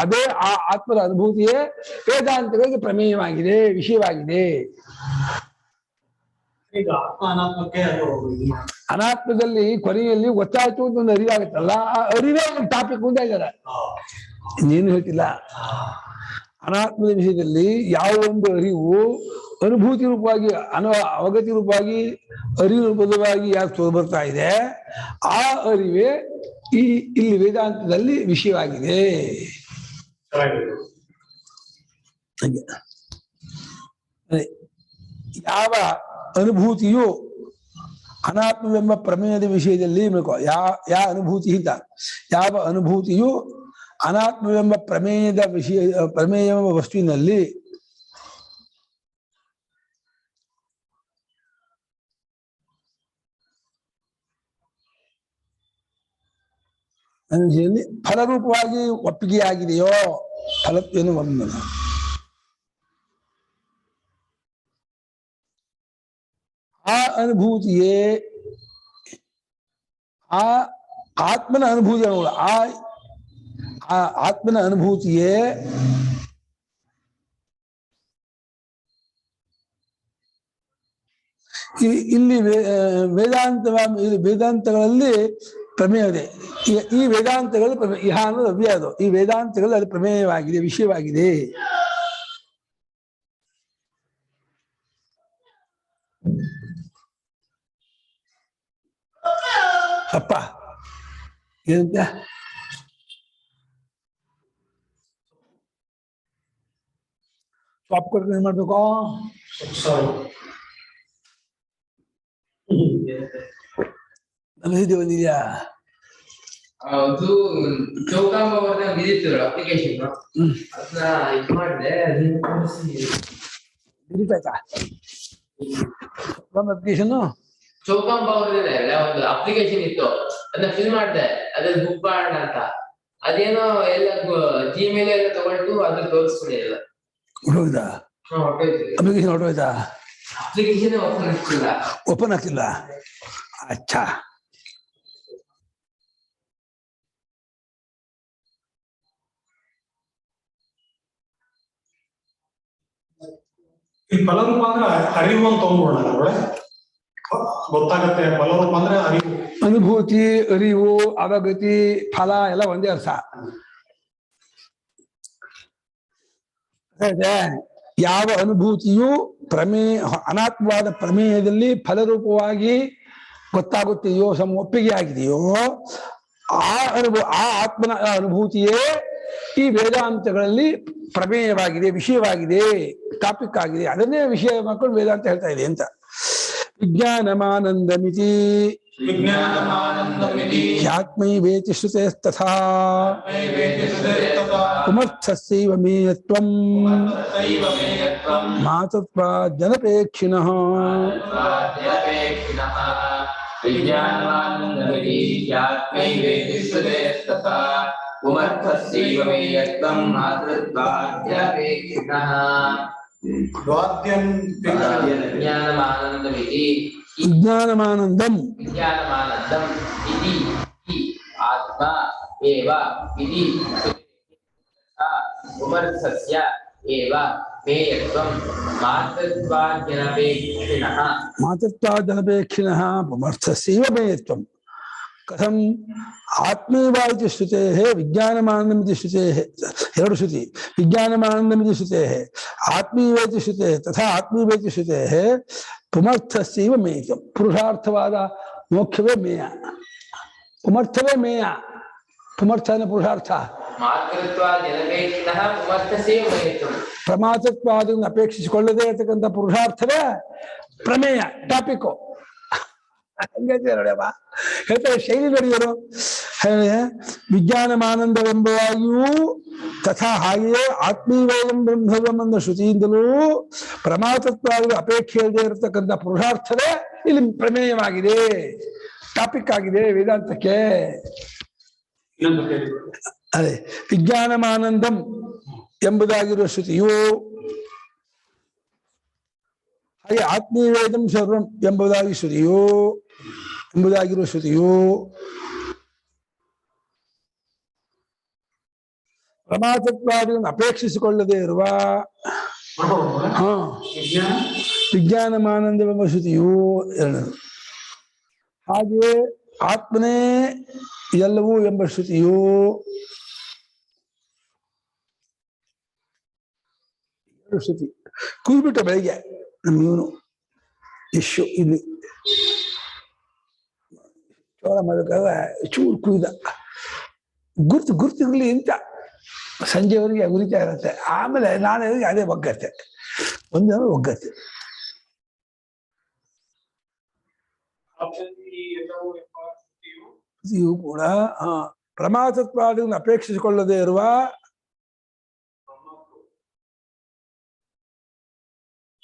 ಅದೇ ಆ ಆತ್ಮದ ಅನುಭೂತಿಯೇ ವೇದಾಂತಗಳಿಗೆ ಪ್ರಮೇಯವಾಗಿದೆ, ವಿಷಯವಾಗಿದೆ. ಈಗ ಆತ್ಮ ಅನಾತ್ಮಕ್ಕೆ ಅದು ಅನಾತ್ಮದಲ್ಲಿ ಕೊನೆಯಲ್ಲಿ ಗೊತ್ತಾಯ್ತು ಅಂತ ಒಂದು ಅರಿವಾಗುತ್ತಲ್ಲ, ಆ ಅರಿವೇ ಒಂದು ಟಾಪಿಕ್ ಮುಂದೆ ಇದ್ದಾರೆ, ಇನ್ನೇನು ಹೇಳ್ತಿಲ್ಲ. ಅನಾತ್ಮದ ವಿಷಯದಲ್ಲಿ ಯಾವ ಒಂದು ಅರಿವು ಅನುಭೂತಿ ರೂಪವಾಗಿ ಅವಗತಿ ರೂಪವಾಗಿ ಅರಿವು ರೂಪವಾಗಿ ಯಾಕೆ ತೋರ್ ಬರ್ತಾ ಇದೆ, ಆ ಅರಿವೇ ಇಲ್ಲಿ ವೇದಾಂತದಲ್ಲಿ ವಿಷಯವಾಗಿದೆ. ಚೆನ್ನಾಗಿದೆ. ಹಾಗೆ ಅದೇ ಯಾವ ಅನುಭೂತಿಯು ಅನಾತ್ಮವೆಂಬ ಪ್ರಮೇಯದ ವಿಷಯದಲ್ಲಿ ಯಾವ ಅನುಭೂತಿ ಅಂತ ಯಾವ ಅನುಭೂತಿಯು ಅನಾತ್ಮವೆಂಬ ಪ್ರಮೇಯದ ಪ್ರಮೇಯ ವಸ್ತುವಿನಲ್ಲಿ ಫಲರೂಪವಾಗಿ ಒಪ್ಪಿಗೆಯಾಗಿದೆಯೋ ಫಲತ್ವೇನು ಒಂದು ಆ ಅನುಭೂತಿಯೇ ಆ ಆತ್ಮನ ಅನುಭೂತಿ ಆ ಆತ್ಮನ ಅನುಭೂತಿಯೇ ಇಲ್ಲಿ ವೇದಾಂತಗಳಲ್ಲಿ ಪ್ರಮೇಯ ಇದೆ. ಈ ವೇದಾಂತಗಳು ಇಹ ಅನ್ನೋದು ಅವ್ಯ ಅದು. ಈ ವೇದಾಂತಗಳು ಅದು ಪ್ರಮೇಯವಾಗಿದೆ, ವಿಷಯವಾಗಿದೆ. ಅಪ್ಪ ಏನಂತ ಸ್ವಾಪ್ ಕೊಟ್ಟು ಏನ್ ಮಾಡ್ಬೇಕು? ನಮಗೆ ಬಂದಿದ್ಯಾ? ಅದು ಚೌಕಾಂಬ ಬಿದ್ದಿತ್ತು ಅಪ್ಲಿಕೇಶನ್, ಅದನ್ನ ಇದು ಮಾಡಿದೆ. ಅಪ್ಲಿಕೇಶನ್ ಚೌಕಾಂಬ ಅವ್ರದ್ದೇ ಒಂದು ಅಪ್ಲಿಕೇಶನ್ ಇತ್ತು, ಅದನ್ನ ಫಿಲ್ ಮಾಡಿದೆ. ಅದ್ರಲ್ಲಿ ಬುಕ್ ಮಾಡೋಣ ಅಂತ. ಅದೇನೋ ಎಲ್ಲ ಜಿಮೇಲ್ ಎಲ್ಲ ತಗೊಂಡು ಅದ್ರ ತೋರಿಸ್ಬಿಡಿಲ್ಲ. ಹೊರಟೋಯ್ತಾ ಅಪ್ಲಿಕೇಶನ್? ಹೊರಟೋಯ್ತಾ? ಅಪ್ಲಿಕೇಶನ್ ಓಪನ್ ಆಗ್ತಿಲ್ಲ. ಓಪನ್ ಆಗ್ತಿಲ್ಲ? ಅಚ್ಚಾ. ಈ ಫಲರೂಪ ಅಂದ್ರೆ ಅರಿವು ಅಂತ ತಗೊಂಡ್ಬಿಡೋಣ ಒಳ್ಳೆ ಗೊತ್ತಾಗತ್ತೆ. ಫಲರೂಪ ಅಂದ್ರೆ ಅರಿವು, ಅನುಭೂತಿ, ಅರಿವು, ಅವಗತಿ, ಫಲ ಎಲ್ಲ ಒಂದೇ ಅರ್ಥ. ಯಾವ ಅನುಭೂತಿಯು ಅನಾತ್ಮವಾದ ಪ್ರಮೇಯದಲ್ಲಿ ಫಲರೂಪವಾಗಿ ಗೊತ್ತಾಗುತ್ತೆಯೋ, ಒಪ್ಪಿಗೆ ಆಗಿದೆಯೋ, ಆ ಆತ್ಮನ ಅನುಭೂತಿಯೇ ಈ ವೇದಾಂತಗಳಲ್ಲಿ ಪ್ರಮೇಯವಾಗಿದೆ, ವಿಷಯವಾಗಿದೆ, ಟಾಪಿಕ್ ಆಗಿದೆ. ಅದನ್ನೇ ವಿಷಯ ಮಾಡ್ಕೊಂಡು ವೇದಾಂತ ಹೇಳ್ತಾ ಇದೆ ಅಂತ. ವಿಜ್ಞಾನಮಾನಂದಮಿತಿ ಆತ್ಮೈವೇತಿ ಶ್ರುತೇಸ್ತಥಾ ಪುಮರ್ಥಸ್ಯೈವ ಮೇಯತ್ವಂ ಮಾತೃತ್ವಾದ್ ಜನಪೇಕ್ಷಿಣಃ. ವಿಜ್ಞಾನಮಾನಂದಂ ಆತ್ಮ ಏವ ಇತಿ ಉಮರ್ಥಸ್ಯ ಏವ ಮೇಯತ್ವಂ ಮಾತೃತ್ವಾಜ್ಞಾನಪೇಕ್ಷಿಣಃ. ಮಾತೃತ್ವಾಜ್ಞಾನಪೇಕ್ಷಿಣಃ ಪುಮರ್ಥಸ್ಯೈವ ಮೇಯತ್ವಂ. ಕಥಂ ಆತ್ಮೈವ ಇತಿ ಶ್ರುತೇಃ ವಿಜ್ಞಾನಮಾನಂದಮಿತಿ ಶ್ರುತೇಃ. ಎರಡು ಶ್ರುತಿ. ವಿಜ್ಞಾನಮಾನಂದಮಿತಿ ಶ್ರುತೇಃ ಆತ್ಮೈವೇತಿ ಶ್ರುತೇಃ ತಥಾ ಆತ್ಮೈವೇತಿ ಶ್ರುತೇಃ ಪುಮರ್ಥಸ್ಯೈವ ಮೇಯತ್ವಂ. ಪುರುಷಾರ್ಥವಾದ ಮೋಕ್ಷವೇ ಮೇಯ, ಪುಮರ್ಥವೇ ಮೇಯ. ಪುಮರ್ಥನ ಪುರುಷಾರ್ಥ. ಪ್ರಮಾತತ್ವಾದನ್ನು ಅಪೇಕ್ಷಿಸಿಕೊಳ್ಳದೆ ಇರತಕ್ಕಂಥ ಪುರುಷಾರ್ಥವೇ ಪ್ರಮೇಯ, ಟಾಪಿಕ್ಕು. ಹಂಗೈತೆ ನೋಡಪ್ಪ, ಹೇಳ್ತಾರೆ ಶೈಲಿ ನಡೆಯೋರು. ವಿಜ್ಞಾನಮಾನಂದವೆಂಬವಾಗಿಯೂ ತಥಾ ಹಾಗೆಯೇ ಆತ್ಮೀಯಂ ಬ್ರಹ್ಮವೆಂಬ ಶ್ರುತಿಯಿಂದಲೂ ಪ್ರಮಾತತ್ವಾದ ಅಪೇಕ್ಷೆ ಇಲ್ಲದೆ ಇರತಕ್ಕಂಥ ಪುರುಷಾರ್ಥವೇ ಇಲ್ಲಿ ಪ್ರಮೇಯವಾಗಿದೆ, ಟಾಪಿಕ್ ಆಗಿದೆ ವೇದಾಂತಕ್ಕೆ. ಅದೇ ವಿಜ್ಞಾನಮಾನಂದಂ ಎಂಬುದಾಗಿರುವ ಶ್ರುತಿಯು, ಹಾಗೆ ಆತ್ಮೀಯವೇದಂ ಸರ್ವಂ ಎಂಬುದಾಗಿರುವ ಶ್ರುತಿಯು ಪ್ರಮಾತತ್ವಾದಿಗಳನ್ನು ಅಪೇಕ್ಷಿಸಿಕೊಳ್ಳದೆ ಇರುವ ವಿಜ್ಞಾನಮಾನಂದವೆಂಬ ಶ್ರುತಿಯು ಎರಡನೇದು. ಹಾಗೆಯೇ ಆತ್ಮನೇ ಎಲ್ಲವೂ ಎಂಬ ಶ್ರುತಿಯು ಎರಡು ಶ್ರುತಿ. ಕೂಯ್ಬಿಟ್ಟ ಬೆಳಿಗ್ಗೆ ನಮ್ಗವನು ಯಶು ಇಲ್ಲಿ ಚೋಳ ಮಾಡಬೇಕಾದ್ರೆ ಚೂರು ಕುಯ್ದ ಗುರ್ತಿರ್ಲಿ ಅಂತ ಸಂಜೆವರೆಗೆ ಉರಿತಾ ಇರುತ್ತೆ. ಆಮೇಲೆ ನಾಳೆ ಅದೇ ಒಗ್ಗತ್ತೆ, ಒಂದು ಒಗ್ಗತ್ತೆ. ಇವು ಕೂಡ ಪ್ರಮಾತತ್ವಾದಿಗಳನ್ನು ಅಪೇಕ್ಷಿಸಿಕೊಳ್ಳದೆ ಇರುವ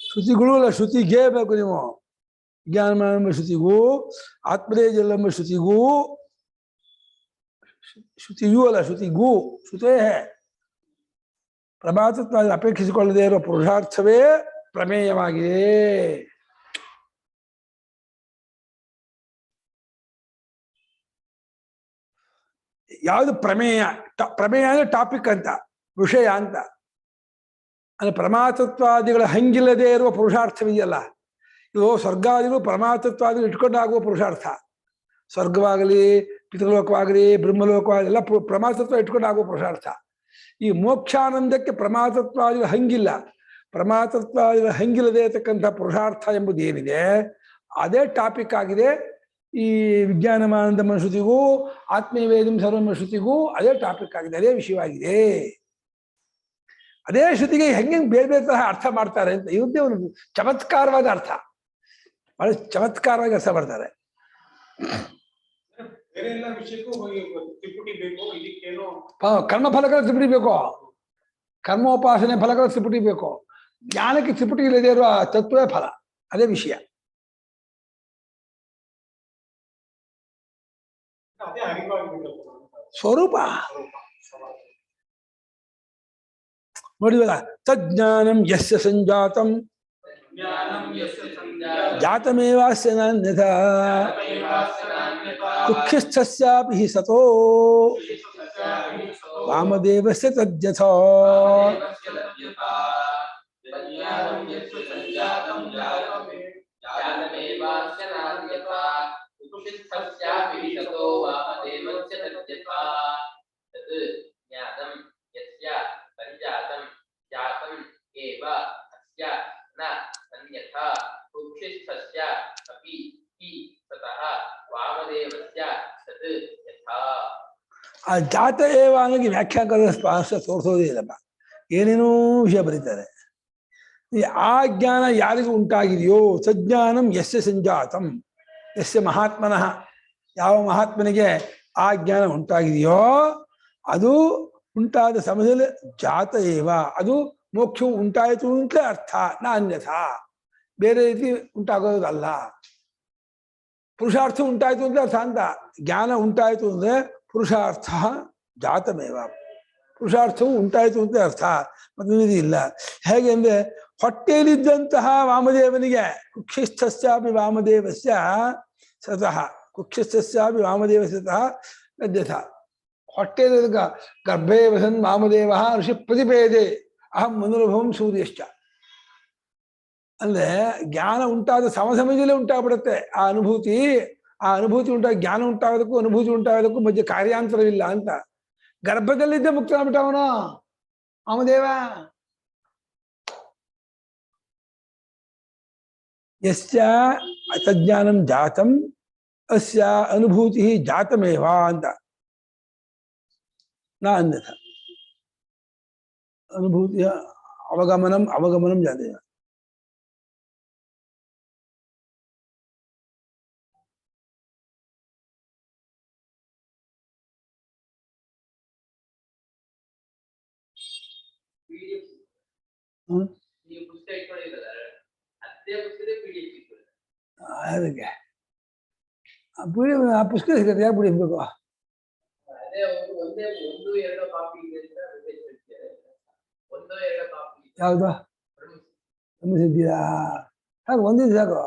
ಶ್ರುತಿಗಳು ಅಲ್ಲ, ಶ್ರುತಿಗೇ ಬೇಕು ನೀವು. ಜ್ಞಾನಮಾನ ಎಂಬ ಶ್ರುತಿಗೂ ಆತ್ಮದೇಜಲ್ಲ ಎಂಬ ಶ್ರುತಿಗೂ, ಶ್ರುತಿಯೂ ಅಲ್ಲ ಶ್ರುತಿಗೂ, ಶ್ರುತೇ ಪ್ರಮಾತತ್ವಾದಿ ಅಪೇಕ್ಷಿಸಿಕೊಳ್ಳದೆ ಇರುವ ಪುರುಷಾರ್ಥವೇ ಪ್ರಮೇಯವಾಗಿದೆ. ಯಾವುದು ಪ್ರಮೇಯ? ಪ್ರಮೇಯ ಅಂದ್ರೆ ಟಾಪಿಕ್ ಅಂತ, ವಿಷಯ ಅಂತ. ಅಂದ್ರೆ ಪ್ರಮಾತತ್ವಾದಿಗಳ ಹಂಗಿಲ್ಲದೆ ಇರುವ ಪುರುಷಾರ್ಥವಿದೆಯಲ್ಲ, ಇವು ಸ್ವರ್ಗಾದಿಗಳು ಪ್ರಮಾತತ್ವಾದಿಗಳು ಇಟ್ಕೊಂಡಾಗುವ ಪುರುಷಾರ್ಥ. ಸ್ವರ್ಗವಾಗಲಿ, ಪಿತೃಲೋಕವಾಗಲಿ, ಬ್ರಹ್ಮಲೋಕವಾಗಲಿ ಎಲ್ಲ ಪ್ರಮಾತತ್ವ ಇಟ್ಕೊಂಡಾಗುವ ಪುರುಷಾರ್ಥ. ಈ ಮೋಕ್ಷಾನಂದಕ್ಕೆ ಪ್ರಮಾತತ್ವಾದಿಗಳ ಹಂಗಿಲ್ಲ. ಪ್ರಮಾತತ್ವಾದಿಗಳ ಹಂಗಿಲ್ಲದೆ ಇರತಕ್ಕಂಥ ಪುರುಷಾರ್ಥ ಎಂಬುದು ಏನಿದೆ ಅದೇ ಟಾಪಿಕ್ ಆಗಿದೆ. ಈ ವಿಜ್ಞಾನಮಾನಂದ ಶ್ರುತಿಗೂ ಆತ್ಮೀಯವೇದಂ ಸರ್ವಂ ಶ್ರುತಿಗೂ ಅದೇ ಟಾಪಿಕ್ ಆಗಿದೆ, ಅದೇ ವಿಷಯವಾಗಿದೆ. ಅದೇ ಶ್ರುತಿಗೆ ಹೆಂಗೆ ಬೇರೆ ಬೇರೆ ತರಹ ಅರ್ಥ ಮಾಡ್ತಾರೆ ಅಂತ ಇವ್ರದ್ದೇ ಒಂದು ಚಮತ್ಕಾರವಾದ ಅರ್ಥ, ಬಹಳ ಚಮತ್ಕಾರವಾಗಿ ಅರ್ಥ ಮಾಡ್ತಾರೆ. ಕರ್ಮ ಫಲಗಳ ತ್ರಿಪುಟಿ ಬೇಕು, ಕರ್ಮೋಪಾಸನೆ ಫಲಗಳ ತ್ರಿಪುಟಿ ಬೇಕು. ಜ್ಞಾನಕ್ಕೆ ತ್ರಿಪುಟಿ ಇಲ್ಲದೆ ಇರುವ ತತ್ವವೇ ಫಲ, ಅದೇ ವಿಷಯ. ಸ್ವರೂಪ ನೋಡಿವಲ್ಲ, ತಜ್ಞಾನಂ ಯಸ್ಯ ಸಂಜಾತಂ ಜಾತಮೇವಾಸ್ಯ ನಾನ್ಯಥಾ ಕುಖ್ಯಸ್ಥಸ್ಯಾಪಿ ಹಿ ಸತೋ ವಾಮದೇವಸ್ಯ ತದ್ಯಥಾ. ಆ ಜಾತ ಏವ ಅನ್ನೋಕ್ಕೆ ವ್ಯಾಖ್ಯಾನದ ಸ್ಪಷ್ಟ ತೋರಿಸೋದೇ ಇಲ್ಲಪ್ಪ, ಏನೇನೋ ವಿಷಯ ಬರೀತಾರೆ. ಆ ಜ್ಞಾನ ಯಾರಿಗೂ ಉಂಟಾಗಿದೆಯೋ, ಸಜ್ಞಾನಂ ಯಸ್ಯ ಸಂಜಾತಂ, ಯಸ್ಯ ಮಹಾತ್ಮನಃ, ಯಾವ ಮಹಾತ್ಮನಿಗೆ ಆ ಜ್ಞಾನ ಉಂಟಾಗಿದೆಯೋ ಅದು ಉಂಟಾದ ಸಮಯದಲ್ಲಿ ಜಾತ ಏವ, ಅದು ಮೋಕ್ಷವು ಉಂಟಾಯಿತು ಅಂತ ಅರ್ಥ. ನ ಅನ್ಯಥಾ, ಬೇರೆ ರೀತಿ ಉಂಟಾಗೋದಲ್ಲ. ಪುರುಷಾರ್ಥ ಉಂಟಾಯಿತು ಅಂತ ಅರ್ಥ ಅಂತ. ಜ್ಞಾನ ಉಂಟಾಯಿತು ಅಂದ್ರೆ ಪುರುಷಾರ್ಥ ಜಾತಮೇವ, ಪುರುಷಾರ್ಥವು ಉಂಟಾಯಿತು ಅಂತ ಅರ್ಥ, ಮತ್ತೊಂದು ಇಲ್ಲ. ಹೇಗೆ ಅಂದ್ರೆ ಹೊಟ್ಟೆಯಲ್ಲಿದ್ದಂತಹ ವಾಮದೇವನಿಗೆ ಕುಕ್ಷಿಸ್ಥಸ್ಯಾಪಿ ವಾಮದೇವಸ್ಯ ಸತಃ, ಕುಕ್ಷಿಸ್ಥಸ್ಯಾಪಿ ವಾಮದೇವಸ್ಯ ಸತಃ ಯದ್ಯಥ. ಹೊಟ್ಟೆಯಲ್ಲಿ ಗರ್ಭೇ ವಸನ್ ವಾಮದೇವ ಋಷಿ ಪ್ರತಿಪೇದೆ ಅಹಂ ಮನುರಭವಂ ಸೂರ್ಯಶ್ಚ. ಅಂದ್ರೆ ಜ್ಞಾನ ಉಂಟಾದ ಸಮಯದಲ್ಲೇ ಉಂಟಾಗ್ಬಿಡುತ್ತೆ ಆ ಅನುಭೂತಿ. ಆ ಅನುಭೂತಿ ಜ್ಞಾನ ಉಂಟಾಗೋದಕ್ಕೂ ಅನುಭೂತಿ ಉಂಟಾಗೋದಕ್ಕೂ ಮಧ್ಯೆ ಕಾರ್ಯಾಂತರವಿಲ್ಲ ಅಂತ. ಗರ್ಭದಲ್ಲಿದ್ದ ಮುಕ್ತನಾಗ್ಬಿಟ್ಟ ಅವನು ವಾಮದೇವ. ಯಸ್ಯ ಅತಜ್ಞಾನಂ ಜಾತಂ ಅಸ್ಯ ಅನುಭೂತಿ ಜಾತಮೇವ ಅಂತ. ನ ಅನ್ಯಥ ಅನುಭೂತಿಯ ಅವಗಮನಂ ಜಾತೆ. ಅದಕ್ಕೆ ಆ ಪುಸ್ತಕ ಸಿಗುತ್ತೆ, ಯಾಕೆ ಬಿಡಿಸ್ಬೇಕು? ಯಾವ್ದು ಗಮನಿಸಿದ್ದೀರಾ? ಹಾಗೆ ಒಂದಿನ ಸಾಕು.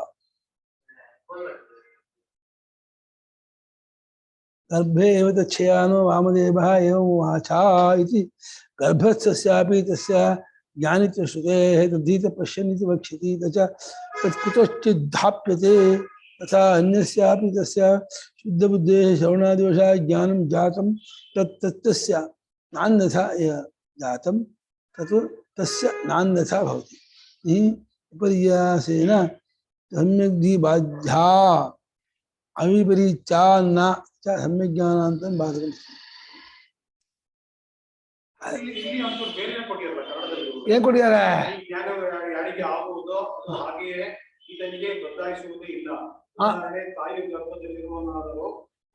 ಗರ್ಭೆ ಏವ ತಚ್ಛಯಾನೋ ವಾಮದೇವ ಏವ ವಾಚಾ ಇತಿ ಗರ್ಭಸ್ಥಸ್ಯಾಪಿ ತಸ್ಯ ಜ್ಞಾನಿತ್ವ ಶ್ರುತೇಃ ತದ್ಧೀತ ಪಶ್ಯನ್ನಿತಿ ವಕ್ಷ್ಯತಿ ತಚ ತತ್ಕುತಶ್ಚಿದ್ದಾಪ್ಯತೆ तथा अन्यस्यापि तस्य शुद्धबुद्धेः श्रवणादिवशात् ज्ञानं जातं तस्य नान्यथा जातं तत् तस्य नान्यथा भवति. विपर्यासेन सम्यग्धिबाध्या अविपरीच्या न च सम्यग्ज्ञानान्तं बाधकम्. ಇಲ್ಲಿ ಒಂಚೂರು ಬೇರೆ ಕೊಟ್ಟಿರಲ್ಲ ಕನ್ನಡದಲ್ಲಿ. ಏನ್ ಕೊಟ್ಟಿದ್ದಾರೆ? ಈ ಜ್ಞಾನ ಯಾರಿಗೆ ಆಗುವುದು ಅದು ಹಾಗೆಯೇ ಇದನಿಗೆ ಬದಲಾಯಿಸುವುದೇ ಇಲ್ಲ. ತಾಯಿ ಗರ್ಭದಲ್ಲಿರುವವನಾದರೂ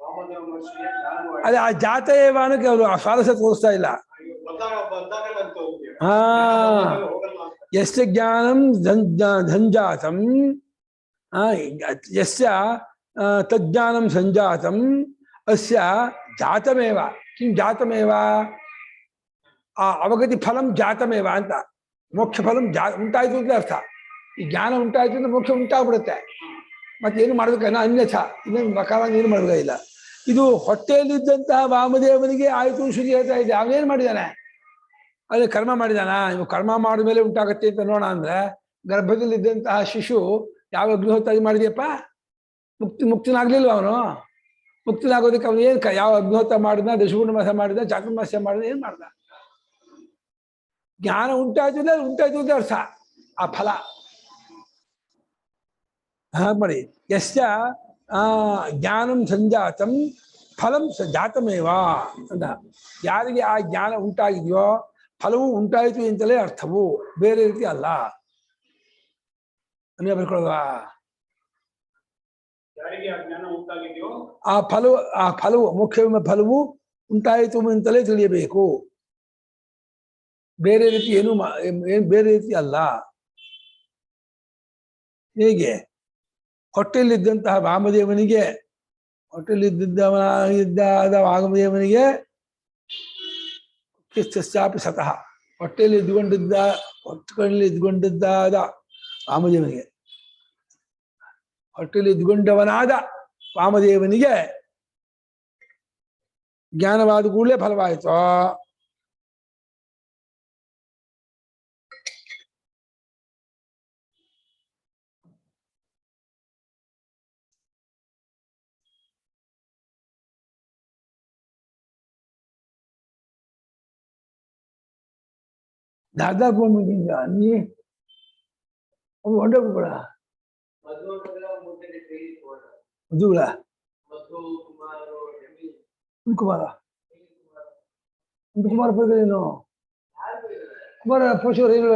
ವಾಮದೇವ ಮಹರ್ಷಿಗೆ ಜ್ಞಾನವಾಗಿ ಅದೇ ಆ ಜಾತ ಏವಾನಕ್ಕೆ ಅವರು ಆ ಸ್ವಾರಸ್ಯ ತೋರಿಸ್ತಾ ಇಲ್ಲ. ಹಾ ಯಸ್ಯ ಜ್ಞಾನಂ ಧಂಜಾತಂ ಯಸ್ಯ ತಜ್ಞಾನಂ ಸಂಜಾತಂ ಅಸ್ಯ ಜಾತಮೇವ. ಕಿಂ ಜಾತಮೇವ? ಆ ಅವಗತಿ ಫಲಂ ಜಾತಮೇವ ಅಂತ. ಮೋಕ್ಷ ಫಲಂ ಉಂಟಾಯ್ತು ಅಂತ ಅರ್ಥ. ಈ ಜ್ಞಾನ ಉಂಟಾಯ್ತು ಅಂದ್ರೆ ಮೋಕ್ಷ ಉಂಟಾಗ್ಬಿಡುತ್ತೆ. ಮತ್ತೇನು ಮಾಡ್ಬೇಕನ್ನ ಅನ್ಯಥ ಇನ್ನೊಂದು ಪ್ರಕಾರ ಏನು ಮಾಡ್ಬೇಕಾಗಿಲ್ಲ. ಇದು ಹೊಟ್ಟೆಯಲ್ಲಿದ್ದಂತಹ ವಾಮದೇವನಿಗೆ ಆಯ್ತು ಶ್ರುತಿ ಹೇಳ್ತಾ ಇದೆ. ಅವನೇನು ಮಾಡಿದಾನೆ? ಅದೇ ಕರ್ಮ ಮಾಡಿದಾನ. ಇವು ಕರ್ಮ ಮಾಡಿದ ಮೇಲೆ ಉಂಟಾಗತ್ತೆ ಅಂತ ನೋಡೋಣ ಅಂದ್ರೆ, ಗರ್ಭದಲ್ಲಿದ್ದಂತಹ ಶಿಶು ಯಾವ ಅಗ್ನಿಹೋತ್ರ ಮಾಡಿದ್ಯಪ್ಪ? ಮುಕ್ತನಾಗ್ಲಿಲ್ವ ಅವನು? ಮುಕ್ತನಾಗೋದಕ್ಕೆ ಅವನು ಏನು ಯಾವ ಅಗ್ನಿಹೋತ್ರ ಮಾಡಿದ? ದಶಪೂರ್ಣಮಾಸ ಮಾಡಿದ? ಚಾತುರ್ಮಾಸ್ಯ ಮಾಡಿದ? ಏನ್ ಮಾಡ್ದ? ಜ್ಞಾನ ಉಂಟಾಯ್ತು ಅಂದ್ರೆ ಉಂಟಾಯ್ತು ಅಂತ ಅರ್ಥ. ಆ ಫಲ ಹಾಗೆ ಮಾಡಿ. ಯಸ್ಯ ಜ್ಞಾನಂ ಸಂಜಾತಂ ಫಲಂ ಜಾತಮೇವ ಅಂತ. ಯಾರಿಗೆ ಆ ಜ್ಞಾನ ಉಂಟಾಗಿದೆಯೋ ಫಲವು ಉಂಟಾಯಿತು ಅಂತಲೇ ಅರ್ಥವು, ಬೇರೆ ರೀತಿ ಅಲ್ಲ. ಅನ್ಯ ಬರ್ಕೊಳ್ಳೋದಾ? ಯಾರಿಗೆ ಆ ಜ್ಞಾನ ಉಂಟಾಗಿದೆಯೋ ಆ ಫಲವು ಮುಖ್ಯ ಫಲವು ಉಂಟಾಯಿತು ಅಂತಲೇ ತಿಳಿಯಬೇಕು. ಬೇರೆ ರೀತಿ ಏನು ಬೇರೆ ರೀತಿ ಅಲ್ಲ. ಹೇಗೆ? ಹೊಟ್ಟೆಯಲ್ಲಿದ್ದಂತಹ ವಾಮದೇವನಿಗೆ ವಾಮದೇವನಿಗೆ ಕಿಶ್ಚಾಪಿ ಸತಃ ಹೊಟ್ಟೆಯಲ್ಲಿ ಇದ್ಕೊಂಡಿದ್ದಾದ ವಾಮದೇವನಿಗೆ ಹೊಟ್ಟೆಯಲ್ಲಿ ಇದ್ಕೊಂಡವನಾದ ವಾಮದೇವನಿಗೆ ಜ್ಞಾನವಾದ ಕೂಡಲೇ ಫಲವಾಯಿತು. दादा को ನೀ ಒಳ್ಳೆ ಕೂಡ ಮಧುಗಳ ಕುಮಾರ ಏನು ಕುಮಾರ ಪಶು ರೈಲು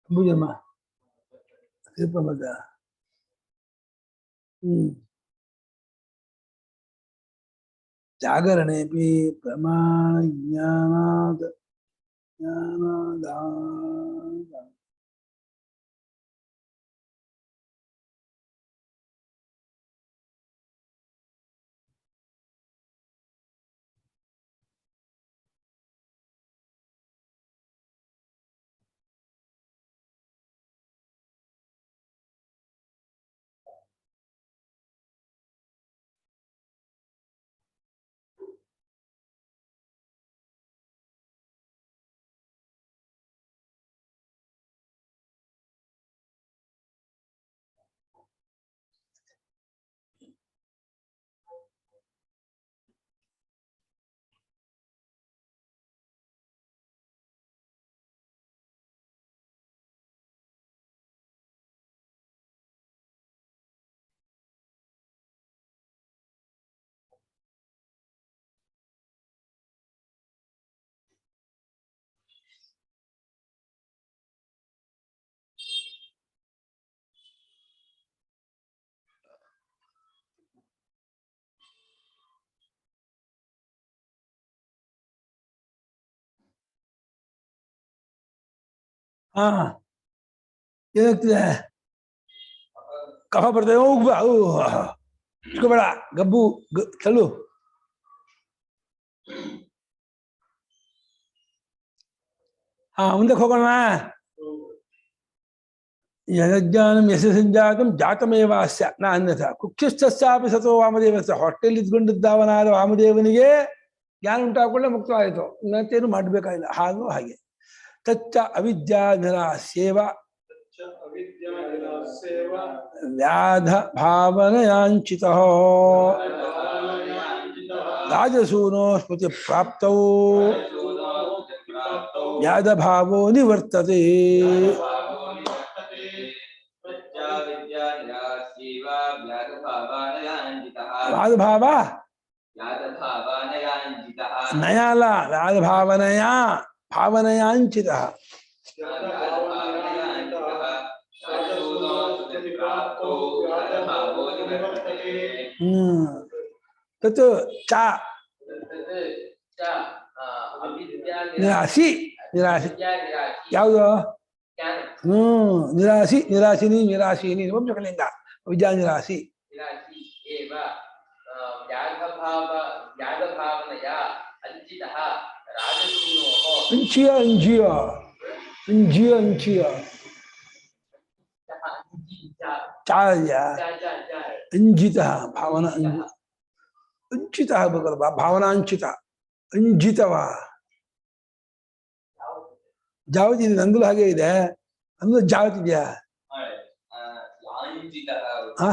ಭುಜಮ್ಮ ಜಾಗರಣೆ ಪ್ರಮಾಣ ಜ್ಞಾನಾದ ಏನಾಗ್ತಿದೆ? ಕಫ ಬರ್ತದೆ. ಇಟ್ಕೋಬೇಡ, ಗಬ್ಬು ಚಲು. ಮುಂದಕ್ಕೆ ಹೋಗೋಣ. ಯಜ್ಞಾನಂ ಯಶ ಸಂಜಾತಂ ಜಾತಮೇವಾಸ್ಯ ನ ಅನ್ಯಥ ಕುಕ್ಷಿಸ್ಥಾಪಿ ಸತೋ ವಾಮದೇವಸ್ಯ. ಹೊಟ್ಟೆಯಲ್ಲಿ ಇದ್ಕೊಂಡಿದ್ದವನಾದ ವಾಮದೇವನಿಗೆ ಜ್ಞಾನ ಉಂಟಾಕೊಳ್ಳೆ ಮುಕ್ತವಾಯಿತು. ಮತ್ತೇನು ಮಾಡಬೇಕಾಗಿಲ್ಲ. ಹಾಗೆ ತಚ್ಚ ಅವಿದ್ಯಾಧರಾಸ್ಯೇವ ವ್ಯಾಧ ಭಾವನಯಾಂಚಿತಃ ರಾಜಸೂನೋ ಸ್ಮೃತಿ ಪ್ರಾಪ್ತೌ ವ್ಯಾಧ ಭಾವೋ ನಿವರ್ತತೆ. ವ್ಯಾದಭಾವ ಯಾದಭಾವನಯಾಂಜಿತಃ ನಯ ಅಲ್ಲ, ವ್ಯಾದಭಾವನಯ ಭಾವನಯಾಂಚಿತ. ತತ್ ಚ ನಿರಾಸಿ ನಿರಾಸಿ ಯಾವುದು? ನಿರಾಸಿ ನಿರಾಸಿನಿ ನಿರಾಸಿನಿ ವಂಶಕಲಿಂಗ ವಿದ್ಯಾ ನಿರಾಸಿ. ಅಂಚಿಯ ಅಂಜಿಯ ಅಂಜಿಯ ಅಂಚಿಯ ಚಾಯ ಅಂಜಿತ ಭಾವನಾ ಅಂಚಿತ ಆಗಬೇಕಲ್ಲ, ಭಾವನಾಂಚಿತ ಅಂಜಿತವ ಜಾವತಿದೆ. ನಂದಲು ಹಾಗೆ ಇದೆ, ನಂದು ಜಾವತಿದ್ಯಾ? ಹಾ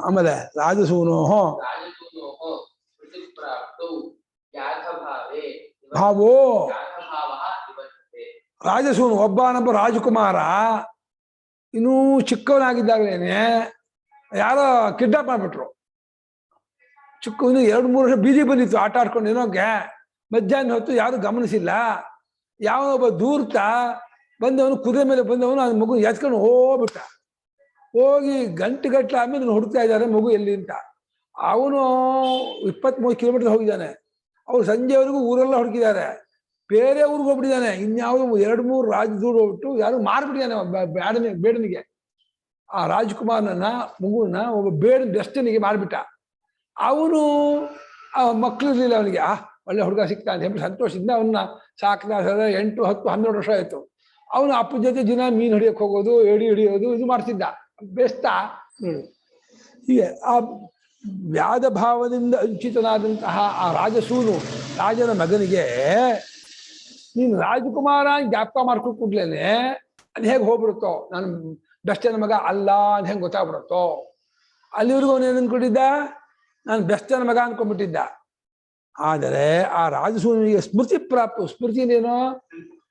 ಆಮೇಲೆ ರಾಜಸೂನೋ ಭಾವೋ ರಾಜಸೂನು ಒಬ್ಬನೊಬ್ಬ ರಾಜಕುಮಾರ ಇನ್ನೂ ಚಿಕ್ಕವನಾಗಿದ್ದಾಗಲೇನೆ ಯಾರೋ ಕಿಡ್ನಾಪ್ ಮಾಡ್ಬಿಟ್ರು. ಚಿಕ್ಕವನು 2-3 ವರ್ಷ ಬೀದಿ ಬಂದಿತ್ತು ಆಟ ಆಡ್ಕೊಂಡು ಏನೋಕೆ. ಮಧ್ಯಾಹ್ನ ಹೊತ್ತು ಯಾರು ಗಮನಿಸಿಲ್ಲ. ಯಾವನೊಬ್ಬ ದೂರ್ತ ಬಂದವನು ಕುದುರೆ ಮೇಲೆ ಬಂದವನು ಆ ಮಗು ಎತ್ಕೊಂಡು ಹೋಗ್ಬಿಟ್ಟ. ಹೋಗಿ ಗಂಟೆ ಆಮೇಲೆ ಹುಡುಕ್ತಾ ಇದ್ದಾರೆ ಮಗು ಎಲ್ಲಿ ಅಂತ. ಅವನು 23 ಕಿಲೋಮೀಟರ್ ಹೋಗಿದ್ದಾನೆ. ಅವ್ರು ಸಂಜೆವರೆಗೂ ಊರೆಲ್ಲ ಹುಡುಕಿದ್ದಾರೆ. ಬೇರೆ ಊರಿಗೆ ಹೋಗ್ಬಿಟ್ಟಿದ್ದಾನೆ. ಇನ್ಯಾವುದೋ 2-3 ರಾಜ ದೂರ ಹೋಗ್ಬಿಟ್ಟು ಯಾರು ಮಾರ್ಬಿಟ್ಟಿದ್ದಾನೆ ಬೇಡನಿಗೆ. ಆ ರಾಜ್ಕುಮಾರನನ್ನ ಮಗುವನ್ನ ಒಬ್ಬ ಬೆಸ್ತನಿಗೆ ಮಾರ್ಬಿಟ್ಟ. ಅವನು ಮಕ್ಕಳು ಇರಲಿಲ್ಲ ಅವನಿಗೆ. ಒಳ್ಳೆ ಹುಡುಗ ಸಿಗ್ತಾ ಅಂತ ಹೇಳಿ ಸಂತೋಷದಿಂದ ಅವನ್ನ ಸಾಕ್ತಾ 8, 10, 12 ವರ್ಷ ಆಯ್ತು. ಅವನು ಅಪ್ಪನ ಜೊತೆ ದಿನ ಮೀನು ಹಿಡಿಯಕ್ಕೆ ಹೋಗೋದು, ಏಡಿ ಹಿಡಿಯೋದು ಇದು ಮಾಡ್ತಿದ್ದ. ಬೆಸ್ತ ಹೀಗೆ ಆ ವ್ಯಾದ ಭಾವದಿಂದ ಅಂಚಿತನಾದಂತಹ ಆ ರಾಜಸೂನು ರಾಜನ ಮಗನಿಗೆ ನೀನು ರಾಜಕುಮಾರ ಜ್ಞಾಪಕ ಮಾಡ್ಕೊಂಡು ಕೂಡ್ಲೇನೆ ಅದು ಹೇಗೆ ಹೋಗ್ಬಿಡುತ್ತೋ, ನಾನು ಬೆಸ್ತನ ಮಗ ಅಲ್ಲ ಅಂತ ಹೆಂಗೆ ಗೊತ್ತಾಗ್ಬಿಡುತ್ತೋ. ಅಲ್ಲಿವರೆಗೂ ಅವನು ಏನು ಅನ್ಕೊಂಡಿದ್ದ, ನಾನು ಬೆಸ್ತನ ಮಗ ಅನ್ಕೊಂಡ್ಬಿಟ್ಟಿದ್ದ. ಆದರೆ ಆ ರಾಜಸೂನಿಗೆ ಸ್ಮೃತಿ ಪ್ರಾಪ್ತು. ಸ್ಮೃತಿನೇನೋ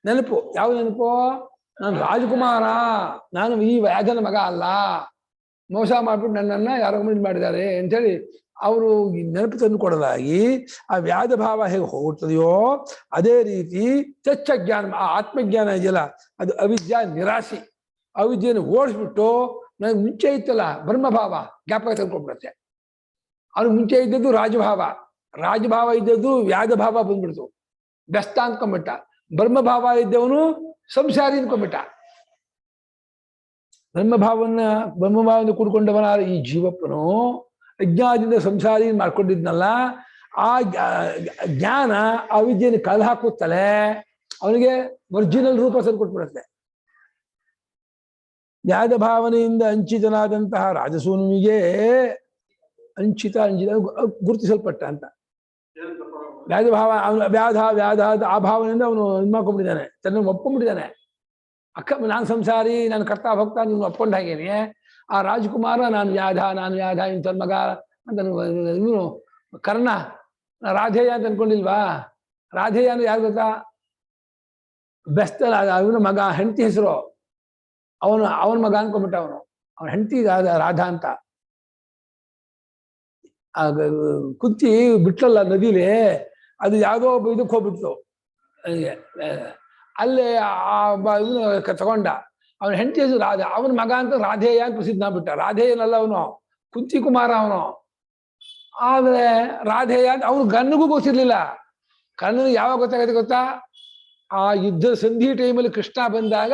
ನೆನಪು. ಯಾವ ನೆನಪು? ನಾನು ರಾಜಕುಮಾರ, ನಾನು ಈ ವ್ಯಾಧನ ಮಗ ಅಲ್ಲ, ಮೋಸ ಮಾಡ್ಬಿಟ್ಟು ನನ್ನನ್ನು ಯಾರೋ ಇದು ಮಾಡಿದ್ದಾರೆ ಅಂಥೇಳಿ ಅವರು ನೆನಪು ತಂದು ಕೊಡಲಾಗಿ ಆ ವ್ಯಾಧ ಭಾವ ಹೇಗೆ ಹೋಗುತ್ತದೆಯೋ ಅದೇ ರೀತಿ ಚಚ್ಚ ಜ್ಞಾನ, ಆ ಆತ್ಮಜ್ಞಾನ ಇದೆಯಲ್ಲ ಅದು ಅವಿದ್ಯಾ ನಿರಾಸಿ. ಅವಿದ್ಯೆಯನ್ನು ಓಡಿಸ್ಬಿಟ್ಟು ನನಗೆ ಮುಂಚೆ ಇತ್ತಲ್ಲ ಬ್ರಹ್ಮಭಾವ ಜ್ಞಾಪಕ ತಂದ್ಕೊಬಿಡುತ್ತೆ. ಅವ್ನಿಗೆ ಮುಂಚೆ ಇದ್ದದ್ದು ರಾಜಭಾವ, ರಾಜಭಾವ ಇದ್ದದ್ದು ವ್ಯಾಧ ಭಾವ ಬಂದ್ಬಿಡ್ತು, ಬೆಸ್ತ ಅಂದ್ಕೊಂಡ್ಬಿಟ್ಟ. ಬ್ರಹ್ಮಭಾವ ಇದ್ದವನು ಸಂಸಾರಿ ಅಂದ್ಕೊಂಡ್ಬಿಟ್ಟ. ಬ್ರಹ್ಮಭಾವದಿಂದ ಕೂಡ್ಕೊಂಡವನಾದ ಈ ಜೀವಪ್ಪನು ಅಜ್ಞಾನದಿಂದ ಸಂಸಾರಿ ಮಾಡ್ಕೊಂಡಿದ್ನಲ್ಲ, ಆ ಜ್ಞಾನ ಅವಿದ್ಯೆಯನ್ನು ಕಲ್ ಹಾಕುತ್ತಲೇ ಅವನಿಗೆ ಒರಿಜಿನಲ್ ರೂಪ ತಂದುಕೊಟ್ಬಿಡುತ್ತೆ. ವ್ಯಾಧ ಭಾವನೆಯಿಂದ ಅಂಚಿತನಾದಂತಹ ರಾಜಸೂನುವಿಗೆ ಅಂಚಿತ ಗುರುತಿಸಲ್ಪಟ್ಟ ಅಂತ. ವ್ಯಾಧ ಭಾವ, ಅವನು ವ್ಯಾಧ ಆ ಭಾವನೆಯಿಂದ ಅವನು ಇದು ಮಾಡ್ಕೊಂಡ್ಬಿಟ್ಟಿದ್ದಾನೆ, ತನ್ನನ್ನು ಒಪ್ಕೊಂಡ್ಬಿಟ್ಟಿದ್ದಾನೆ. ನಾನು ಸಂಸಾರಿ, ನಾನು ಕರ್ತಾ ಭಕ್ತ ನೀನು ಒಪ್ಕೊಂಡ ಹಾಗೇನೆ ಆ ರಾಜಕುಮಾರ ನಾನು ವ್ಯಾಧ ಇಂಥ ಮಗ ಅಂತ ಇವನು ಕರ್ಣ ರಾಧೇಯ ಅಂತ ಅನ್ಕೊಂಡಿಲ್ವಾ? ರಾಧೇಯ ಅಂದ್ರೆ ಯಾರು ಗೊತ್ತಾ? ಬೆಸ್ತ ಅವನ ಮಗ, ಹೆಂಡತಿ ಹೆಸರು. ಅವನ ಮಗ ಅನ್ಕೊಂಡ್ಬಿಟ್ಟ. ಅವನ ಹೆಂಡತಿ ರಾಧಾ ಅಂತ. ಕುಂತಿ ಬಿಟ್ಲಲ್ಲ ನದಿಲಿ, ಅದು ಯಾವುದೋ ಒಬ್ಬ ಇದಕ್ಕೆ ಹೋಗ್ಬಿಡ್ತು. ಅಲ್ಲೇ ಇವನು ತಗೊಂಡ ಅವನ ಹೆಂಡತಿ ಹೆಸರು ರಾಧೆ, ಅವನ ಮಗ ಅಂತ ರಾಧೇಯ ಅಂತ ಪ್ರಸಿದ್ಧ ಆಗ್ಬಿಟ್ಟ. ರಾಧೇಯನಲ್ಲ ಅವನು, ಕುಂತಿ ಕುಮಾರ ಅವನು. ಆದ್ರೆ ರಾಧೇಯ ಅಂತ ಅವನು ಗನ್ನಿಗೂ ಗೊತ್ತಿರ್ಲಿಲ್ಲ. ಕಣ್ಣನಿಗೆ ಯಾವಾಗ ಗೊತ್ತಾಗತ್ತೆ ಗೊತ್ತಾ? ಆ ಯುದ್ಧ ಸಂಧಿ ಟೈಮಲ್ಲಿ ಕೃಷ್ಣ ಬಂದಾಗ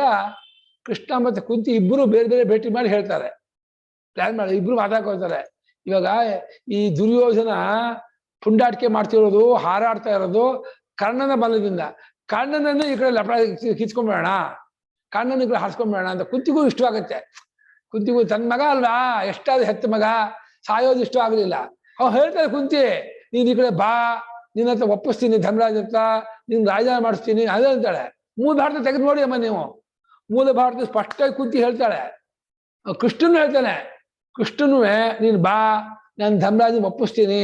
ಕೃಷ್ಣ ಮತ್ತೆ ಕುಂತಿ ಇಬ್ಬರು ಬೇರೆ ಬೇರೆ ಭೇಟಿ ಮಾಡಿ ಹೇಳ್ತಾರೆ, ಪ್ಲಾನ್ ಮಾಡಿ ಇಬ್ರು ಮಾತಾಡ್ಕೊಳ್ತಾರೆ. ಇವಾಗ ಈ ದುರ್ಯೋಧನ ಪುಂಡಾಟಿಕೆ ಮಾಡ್ತಿರೋದು, ಹಾರಾಡ್ತಾ ಇರೋದು ಕರ್ಣನ ಬಲದಿಂದ. ಕರ್ಣನನ್ನು ಈ ಕಡೆ ಲಪಡ ಕಿತ್ಕೊಂಡ್ಬೇಡ, ಕರ್ಣನ ಈ ಕಡೆ ಹಾರಿಸ್ಕೊಂಡ್ಬೇಡ ಅಂತ ಕುಂತಿಗೂ ಇಷ್ಟವಾಗತ್ತೆ. ಕುಂತಿಗೂ ತನ್ನ ಮಗ ಅಲ್ವಾ, ಎಷ್ಟಾದ್ರೂ ಹೆತ್ತ ಮಗ, ಸಾಯೋದು ಇಷ್ಟ ಆಗಲಿಲ್ಲ. ಅವ್ನು ಹೇಳ್ತಾರೆ ಕುಂತಿ, ನೀನ್ ಈ ಕಡೆ ಬಾ, ನಿನ್ನ ಹತ್ರ ಒಪ್ಪಿಸ್ತೀನಿ ಧರ್ಮರಾಜ ಹತ್ರ, ನಿನ್ ರಾಜ ಮಾಡಿಸ್ತೀನಿ ಅದೇ ಅಂತಾಳೆ. ಮೂಲ ಭಾರತ ತೆಗೆದು ನೋಡಿ ಅಮ್ಮ ನೀವು. ಮೂಲ ಭಾರತ ಸ್ಪಷ್ಟವಾಗಿ ಕುಂತಿ ಹೇಳ್ತಾಳೆ. ಕೃಷ್ಣನು ಹೇಳ್ತಾನೆ, ಕೃಷ್ಣನು ನೀನು ಬಾ, ನಾನು ಧರ್ಮರಾಜನ ಒಪ್ಪಿಸ್ತೀನಿ,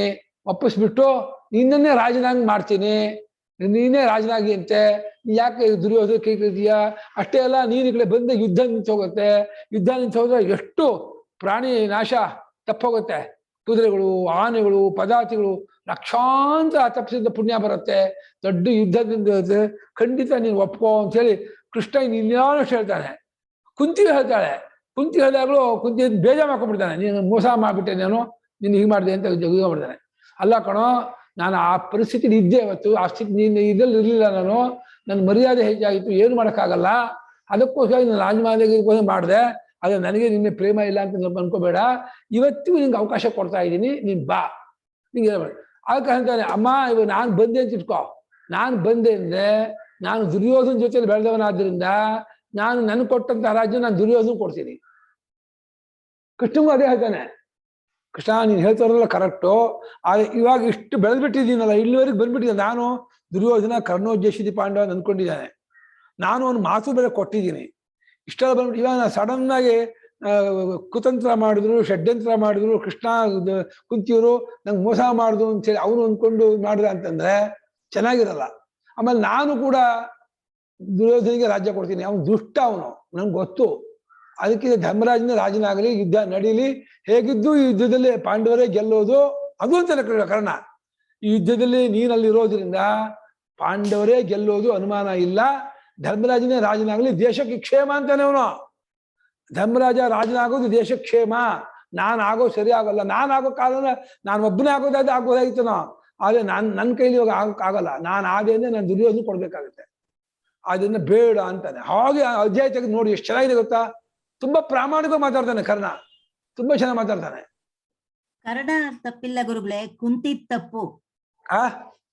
ಒಪ್ಪಿಸ್ಬಿಟ್ಟು ನಿನ್ನನ್ನೇ ರಾಜನಾಗಿ ಮಾಡ್ತೀನಿ, ನೀನೇ ರಾಜನಾಗಿ ಅಂತೆ. ಯಾಕೆ ದುರ್ಯೋಧನ ಕೈ ಕೈತೀಯ? ಅಷ್ಟೇ ಅಲ್ಲ, ನೀನ್ ಈ ಕಡೆ ಬಂದ ಯುದ್ಧ ನಿಂತು ಹೋಗುತ್ತೆ. ಯುದ್ಧ ನಿಂತು ಹೋದ್ರೆ ಎಷ್ಟು ಪ್ರಾಣಿ ನಾಶ ತಪ್ಪೋಗುತ್ತೆ. ಕುದುರೆಗಳು, ಆನೆಗಳು, ಪದಾತಿಗಳು ಲಕ್ಷಾಂತರ ತಪ್ಪಿಸಿದ ಪುಣ್ಯ ಬರುತ್ತೆ. ದೊಡ್ಡ ಯುದ್ಧದಿಂದ ಖಂಡಿತ ನೀನು ಒಪ್ಕೋ ಅಂತೇಳಿ ಕೃಷ್ಣ ಇನ್ಯಾನು ಹೇಳ್ತಾನೆ. ಕುಂತಿ ಹೇಳ್ತಾಳೆ. ಕುಂತಿ ಹೇಳಿದಾಗಲೂ ಕುಂತಿ ಬೇಜಾರು ಮಾಡ್ಕೊಂಡ್ಬಿಡ್ತಾನೆ. ನೀನು ಮೋಸ ಮಾಡಿಬಿಟ್ಟೆ, ನಾನು ನೀನು ಹೀಗೆ ಮಾಡಿದೆ ಅಂತ ಇದು ಮಾಡ್ತಾನೆ. ಅಲ್ಲ ಕಣೋ, ನಾನು ಆ ಪರಿಸ್ಥಿತಿಲಿ ಇದ್ದೆ ಅವತ್ತು. ಆ ಸ್ಥಿತಿ ನೀನು ಇದ್ರಲ್ಲಿ ಇರಲಿಲ್ಲ. ನನ್ನ ಮರ್ಯಾದೆ ಹೆಚ್ಚಾಗಿತ್ತು, ಏನು ಮಾಡೋಕ್ಕಾಗಲ್ಲ. ಅದಕ್ಕೋಸ್ಕರ ನಾನು ರಾಜಮಾತೆಗೋಸ್ಕರ ಮಾಡಿದೆ. ಆದರೆ ನನಗೆ ನಿನ್ನೆ ಪ್ರೇಮ ಇಲ್ಲ ಅಂತ ಸ್ವಲ್ಪ ಅನ್ಕೋಬೇಡ. ಇವತ್ತಿಗೂ ನಿಂಗೆ ಅವಕಾಶ ಕೊಡ್ತಾ ಇದ್ದೀನಿ, ನೀನು ಬಾ. ನಿಂಗೆ ಅದಕ್ಕೆ ಹೇಳ್ತಾನೆ, ಅಮ್ಮ ಇವಾಗ ನಾನು ಬಂದೆ ಅಂತ ಇಟ್ಕೋ. ನಾನು ಬಂದೆ ಅಂದರೆ ನಾನು ದುರ್ಯೋಧನ ಜೊತೆಲಿ ಬೆಳೆದವನಾದ್ರಿಂದ ನಾನು ನನಗೆ ಕೊಟ್ಟಂತ ರಾಜ್ಯ ನಾನು ದುರ್ಯೋಧನ ಕೊಡ್ತೀನಿ. ಕೃಷ್ಣಗೂ ಅದೇ ಹೇಳ್ತಾನೆ. ಕೃಷ್ಣ ನೀನು ಹೇಳ್ತಾರಲ್ಲ ಕರೆಕ್ಟು, ಆದರೆ ಇವಾಗ ಇಷ್ಟು ಬೆಳೆದ್ಬಿಟ್ಟಿದ್ದೀನಲ್ಲ, ಇಲ್ಲಿವರೆಗೆ ಬಂದ್ಬಿಟ್ಟಿದ್ದೆ. ನಾನು ದುರ್ಯೋಧನ ಕರ್ಣೋದ್ದೇಶಿತಿ ಪಾಂಡವ ಅಂತ ಅಂದ್ಕೊಂಡಿದ್ದಾನೆ. ನಾನು ಒಂದು ಮಾತು ಬೆಲೆ ಕೊಟ್ಟಿದ್ದೀನಿ. ಇಷ್ಟೆಲ್ಲ ಬಂದ್ಬಿಟ್ಟು ಇವಾಗ ನಾನು ಸಡನ್ ಆಗಿ ಕುತಂತ್ರ ಮಾಡಿದ್ರು, ಷಡ್ಯಂತ್ರ ಮಾಡಿದ್ರು, ಕೃಷ್ಣ ಕುಂತಿಯವರು ನಂಗೆ ಮೋಸ ಮಾಡುದು ಅಂತೇಳಿ ಅವನು ಅಂದ್ಕೊಂಡು ಮಾಡಿದ ಅಂತಂದ್ರೆ ಚೆನ್ನಾಗಿರಲ್ಲ. ಆಮೇಲೆ ನಾನು ಕೂಡ ದುರ್ಯೋಧನಿಗೆ ರಾಜ್ಯ ಕೊಡ್ತೀನಿ. ಅವನು ದುಷ್ಟ, ಅವನು ನಂಗೆ ಗೊತ್ತು. ಅದಕ್ಕೆ ಧರ್ಮರಾಜನ ರಾಜನಾಗಲಿ, ಯುದ್ಧ ನಡೀಲಿ, ಹೇಗಿದ್ದು ಈ ಯುದ್ಧದಲ್ಲಿ ಪಾಂಡವರೇ ಗೆಲ್ಲೋದು, ಅದು ಅಂತಾನೆ ಕರ್ಣ. ಈ ಯುದ್ಧದಲ್ಲಿ ನೀನಲ್ಲಿರೋದ್ರಿಂದ ಪಾಂಡವರೇ ಗೆಲ್ಲೋದು ಅನುಮಾನ ಇಲ್ಲ. ಧರ್ಮರಾಜನೇ ರಾಜನಾಗಲಿ, ದೇಶಕ್ಕೆ ಕ್ಷೇಮ ಅಂತಾನೆ ಅವನು. ಧರ್ಮರಾಜ ರಾಜನಾಗೋದು ದೇಶಕ್ಕೆ ಕ್ಷೇಮ. ನಾನು ಆಗೋದು ಸರಿ ಆಗಲ್ಲ. ನಾನು ಆಗೋ ಕಾಲ ನಾನು ಒಬ್ಬನೇ ಆಗೋದಾದ್ರೆ ಆಗೋದಾಗಿತ್ತನೋ. ಆದರೆ ನನ್ನ ಕೈಲಿ ಇವಾಗ ಆಗೋಕ್ಕಾಗಲ್ಲ. ನಾನು ಆದೇನೆ ನಾನು ದುರ್ಯೋಧನ ಕೊಡ್ಬೇಕಾಗುತ್ತೆ. ಅದನ್ನ ಬೇಡ ಅಂತಾನೆ. ಹಾಗೆ ಅಧ್ಯಾಯ ತೆಗೆದು ನೋಡಿ ಎಷ್ಟು ಚೆನ್ನಾಗಿದೆ ಗೊತ್ತಾ. ತುಂಬಾ ಪ್ರಾಮಾಣಿಕ ಮಾತಾಡ್ತಾನೆ ಕರ್ಣ, ತುಂಬಾ ಚೆನ್ನಾಗಿ ಮಾತಾಡ್ತಾನೆ. ಕರ್ಣ ತಪ್ಪಿಲ್ಲ ಗುರುಗಳೇ, ಕುಂತಿದ್ ತಪ್ಪು. ಆ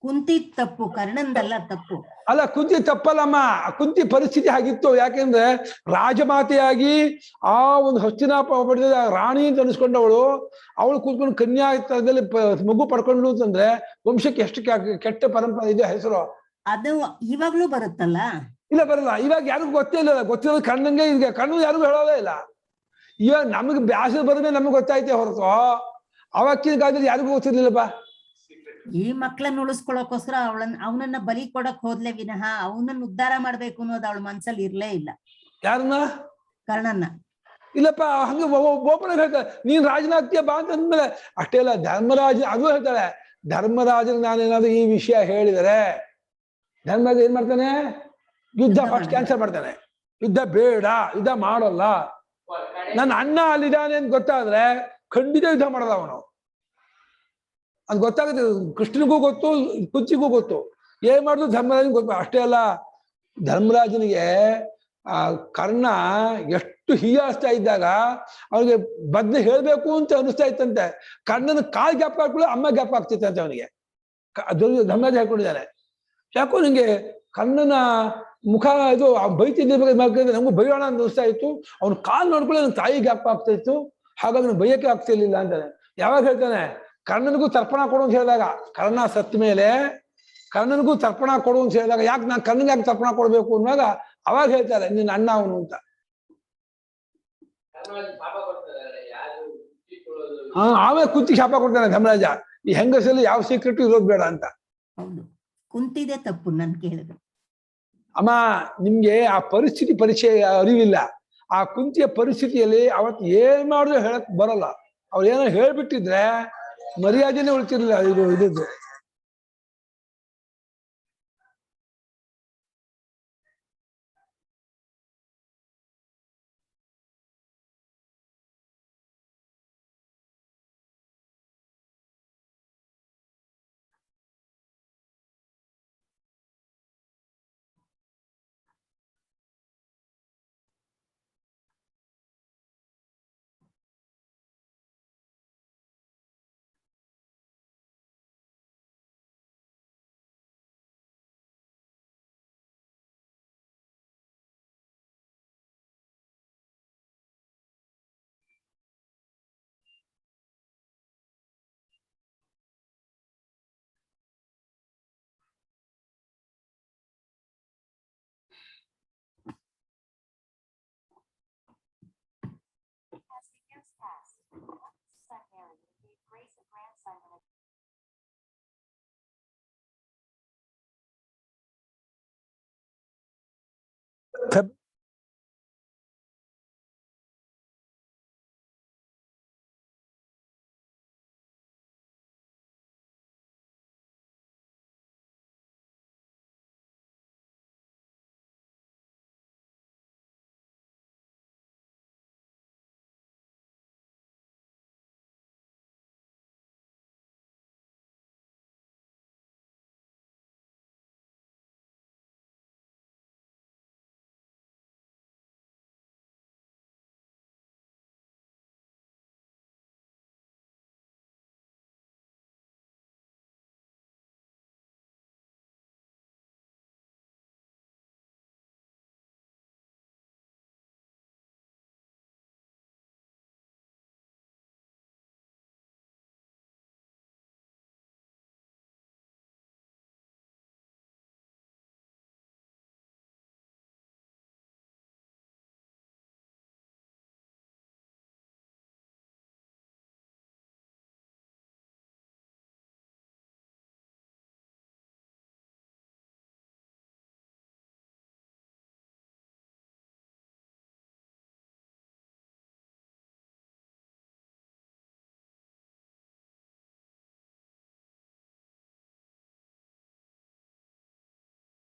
ಕುಂತಿದ್ ತಪ್ಪು, ಕರ್ಣಂದಲ್ಲ ತಪ್ಪು. ಅಲ್ಲ, ಕುಂತಿ ತಪ್ಪಲ್ಲಮ್ಮ. ಕುಂತಿ ಪರಿಸ್ಥಿತಿ ಆಗಿತ್ತು. ಯಾಕೆಂದ್ರೆ ರಾಜಮಾತೆಯಾಗಿ ಆ ಒಂದು ಹಸ್ತಿನಾಪುರದ ರಾಣಿ ಅಂತ ಅನಿಸ್ಕೊಂಡವಳು, ಅವಳು ಕೂತ್ಕೊಂಡು ಕನ್ಯಾತನದಲ್ಲಿ ಮಗು ಪಡ್ಕೊಂಡು ಅಂತಂದ್ರೆ ವಂಶಕ್ಕೆ ಎಷ್ಟು ಕೆಟ್ಟ ಪರಂಪರೆ ಇದೆ, ಹೆಸರು. ಅದು ಇವಾಗ್ಲೂ ಬರುತ್ತಲ್ಲ? ಇಲ್ಲ, ಬರಲ್ಲ. ಇವಾಗ ಯಾರಿಗೂ ಗೊತ್ತೇ ಇಲ್ಲ. ಗೊತ್ತಿರೋದು ಕಣ್ಣಂಗೆ ಇದೆ. ಕಣ್ಣು ಯಾರಿಗೂ ಹೇಳೋದೇ ಇಲ್ಲ. ಇವಾಗ ನಮಗೆ ಬ್ಯಾಸರು ಬರೋದೇ ನಮಗೆ ಗೊತ್ತಾಯ್ತೆ ಹೊರತು ಅವತ್ತಿನ ಕಾಲದಲ್ಲಿ ಯಾರಿಗೂ ಗೊತ್ತಿರ್ಲಿಲ್ಲಪ್ಪ. ಈ ಮಕ್ಳನ್ನ ಉಳಿಸ್ಕೊಳ್ಳೋಕೋಸ್ಕರ ಅವನನ್ನ ಬಲಿ ಕೊಡಕ್ ಹೋದ್ಲೆ ವಿನಃ ಅವನನ್ನ ಉದ್ಧಾರ ಮಾಡ್ಬೇಕು ಅನ್ನೋದು ಅವಳ ಮನ್ಸಲ್ಲಿ ಇರ್ಲೇ ಇಲ್ಲ. ಯಾರನ್ನ? ಕರ್ಣನ್ನ. ಇಲ್ಲಪ್ಪ, ಹಂಗೆ ಓಪನ್ ಹೇಳ್ತಾಳೆ, ನೀನ್ ರಾಜನಾಗ್ತೀಯ ಬಾ ಅಂತ ಅಂದ್ಮೇಲೆ ಅಷ್ಟೇ ಅಲ್ಲ, ಧರ್ಮರಾಜ ಅದು ಹೇಳ್ತಾಳೆ. ಧರ್ಮರಾಜನಿಗೆ ನಾನೇನಾದ್ರು ಈ ವಿಷಯ ಹೇಳಿದರೆ ಧರ್ಮರಾಜ ಏನ್ ಮಾಡ್ತಾನೆ? ಯುದ್ಧ ಫಸ್ಟ್ ಕ್ಯಾನ್ಸಲ್ ಮಾಡ್ತಾನೆ. ಯುದ್ಧ ಬೇಡ, ಯುದ್ಧ ಮಾಡಲ್ಲ. ನನ್ನ ಅಣ್ಣ ಅಲ್ಲಿದ್ದಾನೆ ಅಂತ ಗೊತ್ತಾದ್ರೆ ಖಂಡಿತ ಯುದ್ಧ ಮಾಡಲ್ಲ ಅವನು. ಅದು ಗೊತ್ತಾಗುತ್ತೆ. ಕೃಷ್ಣನಿಗೂ ಗೊತ್ತು, ಕುಂತಿಗೂ ಗೊತ್ತು. ಏನ್ ಮಾಡುದು ಧರ್ಮರಾಜನಿಗೆ ಗೊತ್ತು. ಅಷ್ಟೇ ಅಲ್ಲ, ಧರ್ಮರಾಜನಿಗೆ ಆ ಕರ್ಣ ಎಷ್ಟು ಹೀಯಾಳಿಸ್ತಾ ಇದ್ದಾಗ ಅವನಿಗೆ ಬದ್ಲು ಹೇಳ್ಬೇಕು ಅಂತ ಅನಿಸ್ತಾ ಇತ್ತಂತೆ. ಕರ್ಣನ ಕಾಲ್ ಗ್ಯಾಪ್ ಹಾಕೊಳ್ಳಿ, ಅಮ್ಮ ಗ್ಯಾಪ್ ಆಗ್ತಿತ್ತಂತೆ ಅವನಿಗೆ. ಧರ್ಮರಾಜ ಹೇಳ್ಕೊಂಡಿದ್ದಾನೆ. ಯಾಕೋ ನಿಂಗೆ ಕರ್ಣನ ಮುಖ ಇದು ಬೈತಿದ್ದ ನಮಗೂ ಬೈಯೋಣ ಅಂತ ಅನಿಸ್ತಾ ಇತ್ತು. ಅವ್ನ ಕಾಲ್ ನೋಡ್ಕೊಳ್ಳಿ ನನ್ನ ತಾಯಿ ಗ್ಯಾಪ್ ಆಗ್ತಾ ಇತ್ತು, ಹಾಗಾಗಿ ನಾನು ಬೈಯಕ್ಕೆ ಆಗ್ತಿರ್ಲಿಲ್ಲ ಅಂತಾನೆ. ಯಾವಾಗ ಹೇಳ್ತಾನೆ? ಕರ್ಣನಿಗೂ ತರ್ಪಣ ಕೊಡು ಅಂತ ಹೇಳಿದಾಗ, ಕರ್ಣ ಸತ್ತ ಮೇಲೆ ಕರ್ಣನಿಗೂ ತರ್ಪಣ ಕೊಡು ಅಂತ ಹೇಳಿದಾಗ, ಯಾಕೆ ನಾನು ಕರ್ಣನಿಗೆ ಯಾಕೆ ತರ್ಪಣ ಕೊಡ್ಬೇಕು ಅನ್ನುವಾಗ ಅವಾಗ ಹೇಳ್ತಾರೆ ನಿನ್ನ ಅಣ್ಣ ಅವನು ಅಂತ. ಆಮೇಲೆ ಕುಂತಿ ಶಾಪ ಕೊಡ್ತಾನೆ ಧರ್ಮರಾಜ, ಈ ಹೆಂಗಸಲ್ಲಿ ಯಾವ ಸೀಕ್ರೆಟ್ ಇರೋದು ಬೇಡ ಅಂತ. ಹೌದು, ಕುಂತಿದೆ ತಪ್ಪು ನನ್ ಕೇಳಿದ್ರು. ಅಮ್ಮ, ನಿಮ್ಗೆ ಆ ಪರಿಸ್ಥಿತಿ ಪರಿಚಯ ಅರಿವಿಲ್ಲ. ಆ ಕುಂತಿಯ ಪರಿಸ್ಥಿತಿಯಲ್ಲಿ ಅವತ್ತು ಏನ್ ಮಾಡಿದ್ರು ಹೇಳಕ್ ಬರಲ್ಲ. ಅವ್ರು ಏನೋ ಹೇಳ್ಬಿಟ್ಟಿದ್ರೆ ಮರ್ಯಾದೆನೇ ಉಳ್ತಿರ್ಲಿಲ್ಲ. ಇದು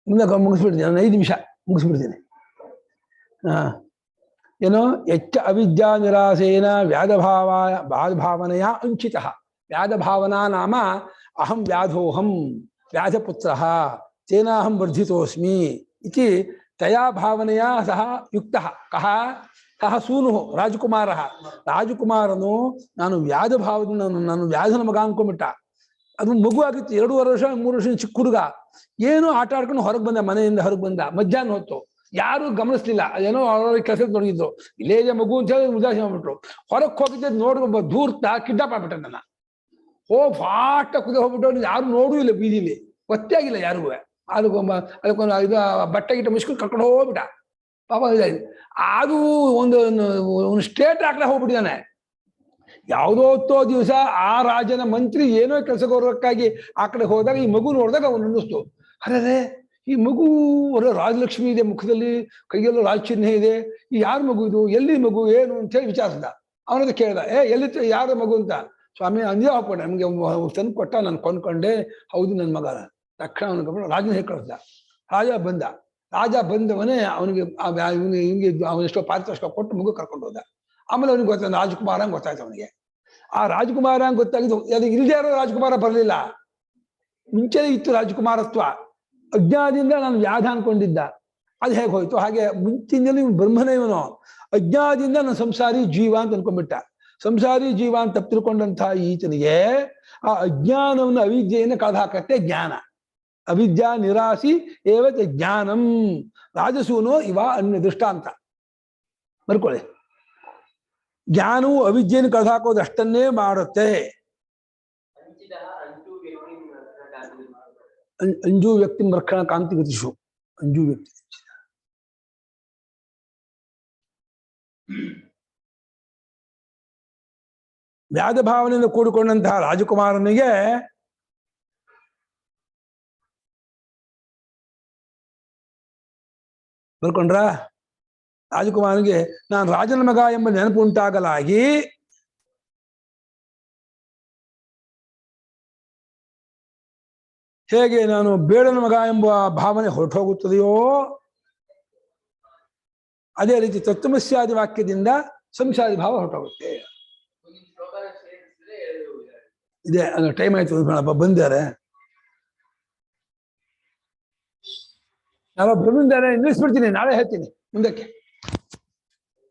ಮುಂದೆ ಮುಗಿಸ್ಬಿಡ್ತೀನಿ, ನಾನು 5 ನಿಮಿಷ ಮುಗಿಸ್ಬಿಡ್ತೀನಿ. ಏನು ಎಚ್ಚ ಅವಿದ್ಯಾ ನಿರಾಸೇನ ವ್ಯಾಧಭಾವನೆಯ ಅಂಚಿತ. ವ್ಯಾಧಭಾವನಾ ನಾಮ ಅಹಂ ವ್ಯಾಧೋಹಂ ವ್ಯಾಧಪುತ್ರಃ ತೇನಾಹಂ ವರ್ಧಿತೋಸ್ಮಿ ಇತಿ ತಯಾ ಭಾವನೆಯ ಸಹ ಯುಕ್ತಃ. ಕಹ ಸಹ ಸೂನು ರಾಜಕುಮಾರಃ. ರಾಜಕುಮಾರನು ನಾನು ವ್ಯಾಧ ಭಾವದಿಂದ ನಾನು ವ್ಯಾಧನ ಮಗ ಅನ್ಕೊಂಬಿಟ್ಟ. ಅದು ಮಗು ಆಗಿತ್ತು, 2.5 ವರ್ಷ 3 ವರ್ಷ ಚಿಕ್ಕ ಹುಡುಗ. ಏನು ಆಟ ಆಡ್ಕೊಂಡು ಹೊರಗೆ ಬಂದ, ಮನೆಯಿಂದ ಹೊರಗೆ ಬಂದ. ಮಧ್ಯಾಹ್ನ ಹೊತ್ತು ಯಾರು ಗಮನಿಸ್ಲಿಲ್ಲ, ಅದೇನೋ ಅವ್ರ ಕೆಲಸಕ್ಕೆ ನೋಡಿದ್ರು. ಇಲ್ಲೇ ಇದೆ ಮಗು ಅಂತ ಹೇಳಿ ಉದಾಸೀನ ಮಾಡ್ಬಿಟ್ರು. ಹೊರಗೆ ಹೋಗಿದ್ದೆ ನೋಡಿ ದೂರ್ತ ಕಿಡ್ನಾಪ್ ಆಗ್ಬಿಟ್ಟ ನನ್ನ. ಫಾಸ್ಟ್ ಕುದ ಹೋಗ್ಬಿಟ್ಟು ಯಾರು ನೋಡೂ ಇಲ್ಲ, ಬೀದಿಲಿ ಗೊತ್ತೇ ಆಗಿಲ್ಲ ಯಾರಿಗೂ. ಅದಕ್ಕೊಂದು ಇದು ಬಟ್ಟೆ ಗಿಟ್ಟ ಮುಚ್ಕೊಂಡು ಕರ್ಕೊಂಡು ಹೋಗ್ಬಿಟ್ಟ ಪಾಪ. ಅದು ಒಂದು ಸ್ಟೇಟ್ ಹಾಕಡೆ ಹೋಗ್ಬಿಟ್ಟಿದ್ದಾನೆ. ಯಾವುದೋ ಹೊತ್ತೋ ದಿವಸ ಆ ರಾಜನ ಮಂತ್ರಿ ಏನೋ ಕೆಲಸ ಗೌರವಕ್ಕಾಗಿ ಆ ಕಡೆ ಹೋದಾಗ ಈ ಮಗು ನೋಡಿದಾಗ ಅವನು ಅನ್ನಿಸ್ತು, ಅರೆ ಈ ಮಗು ರಾಜಲಕ್ಷ್ಮಿ ಇದೆ ಮುಖದಲ್ಲಿ, ಕೈಯಲ್ಲೂ ರಾಜಚಿಹ್ನೆ ಇದೆ, ಈ ಯಾರ ಮಗು ಇದು, ಎಲ್ಲಿ ಮಗು ಏನು ಅಂತ ಹೇಳಿ ವಿಚಾರಿಸಿದ. ಅವನದ ಕೇಳ್ದ, ಎಲ್ಲಿತ್ತು ಯಾರ ಮಗು ಅಂತ. ಸ್ವಾಮಿ ಅಂದೇ ಹಾಕೊಂಡೆ, ನಮ್ಗೆ ತಂದು ಕೊಟ್ಟ, ನಾನು ಕೊಂಡ್ಕೊಂಡೆ, ಹೌದು ನನ್ನ ಮಗ. ತಕ್ಷಣ ಅವನಿಗೆ ರಾಜನ ಹೇಳಿ ಕಳಿಸ್ದ. ರಾಜ ಬಂದವನೇ ಅವನಿಗೆ ಹಿಂಗೆ ಅವನೆಷ್ಟೋ ಪಾರಿತೋಷಿಕ ಕೊಟ್ಟು ಮಗು ಕರ್ಕೊಂಡು ಹೋದ. ಆಮೇಲೆ ಅವನಿಗೆ ಗೊತ್ತಾಯ್ತು ರಾಜಕುಮಾರ ಅಂತ ಗೊತ್ತಾಯ್ತು ಅವನಿಗೆ. ಆ ರಾಜಕುಮಾರ ಅಂತ ಗೊತ್ತಾಗಿದ್ದು ಅದು ಇಲ್ಲದೆ ಇರೋ ರಾಜಕುಮಾರ ಬರಲಿಲ್ಲ, ಮುಂಚೆನೇ ಇತ್ತು ರಾಜಕುಮಾರತ್ವ. ಅಜ್ಞಾನದಿಂದ ನಾನು ವ್ಯಾಧ ಅನ್ಕೊಂಡಿದ್ದ, ಅದು ಹೇಗೆ ಹೋಯ್ತು. ಹಾಗೆ ಮುಂಚಿಂದಲೇ ಇವನು ಬ್ರಹ್ಮನೇ ಇವನು. ಅಜ್ಞಾನದಿಂದ ನಾನು ಸಂಸಾರಿ ಜೀವ ಅಂತ ಅನ್ಕೊಂಡ್ಬಿಟ್ಟ. ಸಂಸಾರಿ ಜೀವ ಅಂತ ತಪ್ಪು ತಿಳ್ಕೊಂಡಂತಹ ಈತನಿಗೆ ಆ ಅಜ್ಞಾನವನ್ನು ಅವಿದ್ಯೆಯನ್ನು ಕಳೆದು ಹಾಕತ್ತೆ ಜ್ಞಾನ. ಅವಿದ್ಯಾ ನಿರಾಸಿ ಏವತ್ ಜ್ಞಾನಂ ರಾಜಸೂನೋ ಇವ ಅನ್ಯ ದೃಷ್ಟಾಂತ ಬರ್ಕೊಳ್ಳಿ. ಜ್ಞಾನವು ಅವಿದ್ಯೆಯನ್ನು ಕಳೆದು ಹಾಕೋದು ಅಷ್ಟನ್ನೇ ಮಾಡುತ್ತೆ. ಅಂಜು ವ್ಯಕ್ತಿ ರಕ್ಷಣ ಕಾಂತಿ ಗತಿಷು. ಅಂಜು ವ್ಯಕ್ತಿ ವ್ಯಾಧ ಭಾವನೆಯಿಂದ ಕೂಡಿಕೊಂಡಂತಹ ರಾಜಕುಮಾರನಿಗೆ ಬರ್ಕೊಂಡ್ರ. ರಾಜಕುಮಾರನಿಗೆ ನಾನು ರಾಜನ ಮಗ ಎಂಬ ನೆನಪು ಉಂಟಾಗಲಾಗಿ ಹೇಗೆ ನಾನು ಬೇಡನ ಮಗ ಎಂಬ ಭಾವನೆ ಹೊರಟೋಗುತ್ತದೆಯೋ ಅದೇ ರೀತಿ ತತ್ವಮಸ್ಯಾದಿ ವಾಕ್ಯದಿಂದ ಸಂಸಾರಿ ಭಾವ ಹೊರಟೋಗುತ್ತೆ. ಇದೆ ಟೈಮ್ ಆಯ್ತು, ಬಂದಿದ್ದಾರೆ ಯಾರೋ ಬಂದಿದ್ದಾರೆ, ನಿಲ್ಲಿಸ್ಬಿಡ್ತೀನಿ, ನಾಳೆ ಹೇಳ್ತೀನಿ ಮುಂದಕ್ಕೆ.